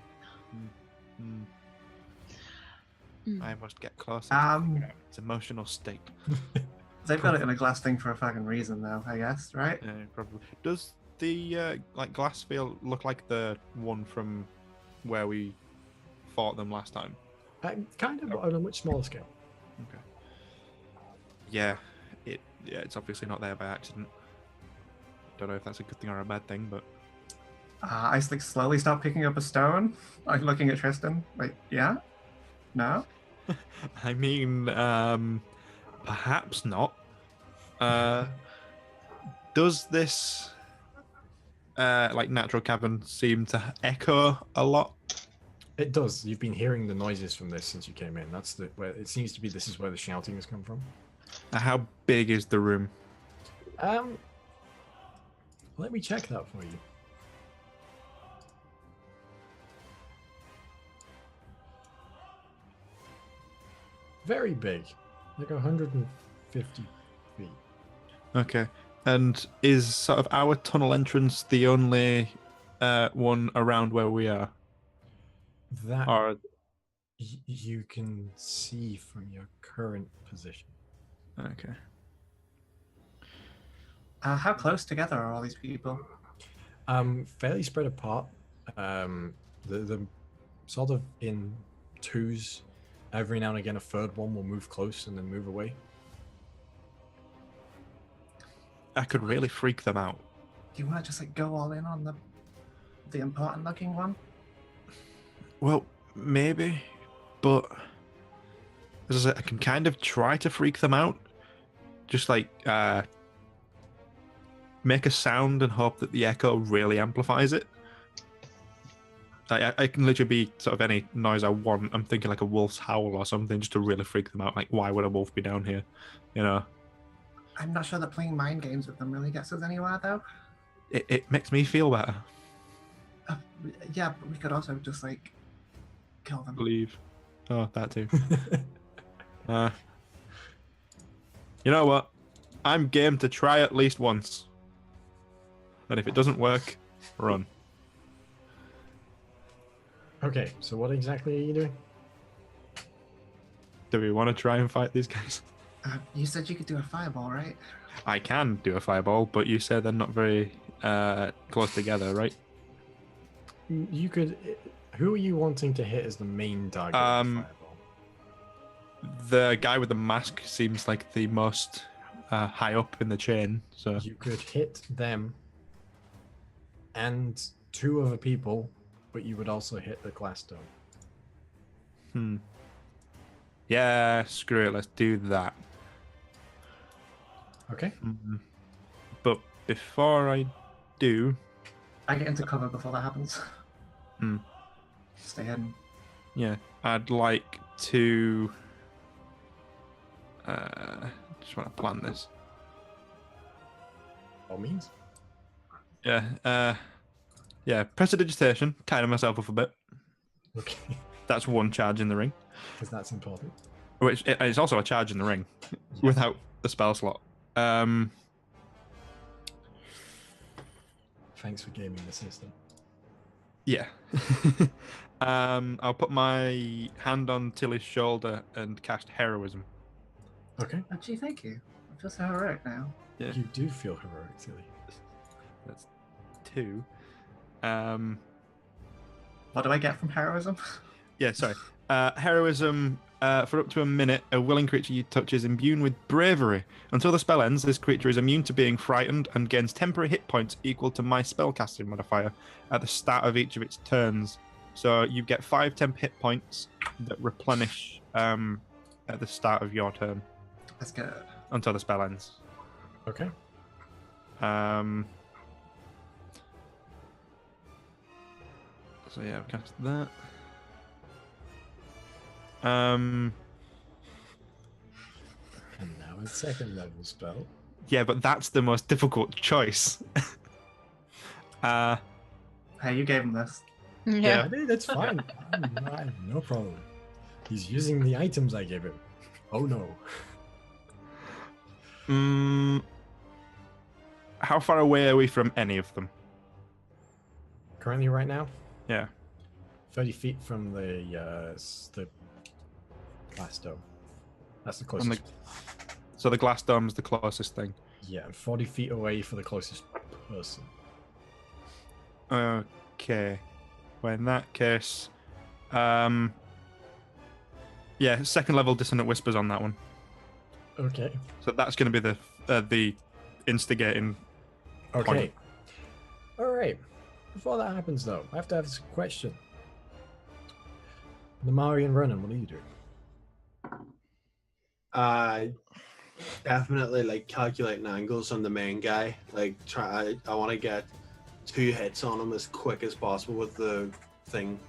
I must get closer to its emotional state. They've got it in a glass thing for a fucking reason, though, I guess, right? Yeah, probably. Does the glass field look like the one from where we fought them last time? Kind of, but on a much smaller scale. Okay. Yeah, it's obviously not there by accident. Don't know if that's a good thing or a bad thing, but I just, slowly start picking up a stone, looking at Tristan. Yeah? No? I mean, perhaps not. Does this natural cavern seem to echo a lot? It does. You've been hearing the noises from this since you came in. That's where it seems to be. This is where the shouting has come from. How big is the room? Let me check that for you. Very big, like 150 feet. Okay. And is sort of our tunnel entrance the only one around where we are? That Or you can see from your current position. okay. How close together are all these people? Fairly spread apart. The sort of in twos. Every now and again, a third one will move close and then move away. I could really freak them out. Do you want to just go all in on the important looking one? Well, maybe, but as I said, I can kind of try to freak them out. Just make a sound and hope that the echo really amplifies it. I can literally be sort of any noise I want. I'm thinking like a wolf's howl or something, just to really freak them out. Like, why would a wolf be down here? You know. I'm not sure that playing mind games with them really gets us anywhere, though. It makes me feel better. Yeah, but we could also just kill them. Believe. Oh, that too. You know what? I'm game to try at least once. And if it doesn't work, run. Okay, so what exactly are you doing? Do we want to try and fight these guys? You said you could do a fireball, right? I can do a fireball, but you said they're not very close together, right? You could. Who are you wanting to hit as the main target of the fireball? The guy with the mask seems like the most high up in the chain. So You could hit them and 2 other people, but you would also hit the glass dome. Yeah, screw it. Let's do that. Okay. But before I do, I get into cover before that happens. Hmm. Stay hidden. yeah, I'd like to. Just want to plan this. All means. Yeah. Yeah. Prestidigitation. Tighten myself up a bit. Okay. That's 1 charge in the ring. Because that's important. Which it's also a charge in the ring, without the spell slot. Thanks for gaming the system. Yeah. I'll put my hand on Tilly's shoulder and cast heroism. Okay. Oh, gee, thank you. I'm just heroic now. Yeah. You do feel heroic, Tilly. That's 2. What do I get from heroism? Yeah, sorry. Heroism, for up to a minute, a willing creature you touch is imbued with bravery. Until the spell ends, this creature is immune to being frightened and gains temporary hit points equal to my spellcasting modifier at the start of each of its turns. So you get 5 temp hit points that replenish at the start of your turn. That's good. Until the spell ends. Okay. So yeah, I've cast that. And now a 2nd level spell. Yeah, but that's the most difficult choice. Hey, you gave him this. Yeah. I did, that's fine. I have no problem. He's using the items I gave him. Oh no. How far away are we from any of them? Currently, right now, Yeah. 30 feet from the glass dome. That's the closest. So the glass dome's the closest thing. Yeah, and 40 feet away for the closest person. Okay. Well, in that case, yeah, 2nd level dissonant whispers on that one. Okay. So that's going to be the instigating. Okay. Point. All right. Before that happens, though, I have to ask a question. Namari and Ronan, what are you doing? Definitely like calculating angles on the main guy. Like I want to get 2 hits on him as quick as possible with the thing.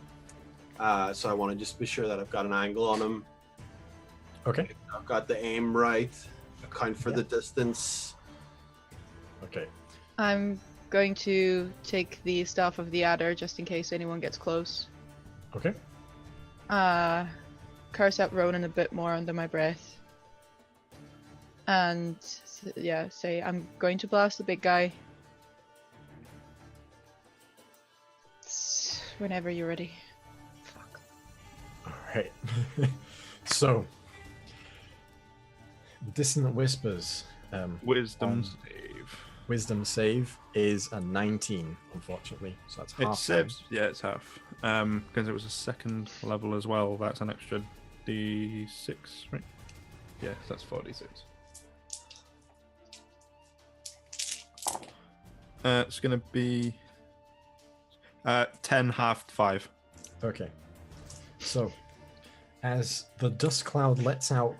So I want to just be sure that I've got an angle on him. Okay. I've got the aim right. Account for the distance. Okay. I'm going to take the Staff of the Adder just in case anyone gets close. Okay. Curse at Ronan a bit more under my breath. And yeah, say I'm going to blast the big guy. Whenever you're ready. Fuck. All right. So, Dissonant Whispers. Wisdom save. Wisdom save is a 19, unfortunately. So that's half. It saves. Yeah, it's half. Because it was a 2nd level as well. That's an extra D6, right? Yeah, that's 4d6. It's going to be 10 half 5. Okay. So, as the dust cloud lets out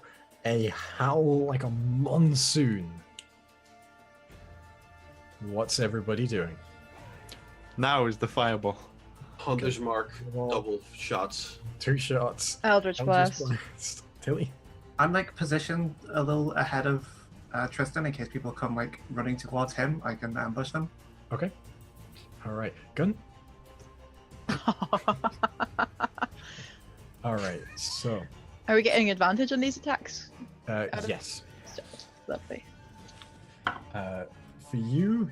a howl like a monsoon, what's everybody doing? Now is the fireball. Hunter's Mark, double shots. 2 shots. Eldritch Blast. Tilly? I'm like positioned a little ahead of Tristan in case people come like running towards him. I can ambush them. Okay. All right. Gun? All right. So. Are we getting advantage on these attacks? Yes. Lovely. For you,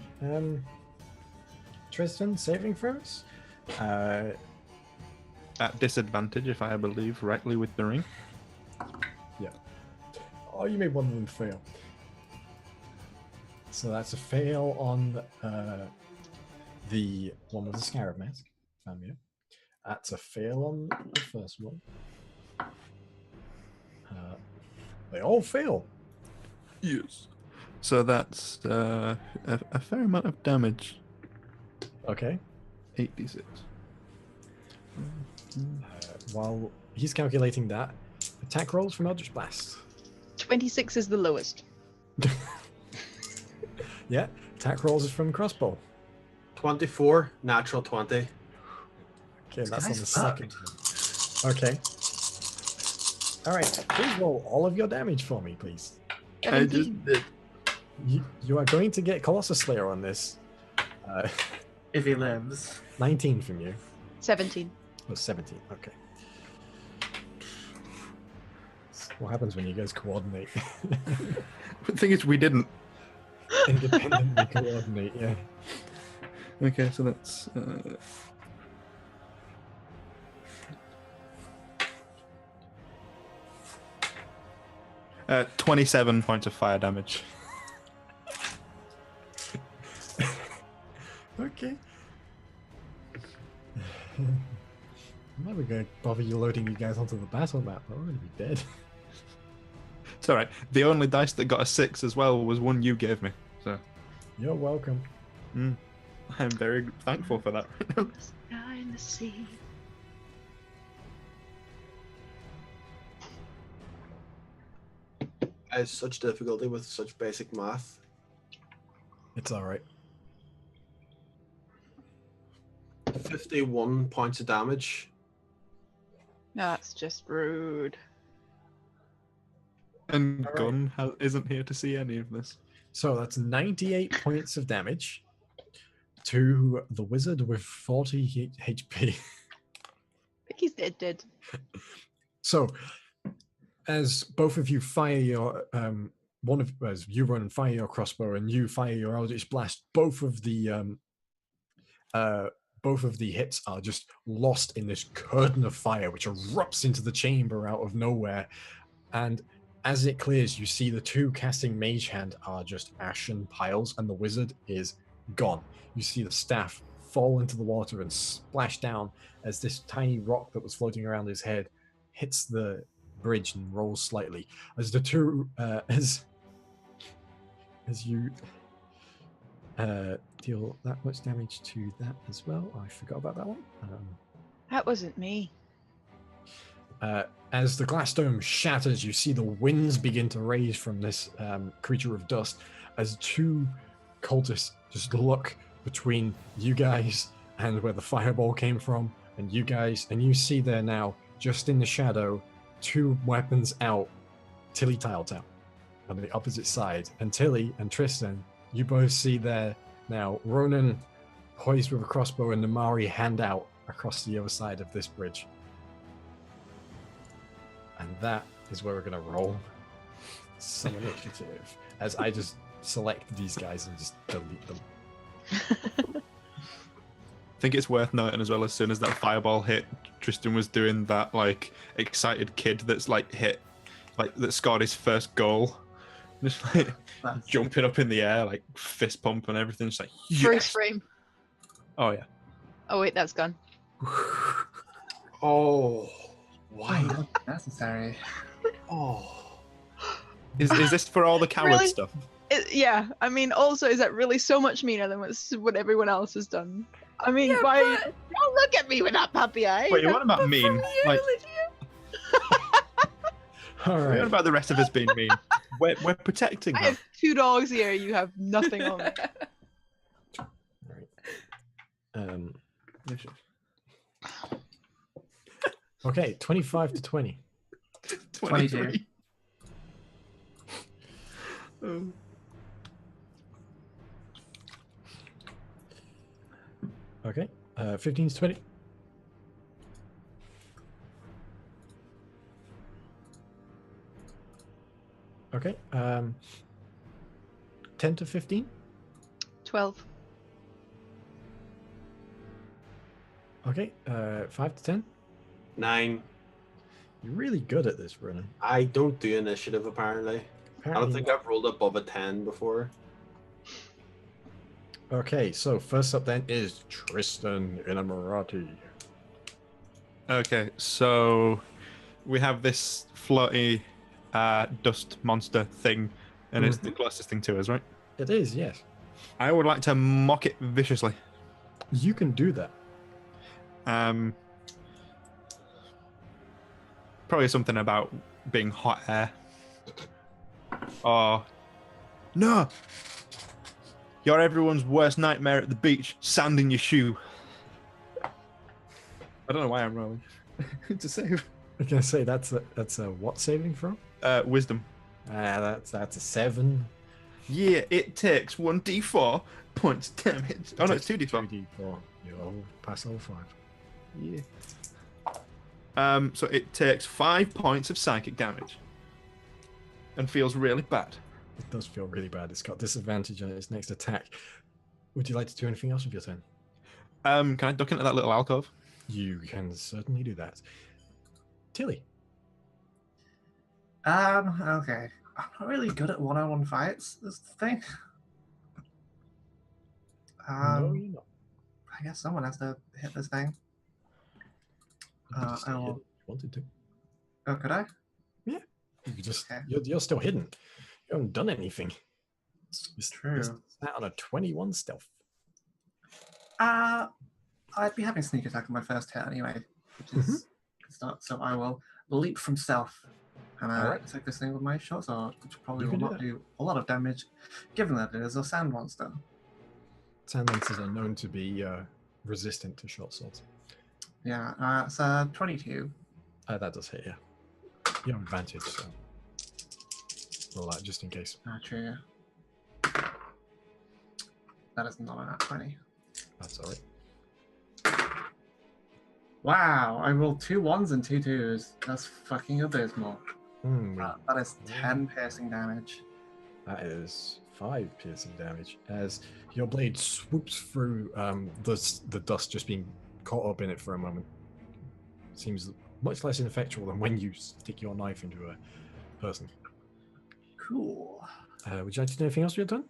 Tristan, saving throws? At disadvantage, if I believe rightly with the ring. Yeah. Oh, you made one of them fail. So that's a fail on the one with the scarab mask. That's a fail on the first one. They all fail. Yes. So that's a fair amount of damage. Okay. 8d6. While he's calculating that, attack rolls from Eldritch Blast. 26 is the lowest. Yeah, attack rolls is from Crossbow. 24, natural 20. Okay, that's on the guy's second one. Okay. All right, please roll all of your damage for me, please. I just did. You are going to get Colossus Slayer on this. If he lives. 19 from you. 17. Oh, 17, okay. What happens when you guys coordinate? The thing is, we didn't. Independently coordinate, yeah. Okay, so that's... 27 points of fire damage. Okay. I'm never going to bother you loading you guys onto the battle map. I'm going to be dead. It's alright. The only dice that got a 6 as well was one you gave me. So You're welcome. I'm very thankful for that. The sky and the sea. I had such difficulty with such basic math. It's all right. 51 points of damage. That's just rude. And All right. Gunn isn't here to see any of this. So that's 98 points of damage to the wizard with 40 HP. I think he's dead. So, as both of you fire your as you run and fire your crossbow and you fire your Eldritch Blast, both of the hits are just lost in this curtain of fire which erupts into the chamber out of nowhere. And as it clears, you see the two casting Mage Hand are just ashen piles, and the wizard is gone. You see the staff fall into the water and splash down as this tiny rock that was floating around his head hits the bridge and rolls slightly. As the two, as you deal that much damage to that as well. I forgot about that one. That wasn't me. As the glass dome shatters, you see the winds begin to raise from this creature of dust as two cultists just look between you guys and where the fireball came from, and you guys, and you see there now, just in the shadow, two weapons out, Tilly Tiletown on the opposite side. And Tilly and Tristan, you both see there now Ronan poised with a crossbow and Namari hand out across the other side of this bridge. And that is where we're going to roll some initiative, as I just select these guys and just delete them. I think it's worth noting as well, as soon as that fireball hit, Tristan was doing that like excited kid that's like hit, like that scored his first goal. Just like jumping up in the air, like fist pump and everything. Just like, Freeze yes! frame. Oh yeah. Oh wait, that's gone. Oh, why? Not necessary. Oh, Is this for all the coward Really? stuff? Yeah, I mean, also, is that really so much meaner than what everyone else has done? I mean, Yeah, why? but- Don't look at me with that puppy eye. Wait, what about mean? Like, All what right. about the rest of us being mean? We're protecting I her. have 2 dogs here. You have nothing on me. Okay, 25 to 20. 22. Oh. Okay, 15 to 20. Okay, 10 to 15. 12. Okay, 5 to 10. 9. You're really good at this, Brennan. I don't do initiative apparently. I don't think I've rolled above a 10 before. Okay, so first up then is Tristan in a Marathi. Okay, so we have this floaty dust monster thing, and it's the closest thing to us, right? It is, yes. I would like to mock it viciously. You can do that. Probably something about being hot air. Oh, no! You're everyone's worst nightmare at the beach, sand in your shoe. I don't know why I'm rolling. To save. I was gonna say that's a what saving throw? Wisdom. That's a 7. Yeah, it takes 1d4 points damage. Oh no, it's 2d4. 2d4. You'll pass all 5. Yeah. So it takes 5 points of psychic damage. And feels really bad. It does feel really bad. It's got disadvantage on its next attack. Would you like to do anything else with your turn? Can I duck into that little alcove? You can certainly do that. Tilly. Okay. I'm not really good at one-on-one fights, is the thing. No, you're not. I guess someone has to hit this thing. If you wanted to. Oh, could I? Yeah. You could just. Okay. You're still hidden. You haven't done anything. It's true. You're sat on a 21 stealth. I'd be having sneak attack on my first hit anyway, which is good start. So I will leap from stealth and attack this thing with my short sword, which probably will not do a lot of damage, given that it is a sand monster. Sand monsters are known to be resistant to short swords. Yeah, it's 22. That does hit, yeah. You have advantage, so roll that just in case. True. That is not a nat 20. That's alright. Wow, I rolled 2 1s and 2 2s. That's fucking abysmal. That is 10 piercing damage. That is 5 piercing damage as your blade swoops through the dust just being caught up in it for a moment. Seems much less ineffectual than when you stick your knife into a person. Cool. Would you like to do anything else with your turn?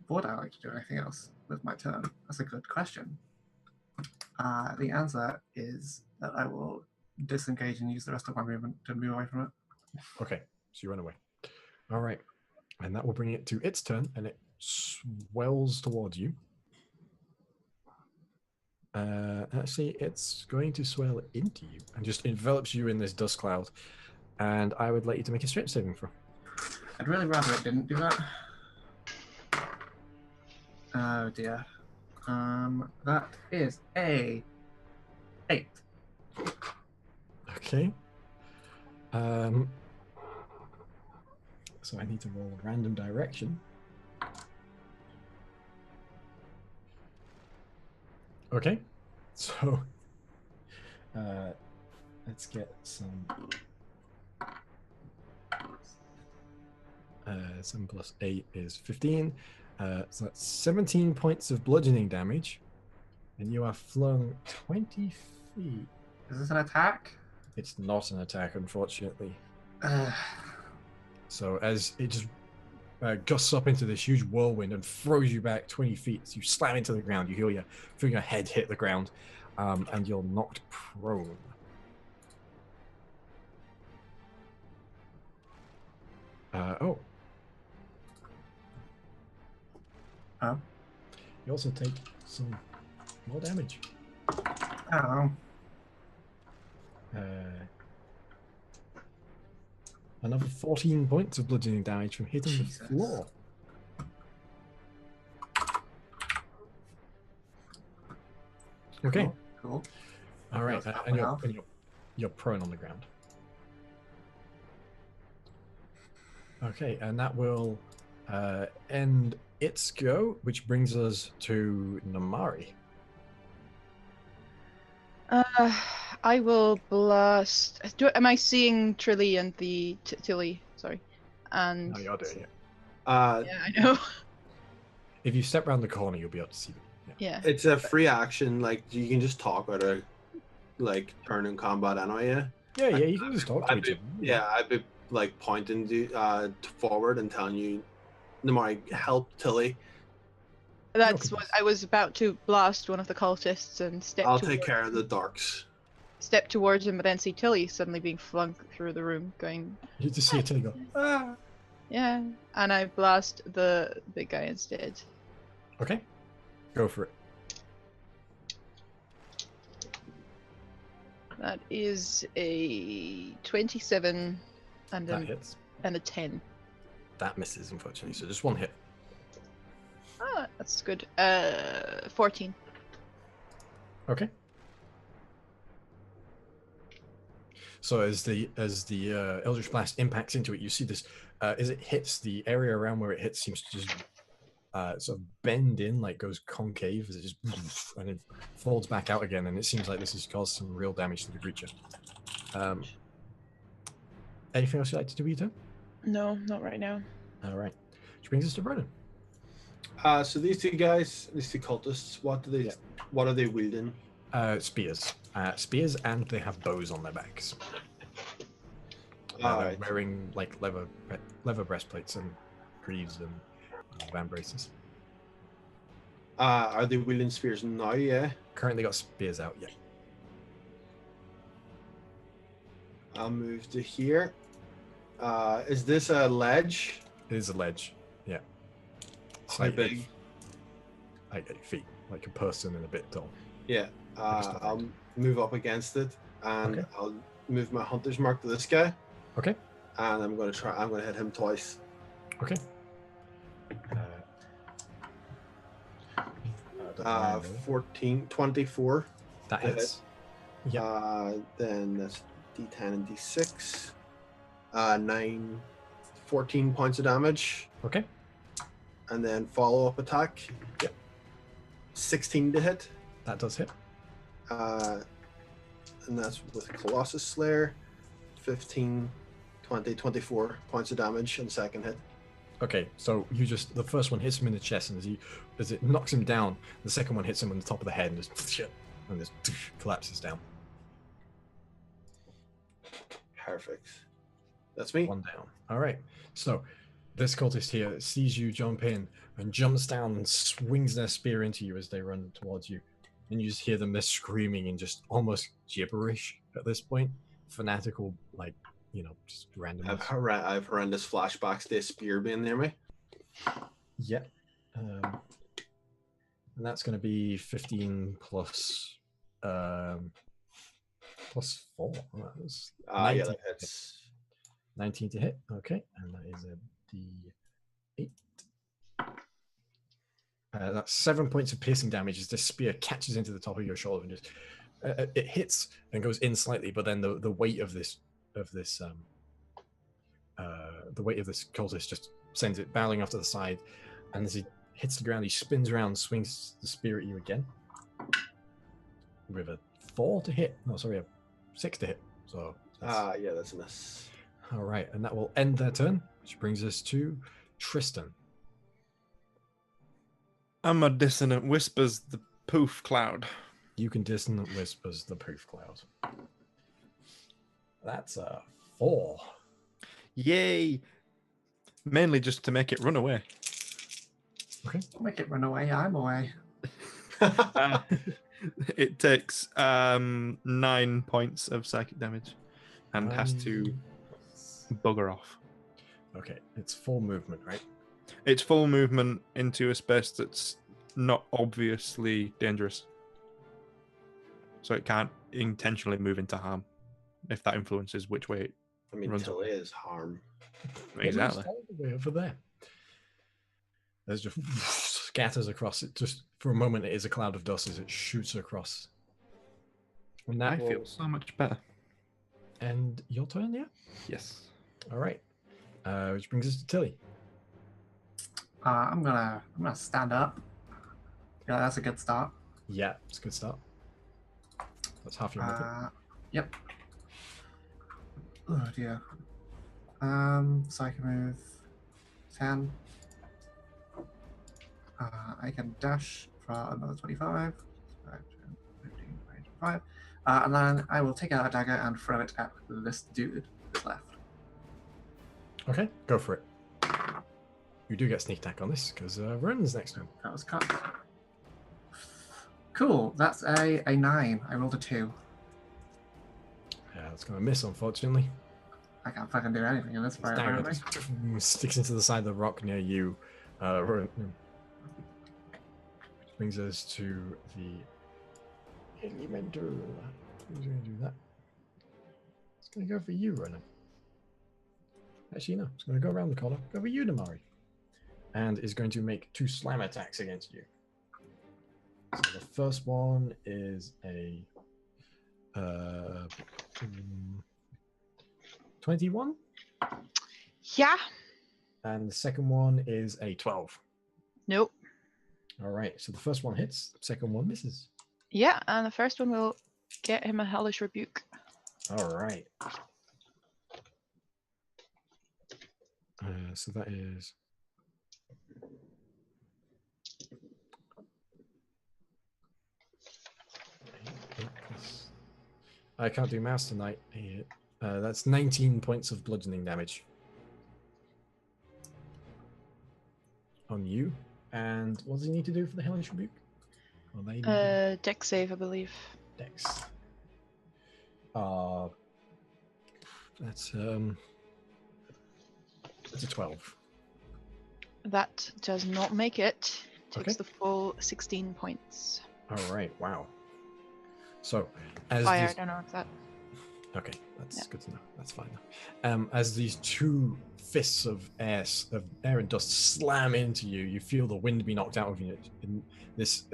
Would I like to do anything else with my turn? That's a good question. The answer is that I will disengage and use the rest of my movement to move away from it. Okay, so you run away. All right, and that will bring it to its turn, and it swells towards you. Actually, it's going to swell into you and just envelops you in this dust cloud. And I would like you to make a strength saving throw. I'd really rather it didn't do that. Oh dear. That is a 8. Okay. So I need to roll a random direction. Okay. So let's get some 7 plus 8 is 15. So that's 17 points of bludgeoning damage. And you are flung 20 feet. Is this an attack? It's not an attack, unfortunately. So as it just gusts up into this huge whirlwind and throws you back 20 feet, so you slam into the ground. You feel your head hit the ground, and you're knocked prone. Oh. You also take some more damage. Oh. Another 14 points of bludgeoning damage from hitting the floor. Okay. Cool. All right, and you're prone on the ground. Okay, and that will end its go, which brings us to Namari. I will blast. Am I seeing Trilly and the Tilly? Sorry, and No, you're doing it. yeah, I know. If you step around the corner, you'll be able to see them. Yeah. It's a free action. Like you can just talk about a turn in combat anyway. Yeah, you can just talk to each other. Yeah, I'd be like pointing forward and telling you, Namari, help Tilly. That's what I was about to blast one of the cultists and step. I'll take care of the darks. step towards him, but then see Tilly suddenly being flung through the room, going, You just see Tilly go, ah. yeah, and I blast the big guy instead. Okay, go for it. That is a 27 and That hits. a 10. That misses, unfortunately. So just one hit. Ah, that's good. 14. Okay. So as the Eldritch Blast impacts into it, you see this. As it hits, the area around where it hits seems to just sort of bend in, like goes concave, as it just and it folds back out again. And it seems like this has caused some real damage to the creature. Anything else you'd like to do with your turn? No, not right now. All right. Which brings us to Brennan. So these two guys, these two cultists, what are they wielding? Spears. Spears, and they have bows on their backs. They're Alright. wearing like leather breastplates and greaves and van braces. Are they wielding spears now? Yeah. Currently got spears out, yeah. I'll move to here. Is this a ledge? It is a ledge, yeah. It's How like big? like 8 feet, like a person and a bit tall. Yeah. I'll move up against it, and Okay. I'll move my hunter's mark to this guy. Okay. And I'm gonna hit him twice. Okay. 14, 24. That hits. Yeah. Then that's D10 and D6. 9, 14 points of damage. Okay. And then follow-up attack. Yep. 16 to hit. That does hit. And that's with Colossus Slayer. 15, 20, 24 points of damage on second hit. Okay, so the first one hits him in the chest, and as it knocks him down, the second one hits him on the top of the head and just collapses down. Perfect. That's me. One down. All right. So this cultist here sees you jump in and jumps down and swings their spear into you as they run towards you. And you just hear them, they're screaming in just almost gibberish at this point. Fanatical, like, just random. I've horrendous flashbacks to a spear being near me. Yeah. And that's going to be 15 plus 4. Oh, that was 19. Yeah, that hits. 19 to hit. Okay. And that is a D8. That's 7 points of piercing damage as this spear catches into the top of your shoulder and just it hits and goes in slightly, but then the weight of this cultist just sends it barreling off to the side, and as he hits the ground, he spins around, swings the spear at you again with a 4 to hit. No, sorry, a 6 to hit. So yeah, that's a miss. All right, and that will end their turn, which brings us to Tristan. I'm a dissonant whispers the poof cloud. You can dissonant whispers the poof cloud. That's a 4. Yay! Mainly just to make it run away. Okay. Don't make it run away. I'm away. It takes 9 points of psychic damage and has to bugger off. Okay, it's full movement, right? It's full movement into a space that's not obviously dangerous. So it can't intentionally move into harm if that influences which way it I mean, runs Tilly is harm. Exactly. All the way over there. There's just scatters across it. Just for a moment, it is a cloud of dust as it shoots across. And that I will feel so much better. end your turn, yeah? Yes. All right. Which brings us to Tilly. I'm gonna stand up. Yeah, that's a good start. Yeah, it's a good start. That's half your movement. Yep. Oh dear. So I can move 10. I can dash for another 25. 5, 10, 15, 25. And then I will take out a dagger and throw it at this dude who's left. Okay, go for it. You do get sneak attack on this because Vernon's next turn. That was cut. Cool. That's a 9. I rolled a 2. It's going to miss, unfortunately. I can't fucking do anything in this fire, Dagger apparently. just sticks into the side of the rock near you. Which brings us to the elemental. Who's going to do that? It's going to go for you, Ronan. Actually, no. It's going to go around the corner. Go for you, Damari. And is going to make 2 slam attacks against you. So the first one is a 21. Yeah. And the second one is a 12. Nope. All right. So the first one hits. The second one misses. Yeah, and the first one will get him a hellish rebuke. All right. So that is. I can't do maths tonight. That's 19 points of bludgeoning damage on you. And what does he need to do for the hellish rebuke? Well, they need Dex save, I believe. Dex. That's a 12. That does not make it. Takes Okay. the full 16 points. All right. Wow. So, as Fire, these... I don't know if that. Okay, that's good to know. That's fine. As these 2 fists of air and dust slam into you, you feel the wind be knocked out of you. And this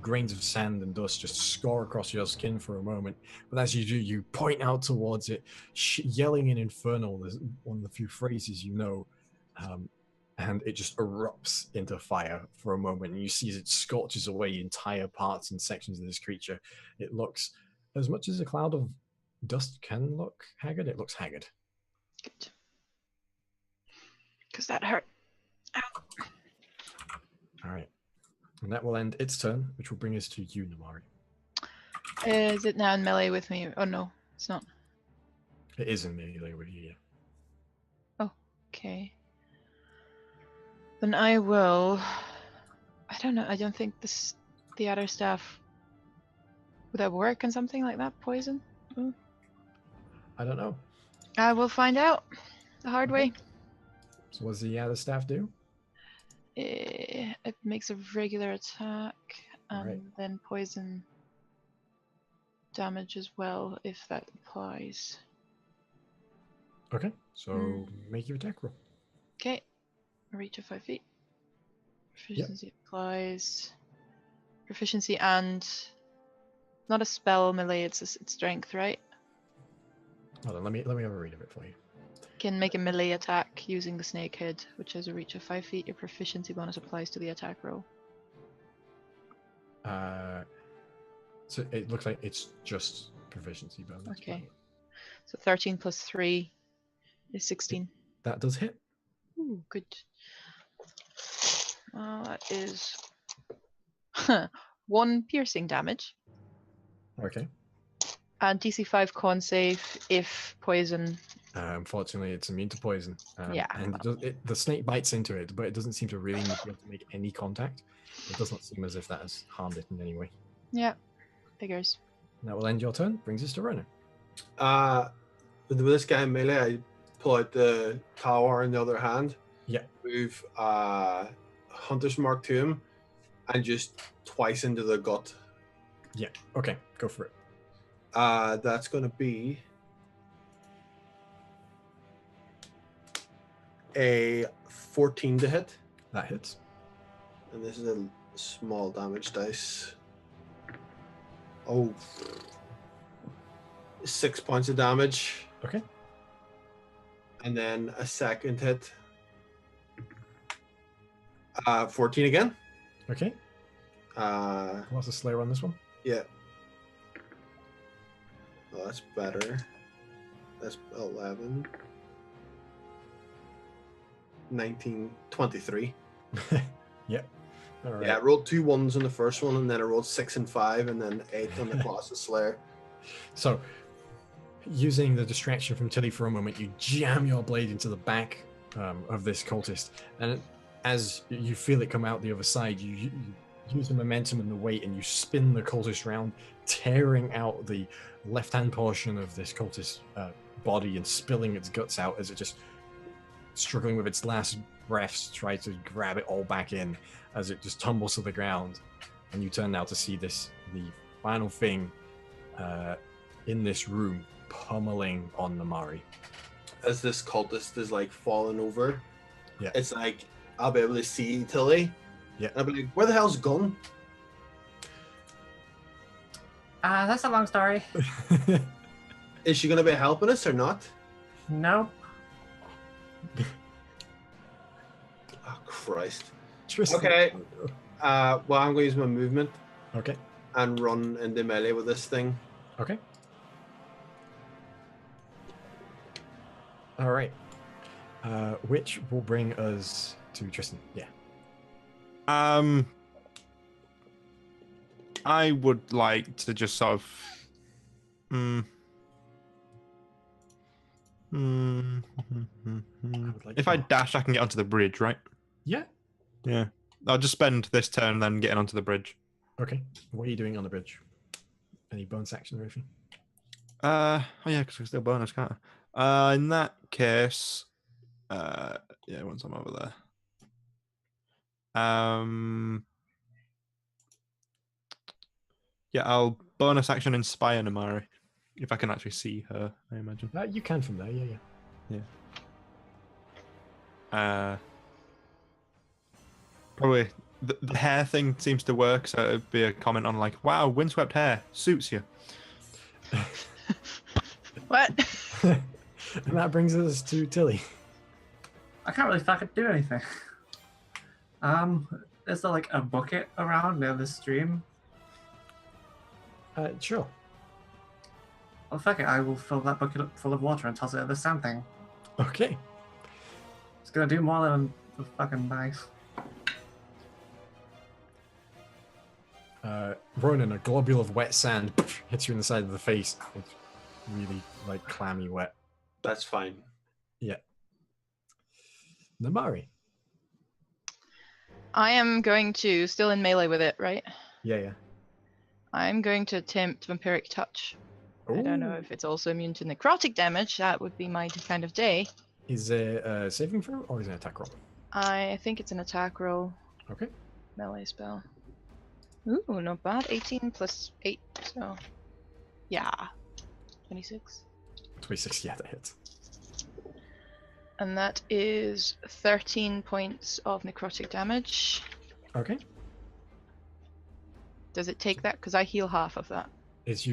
grains of sand and dust just score across your skin for a moment. But as you do, you point out towards it, yelling in Infernal. There's one of the few phrases you know. And it just erupts into fire for a moment. And you see as it scorches away entire parts and sections of this creature. It looks, as much as a cloud of dust can look haggard, it looks haggard. Good. Because that hurt. Ow. All right. And that will end its turn, which will bring us to you, Namari. Is it now in melee with me? Oh no, it's not. It is in melee with you, yeah. Okay. Then I will. I don't know. I don't think the other staff. Would that work on something like that? Poison? I don't know. I will find out the hard way. So what does the other staff do? It makes a regular attack and Right. then poison damage as well, if that applies. Okay, so make your attack roll. Okay. A reach of 5 feet. Proficiency applies. Proficiency and not a spell melee, it's strength, right? Hold on, let me have a read of it for you. Can make a melee attack using the snake head, which has a reach of 5 feet. Your proficiency bonus applies to the attack roll. So it looks like it's just proficiency bonus. Okay. So 13 plus 3 is 16. That does hit. Ooh, good. That is 1 piercing damage. Okay. And DC 5 con save if poison. Unfortunately, it's immune to poison. Yeah. And the snake bites into it, but it doesn't seem to really need to be able to make any contact. It does not seem as if that has harmed it in any way. Yeah, figures. And that will end your turn. Brings us to Ronan. With this guy in melee, I pull out the tower in the other hand. Yeah. Move Hunter's Mark to him, and just twice into the gut. Yeah. Okay. Go for it. That's going to be a 14 to hit. That hits. And this is a small damage dice. Oh. 6 points of damage. Okay. And then a second hit. 14 again. Okay. What's the Slayer on this one? Yeah. Oh, that's better. That's 11. 19, 23. Yeah. All right. Yeah, I rolled 2 1s on the first one, and then I rolled 6 and 5, and then 8 on the Colossus Slayer. So, using the distraction from Tilly for a moment, you jam your blade into the back of this cultist, and as you feel it come out the other side, you use the momentum and the weight, and you spin the cultist round, tearing out the left-hand portion of this cultist body and spilling its guts out as it just struggling with its last breaths to try to grab it all back in as it just tumbles to the ground. And you turn now to see the final thing in this room pummeling on Namari. As this cultist is like falling over, yeah, it's like I'll be able to see Tilly. Yeah. And I'll be like, where the hell's Gun? That's a long story. Is she gonna be helping us or not? Nope. Oh Christ. Tristan. Okay. Well, I'm gonna use my movement. Okay. And run into melee with this thing. Okay. All right. Which will bring us to Tristan. Yeah. I would like to just sort of. If I dash, I can get onto the bridge, right? Yeah. Yeah. I'll just spend this turn then getting onto the bridge. Okay. What are you doing on the bridge? Any bonus action or anything? Oh yeah, because it's still bonus, can't I? In that case, yeah, once I'm over there. Yeah, I'll bonus action inspire Namari. If I can actually see her, I imagine. You can from there, yeah. Probably the hair thing seems to work, so it'd be a comment on like, wow, windswept hair suits you. What? And that brings us to Tilly. I can't really fucking do anything. Is there like a bucket around near the stream? Sure. Well, fuck it, I will fill that bucket up full of water and toss it at the sand thing. Okay. It's gonna do more than the fucking knife. Ronan, a globule of wet sand hits you in the side of the face. It's really like clammy wet. That's fine. Yeah. Namari. I am going to, still in melee with it, right? Yeah. I'm going to attempt Vampiric Touch. Ooh. I don't know if it's also immune to necrotic damage. That would be my kind of day. Is it a saving throw or is it an attack roll? I think it's an attack roll. Okay. Melee spell. Ooh, not bad. 18 plus 8, so... Yeah. 26. 26, yeah, that hits. And that is 13 points of necrotic damage. Okay. Does it take that? Because I heal half of that. It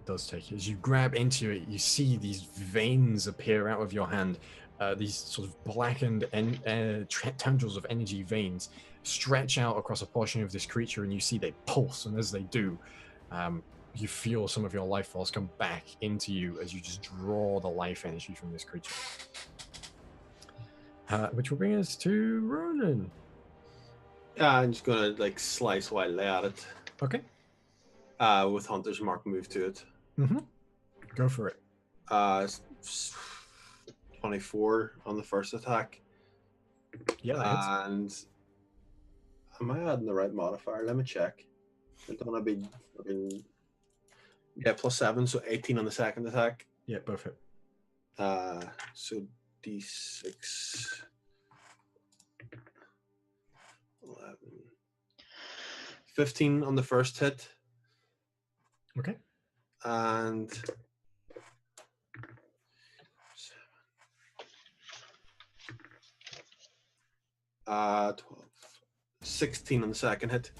does take it. As you grab into it, you see these veins appear out of your hand. These sort of blackened tendrils of energy veins stretch out across a portion of this creature, and you see they pulse. And as they do, you feel some of your life force come back into you as you just draw the life energy from this creature. Which will bring us to Ronan. I'm just gonna like slice wildly at it. Okay. With Hunter's Mark move to it. Mm-hmm. Go for it. 24 on the first attack. Yeah, that hits. And am I adding the right modifier? Let me check. I don't want to be. Yeah, +7, so 18 on the second attack. Yeah, both hit. So D6. 11. 15 on the first hit. Okay. And 12. 16 on the second hit.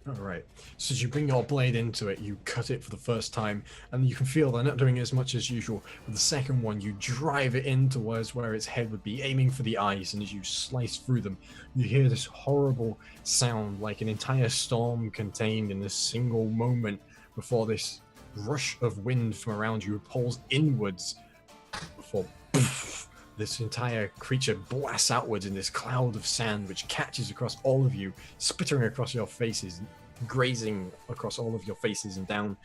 All right. So as you bring your blade into it, you cut it for the first time, and you can feel they're not doing as much as usual. With the second one, you drive it in towards where its head would be, aiming for the eyes, and as you slice through them, you hear this horrible sound, like an entire storm contained in a single moment before this rush of wind from around you pulls inwards before this entire creature blasts outwards in this cloud of sand, which catches across all of you, spittering across your faces, grazing across all of your faces and down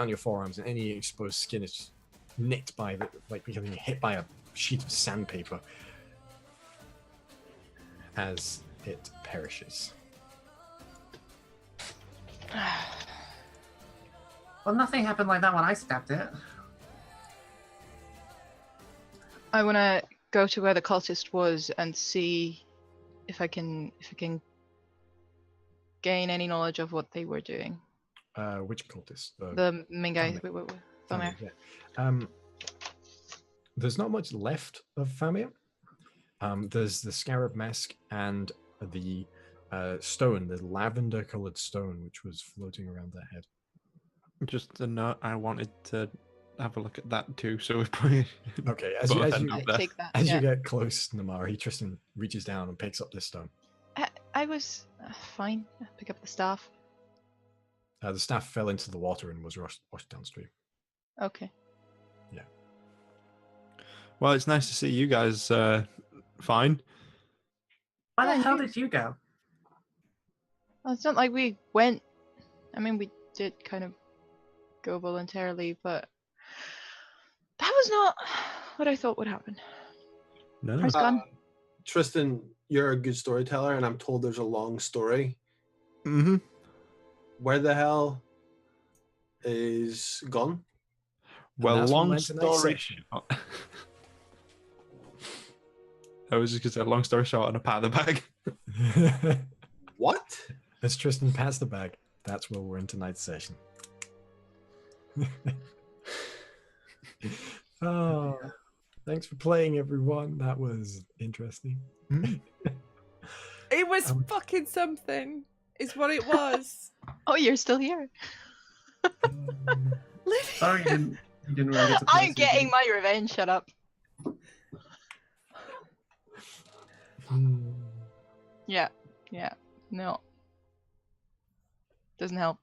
your forearms, and any exposed skin is nicked by like becoming hit by a sheet of sandpaper as it perishes. Well, nothing happened like that when I stabbed it. I want to go to where the cultist was and see if I can gain any knowledge of what they were doing. Which cultist? The main guy. Famir. Famir. Yeah. There's not much left of Famir. There's the scarab mask and the stone, the lavender-colored stone, which was floating around their head. Just a note, I wanted to have a look at that too, so we've probably... Okay, as you get close, Namari, Tristan reaches down and picks up this stone. I was fine. Pick up the staff. The staff fell into the water and was washed downstream. Okay. Yeah. Well, it's nice to see you guys fine. Why the hell did you go? Well, it's not like we went. I mean, we did kind of go voluntarily, but that was not what I thought would happen. No. Where's Gunn? Tristan, you're a good storyteller, and I'm told there's a long story. Mm-hmm. Where the hell is Gunn? Well, long story short. I was just going to say, long story short, and a pat of the bag. What? As Tristan pats the bag, that's where we're in tonight's session. Oh, thanks for playing, everyone. That was interesting. It was fucking something, is what it was. Oh, you're still here. Sorry, you didn't really get to play. I'm getting my revenge. Shut up. Yeah. No. Doesn't help.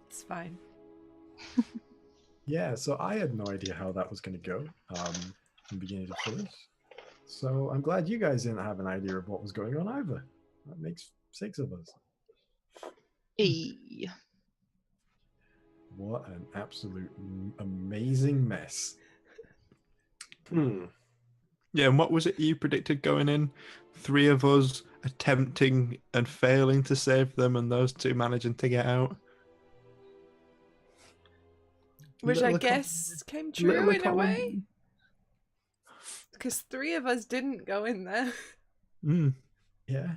It's fine. Yeah, so I had no idea how that was going to go from beginning to finish. So I'm glad you guys didn't have an idea of what was going on either. That makes 6 of us. Hey. What an absolute amazing mess. Yeah, and what was it you predicted going in? 3 of us attempting and failing to save them, and those 2 managing to get out. Which I guess came true in a way. Because 3 of us didn't go in there. Yeah.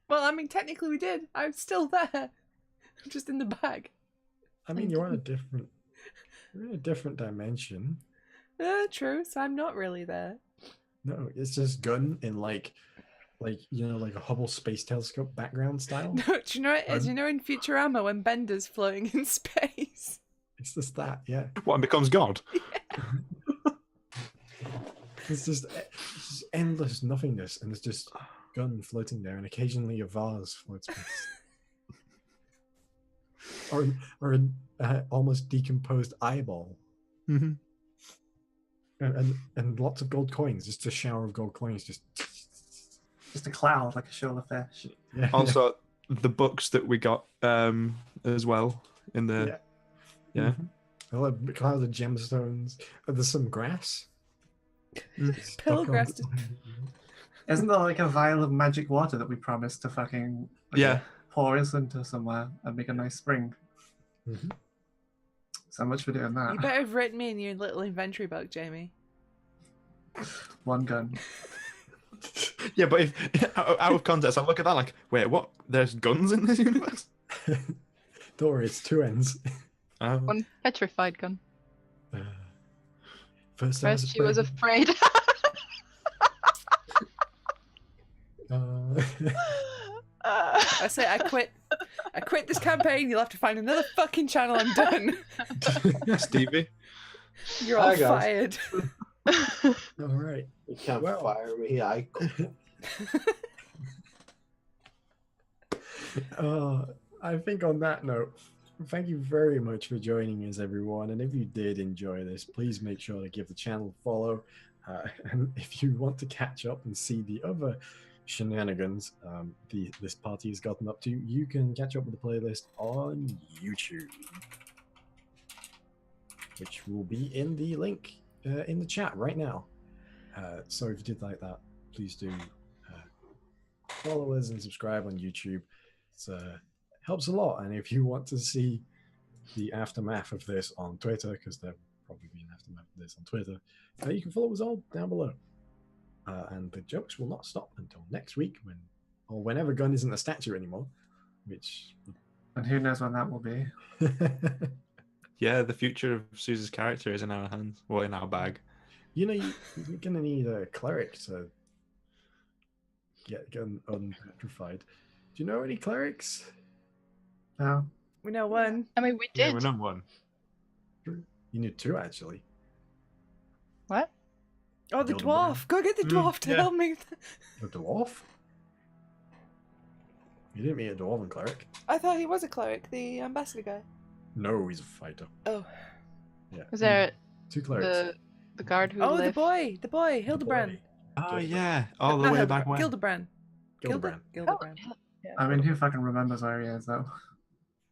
Well, I mean, technically we did. I'm still there. I'm just in the bag. I mean, you're in a different dimension. True. So I'm not really there. No, it's just Gunn in like a Hubble Space Telescope background style. No, do you know what it is? You know in Futurama when Bender's floating in space? It's just that, yeah. What, and becomes God? Yeah. It's just endless nothingness, and it's just Gunn floating there, and occasionally a vase floats past. or an almost decomposed eyeball. Mm-hmm. And lots of gold coins, just a shower of gold coins, just a cloud, like a shoal of fish. Yeah. Also, the books that we got as well in the Mm-hmm. A cloud of gemstones. There's some grass. Pilgrass. Isn't there like a vial of magic water that we promised to fucking pour us into somewhere and make a nice spring? Mm-hmm. So much for doing that. You better have written me in your little inventory book, Jamie. 1 gun. Yeah, but if out of context, I look at that like, wait, what? There's guns in this universe? Don't worry, it's 2 ends. 1 petrified gun. First she was afraid. I say I quit. I quit this campaign. You'll have to find another fucking channel. I'm done. Stevie, you're all fired. All right. You can't fire me. I think on that note, thank you very much for joining us, everyone. And if you did enjoy this, please make sure to give the channel a follow. And if you want to catch up and see the other shenanigans this party has gotten up to, you can catch up with the playlist on YouTube, which will be in the link in the chat right now. So if you did like that, please do follow us and subscribe on YouTube. It helps a lot. And if you want to see the aftermath of this on Twitter, because there'll probably be an aftermath of this on Twitter, you can follow us all down below. And the jokes will not stop until next week, whenever Gun isn't a statue anymore, which. And who knows when that will be? Yeah, the future of Suze's character is in our hands, or in our bag. You know, you're gonna need a cleric to get Gun unpetrified. Do you know any clerics? No. We know one. I mean, we Yeah, did. we're not one. You need two, actually. What? Oh, the Gilda dwarf. Go get the dwarf to help me. The dwarf? You didn't meet a dwarven cleric? I thought he was a cleric, the ambassador guy. No, he's a fighter. Oh. Yeah. Was there two clerics? the guard who Oh, left? the boy, Hildebrand. Oh, yeah. All the Not way Hildebrand, back when. Gildebrand. Gildebrand. Gildebrand. Oh, yeah. I mean, who fucking remembers where he is, though?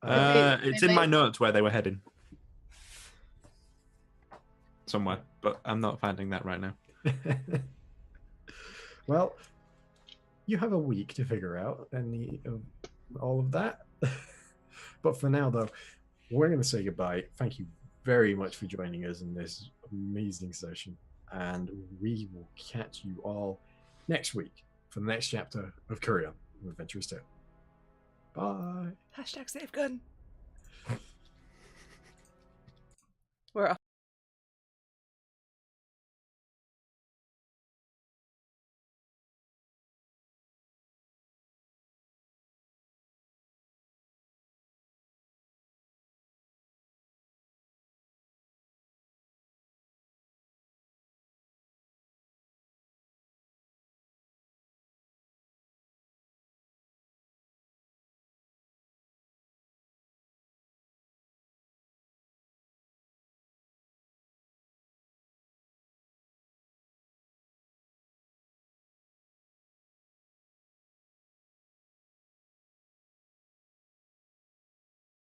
It's in my notes where they were heading. Somewhere, but I'm not finding that right now. Well, you have a week to figure out all of that. But for now, though, we're going to say goodbye. Thank you very much for joining us in this amazing session. And we will catch you all next week for the next chapter of Kureon, Adventurous Tale. Bye. #SaveGun.